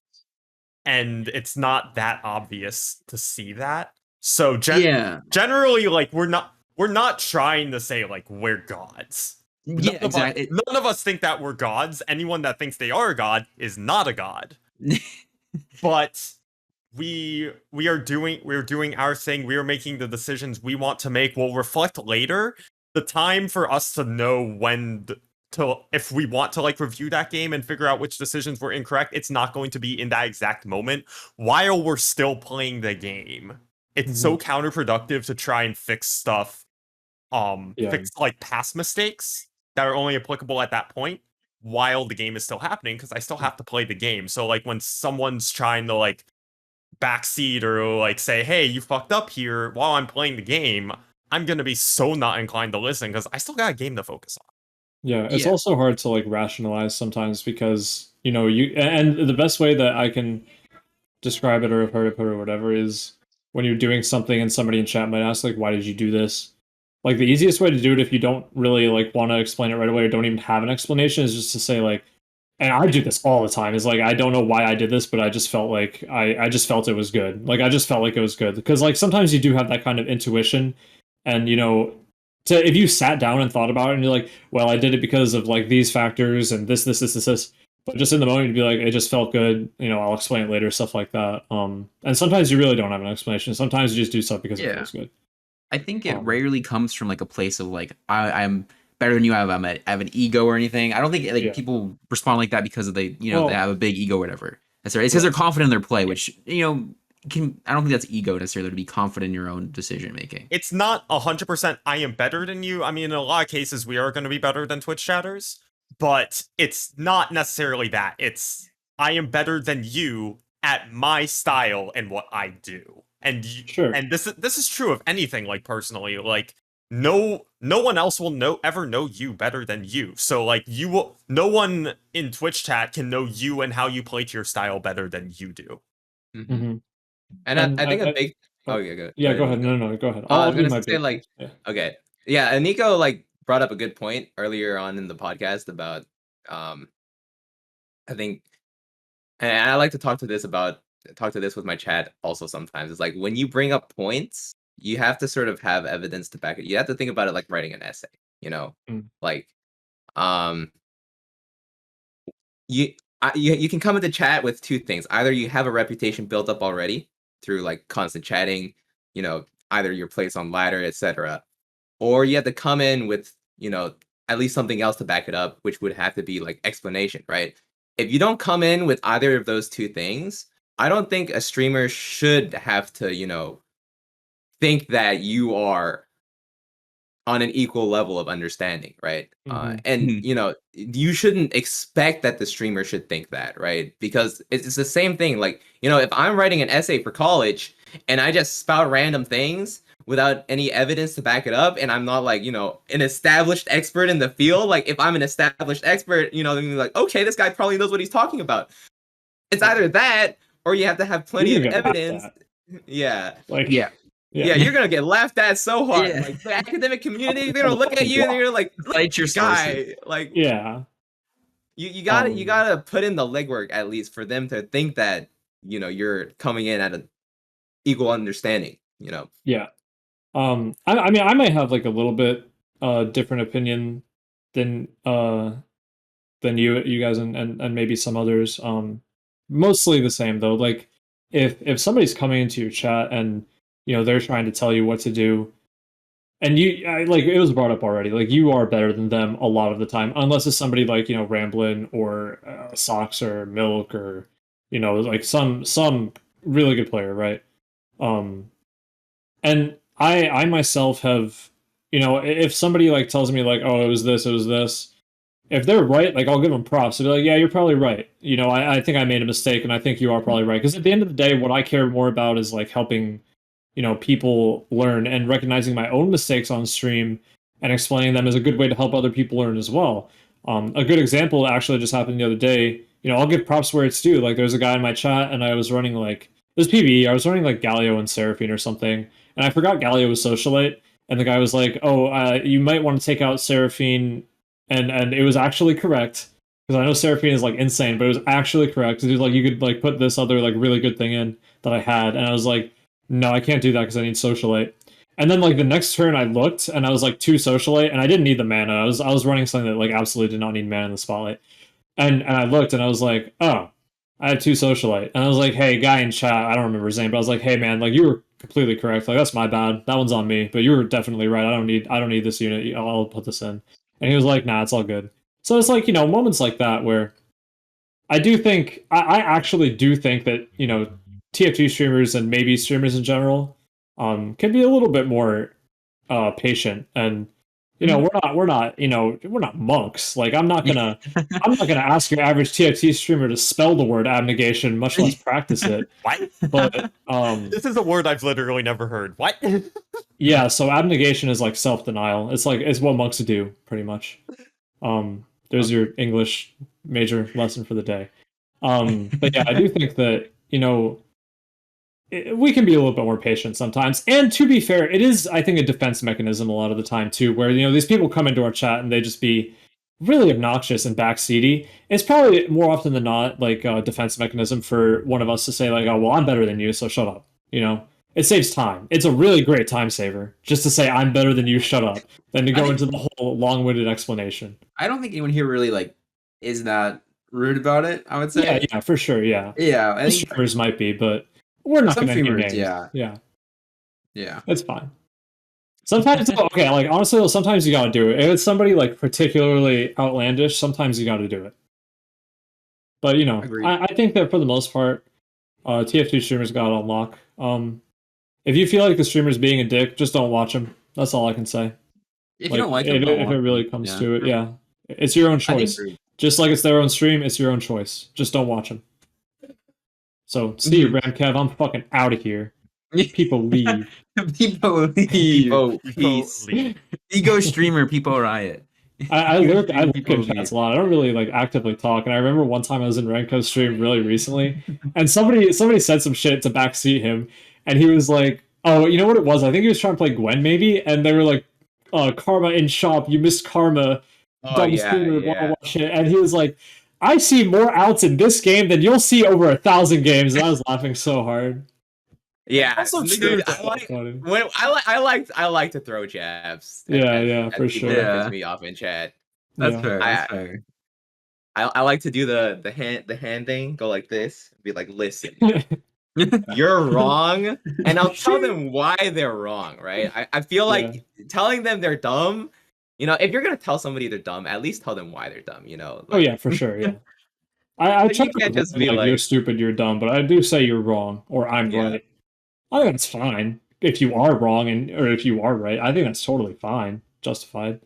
and it's not that obvious to see that. So generally, like we're not trying to say like we're gods. Yeah, exactly. None of us think that we're gods. Anyone that thinks they are a god is not a god. But we're doing our thing. We are making the decisions we want to make. We'll reflect later. The time for us to know if we want to like review that game and figure out which decisions were incorrect, it's not going to be in that exact moment while we're still playing the game. It's so counterproductive to try and fix stuff, fix like past mistakes that are only applicable at that point while the game is still happening, because I still have to play the game. So like when someone's trying to like backseat or like say, hey, you fucked up here while I'm playing the game, I'm gonna be so not inclined to listen because I still got a game to focus on. Yeah, it's also hard to like rationalize sometimes because and the best way that I can describe it or have heard it put or whatever is when you're doing something and somebody in chat might ask like, why did you do this? Like the easiest way to do it if you don't really like want to explain it right away or don't even have an explanation is just to say like, and I do this all the time, is like I don't know why I did this, but I just felt like I just felt it was good. Like I just felt like it was good. Because like sometimes you do have that kind of intuition, and if you sat down and thought about it and you're like, well, I did it because of like these factors and this. But just in the moment, you'd be like, it just felt good. I'll explain it later, stuff like that. And sometimes you really don't have an explanation. Sometimes you just do stuff because it feels good. I think it rarely comes from like a place of like I'm better than you. I have an ego or anything. I don't think like people respond like that because they have a big ego or whatever. That's right. It's because they're confident in their play, which I don't think that's ego necessarily to be confident in your own decision making. It's not 100% I am better than you. I mean, in a lot of cases, we are going to be better than Twitch chatters, but it's not necessarily that. It's I am better than you at my style and what I do. And and this is true of anything. Like personally, like no one else will ever know you better than you. So like no one in Twitch chat can know you and how you play to your style better than you do. And I think a big go ahead. No, go ahead. I was gonna say like okay, and Nico like brought up a good point earlier on in the podcast about I think, and I like to talk to this with my chat also sometimes. It's like when you bring up points, you have to sort of have evidence to back it. You have to think about it like writing an essay, like you can come into chat with two things. Either you have a reputation built up already through like constant chatting, either your place on ladder, etc., or you have to come in with at least something else to back it up, which would have to be like explanation, right? if you don't come in with either of those two things, I don't think a streamer should have to, you know, think that you are on an equal level of understanding, right? And you know, you shouldn't expect that the streamer should think that, right? Because it's the same thing. Like, you know, if I'm writing an essay for college and I just spout random things without any evidence to back it up, and I'm not like, you know, an established expert in the field. Like, if I'm an established expert, you know, then you're like, okay, this guy probably knows what he's talking about. It's either that or you have to have plenty of evidence. Yeah. Like, Yeah. Yeah, you're gonna get laughed at so hard. Yeah. Like the academic community, they're gonna look at you and you're like, Cite your guy, sources. like yeah. you gotta put in the legwork at least for them to think that, you know, you're coming in at an equal understanding, you know. Yeah. I mean, I might have like a little bit different opinion than you guys and maybe some others. Mostly the same though. Like if somebody's coming into your chat and you know they're trying to tell you what to do, and like it was brought up already, like you are better than them a lot of the time, unless it's somebody like, you know, Ramblin or Socks or Milk or, you know, like some really good player, right? And I myself have, you know, if somebody like tells me like, oh, it was this, if they're right, like I'll give them props. I'll be like, yeah, you're probably right. You know, I think I made a mistake and I think you are probably right. Because at the end of the day, what I care more about is like helping, you know, people learn, and recognizing my own mistakes on stream and explaining them is a good way to help other people learn as well. A good example actually just happened the other day. You know, I'll give props where it's due. Like there's a guy in my chat and I was running like, it was PvE, I was running like Galio and Seraphine or something. And I forgot Galio was Socialite. And the guy was like, oh, you might want to take out Seraphine. And it was actually correct. Because I know Seraphine is like insane, but it was actually correct. Because he was like, you could like put this other like really good thing in that I had. And I was like, no, I can't do that because I need Socialite. And then like the next turn I looked and I was like 2 Socialite and I didn't need the mana. I was running something that like absolutely did not need mana in the spotlight. And I looked and I was like, oh, I had 2 Socialite. And I was like, hey, guy in chat, I don't remember his name, but I was like, hey man, like you were completely correct. Like that's my bad. That one's on me. But you were definitely right. I don't need this unit. I'll put this in. And he was like, nah, it's all good. So it's like, you know, moments like that where I do think, I actually do think that, you know, TFT streamers and maybe streamers in general can be a little bit more patient. And, you know, we're not monks. Like I'm not gonna ask your average TFT streamer to spell the word abnegation, much less practice it. What? But this is a word I've literally never heard. What? yeah, so abnegation is like self-denial. It's like it's what monks do, pretty much. There's your English major lesson for the day. But yeah, I do think that, you know, we can be a little bit more patient sometimes. And to be fair, it is, I think, a defense mechanism a lot of the time too, where, you know, these people come into our chat and they just be really obnoxious and backseaty. It's probably more often than not like a defense mechanism for one of us to say like, oh, well, I'm better than you, so shut up. You know, it saves time. It's a really great time saver just to say I'm better than you, shut up, than to go into the whole long-winded explanation. I don't think anyone here really like is that rude about it, I would say. Yeah, for sure, yeah. Yeah, I think Streamers might be, but we're not some going to name streamers, names. yeah. Yeah. It's fine. Sometimes, okay, like honestly, sometimes you gotta do it. If it's somebody like particularly outlandish, sometimes you gotta do it. But you know, I think that for the most part, TF2 streamers got on lock. If you feel like the streamer's being a dick, just don't watch him. That's all I can say. If you don't like them, if it really comes to it, yeah, it's your own choice. Just like it's their own stream, it's your own choice. Just don't watch them. So see you, RamKev. I'm fucking out of here. People leave. People leave. People, peace. Ego streamer, people riot. I lurk in chats a lot. I don't really like actively talk. And I remember one time I was in RamKev's stream really recently, and somebody said some shit to backseat him, and he was like, "Oh, you know what it was? I think he was trying to play Gwen, maybe." And they were like, "Karma in shop, you missed Karma." Dumb streamer, blah, blah, shit. And he was like, "I see more outs in this game than you'll see over 1,000 games." And I was laughing so hard. Yeah, also dude, true. I like to throw jabs. Yeah, for sure. That piss me off in chat. That's fair. That's fair. I like to do the hand thing, go like this, be like, listen, you're wrong, and I'll tell them why they're wrong, right? I feel like telling them they're dumb, you know, if you're gonna tell somebody they're dumb, at least tell them why they're dumb, you know? Like, oh yeah, for sure, yeah. I But try you to can't avoid, just be like, you're like, stupid, you're dumb, but I do say you're wrong or I'm Yeah. right. I think that's fine. If you are wrong or if you are right, I think that's totally fine, justified.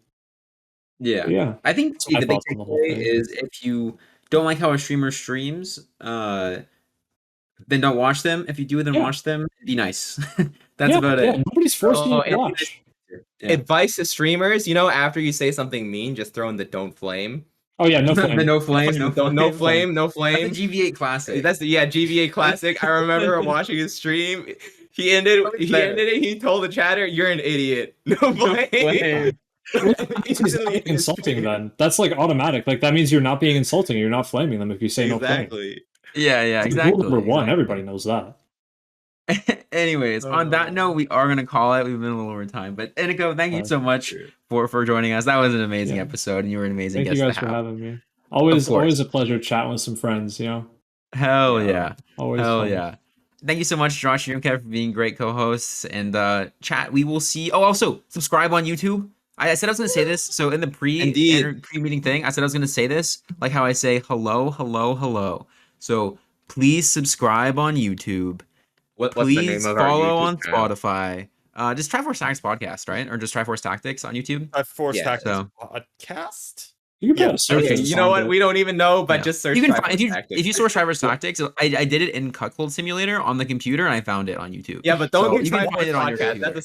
Yeah. Yeah, I think that's my the big thoughts on the whole takeaway thing. is if you don't like how a streamer streams, then don't watch them. If you do, then Yeah. watch them. Be nice. That's Yeah, about yeah, it. nobody's forcing you Oh, to and watch. Yeah. advice to streamers, after you say something mean, just throw in the don't flame. Oh yeah, no The flame. no flame, no Don't, flame. no flame, no That's a flame. GV8 classic. That's the GVA classic. I remember watching his stream. He ended it. He told the chatter, "You're an idiot." No flame. flame. Well, that's exactly insulting then. That's like automatic. Like that means you're not being insulting. You're not flaming them if you say no flame. Exactly. Yeah, Rule exactly. number one, exactly. everybody knows that. Anyways, on that note, we are gonna call it. We've been a little over time, but Iniko, thank you so much for joining us. That was an amazing episode, and you were an amazing Thank guest you guys to for have. having me. Always course. a pleasure chatting with some friends, Hell yeah. Always Hell fun. yeah. Thank you so much, Josh and RamKev, for being great co-hosts. And chat, we will see. Oh, also, subscribe on YouTube. I said I was going to say this. So in the pre-meeting thing, I said I was going to say this, like how I say hello, hello, hello. So please subscribe on YouTube. What's the Please name of our follow YouTube on channel? Spotify. Just Triforce Tactics podcast, right? Or just Triforce Tactics on YouTube. Triforce Yeah. Tactics So- podcast. You can Yeah, probably search Okay, and you know find what? it. We don't even know, but Yeah. just search. You can find Triforce if you search Triforce Yeah. Tactics. I did it in Cuckold Simulator on the computer, and I found it on YouTube. Yeah, but don't So do you can find Triforce it on your podcast. computer. That's a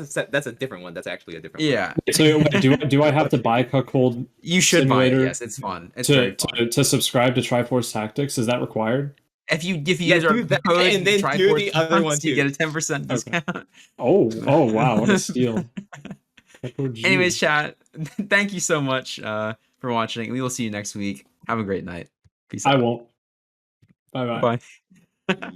separate. That's a different one. That's actually a different one. Yeah, So wait, do I have to buy Cuckold you should buy it. Simulator Yes, it's fun. It's very fun. to subscribe to Triforce Tactics? Is that required? If you Yeah, use our do that, code and then do Triforce the other one you too. get a 10% discount. Oh wow, what a steal. Anyways, chat, thank you so much for watching. We will see you next week. Have a great night. Peace out. I won't. Bye bye. Bye.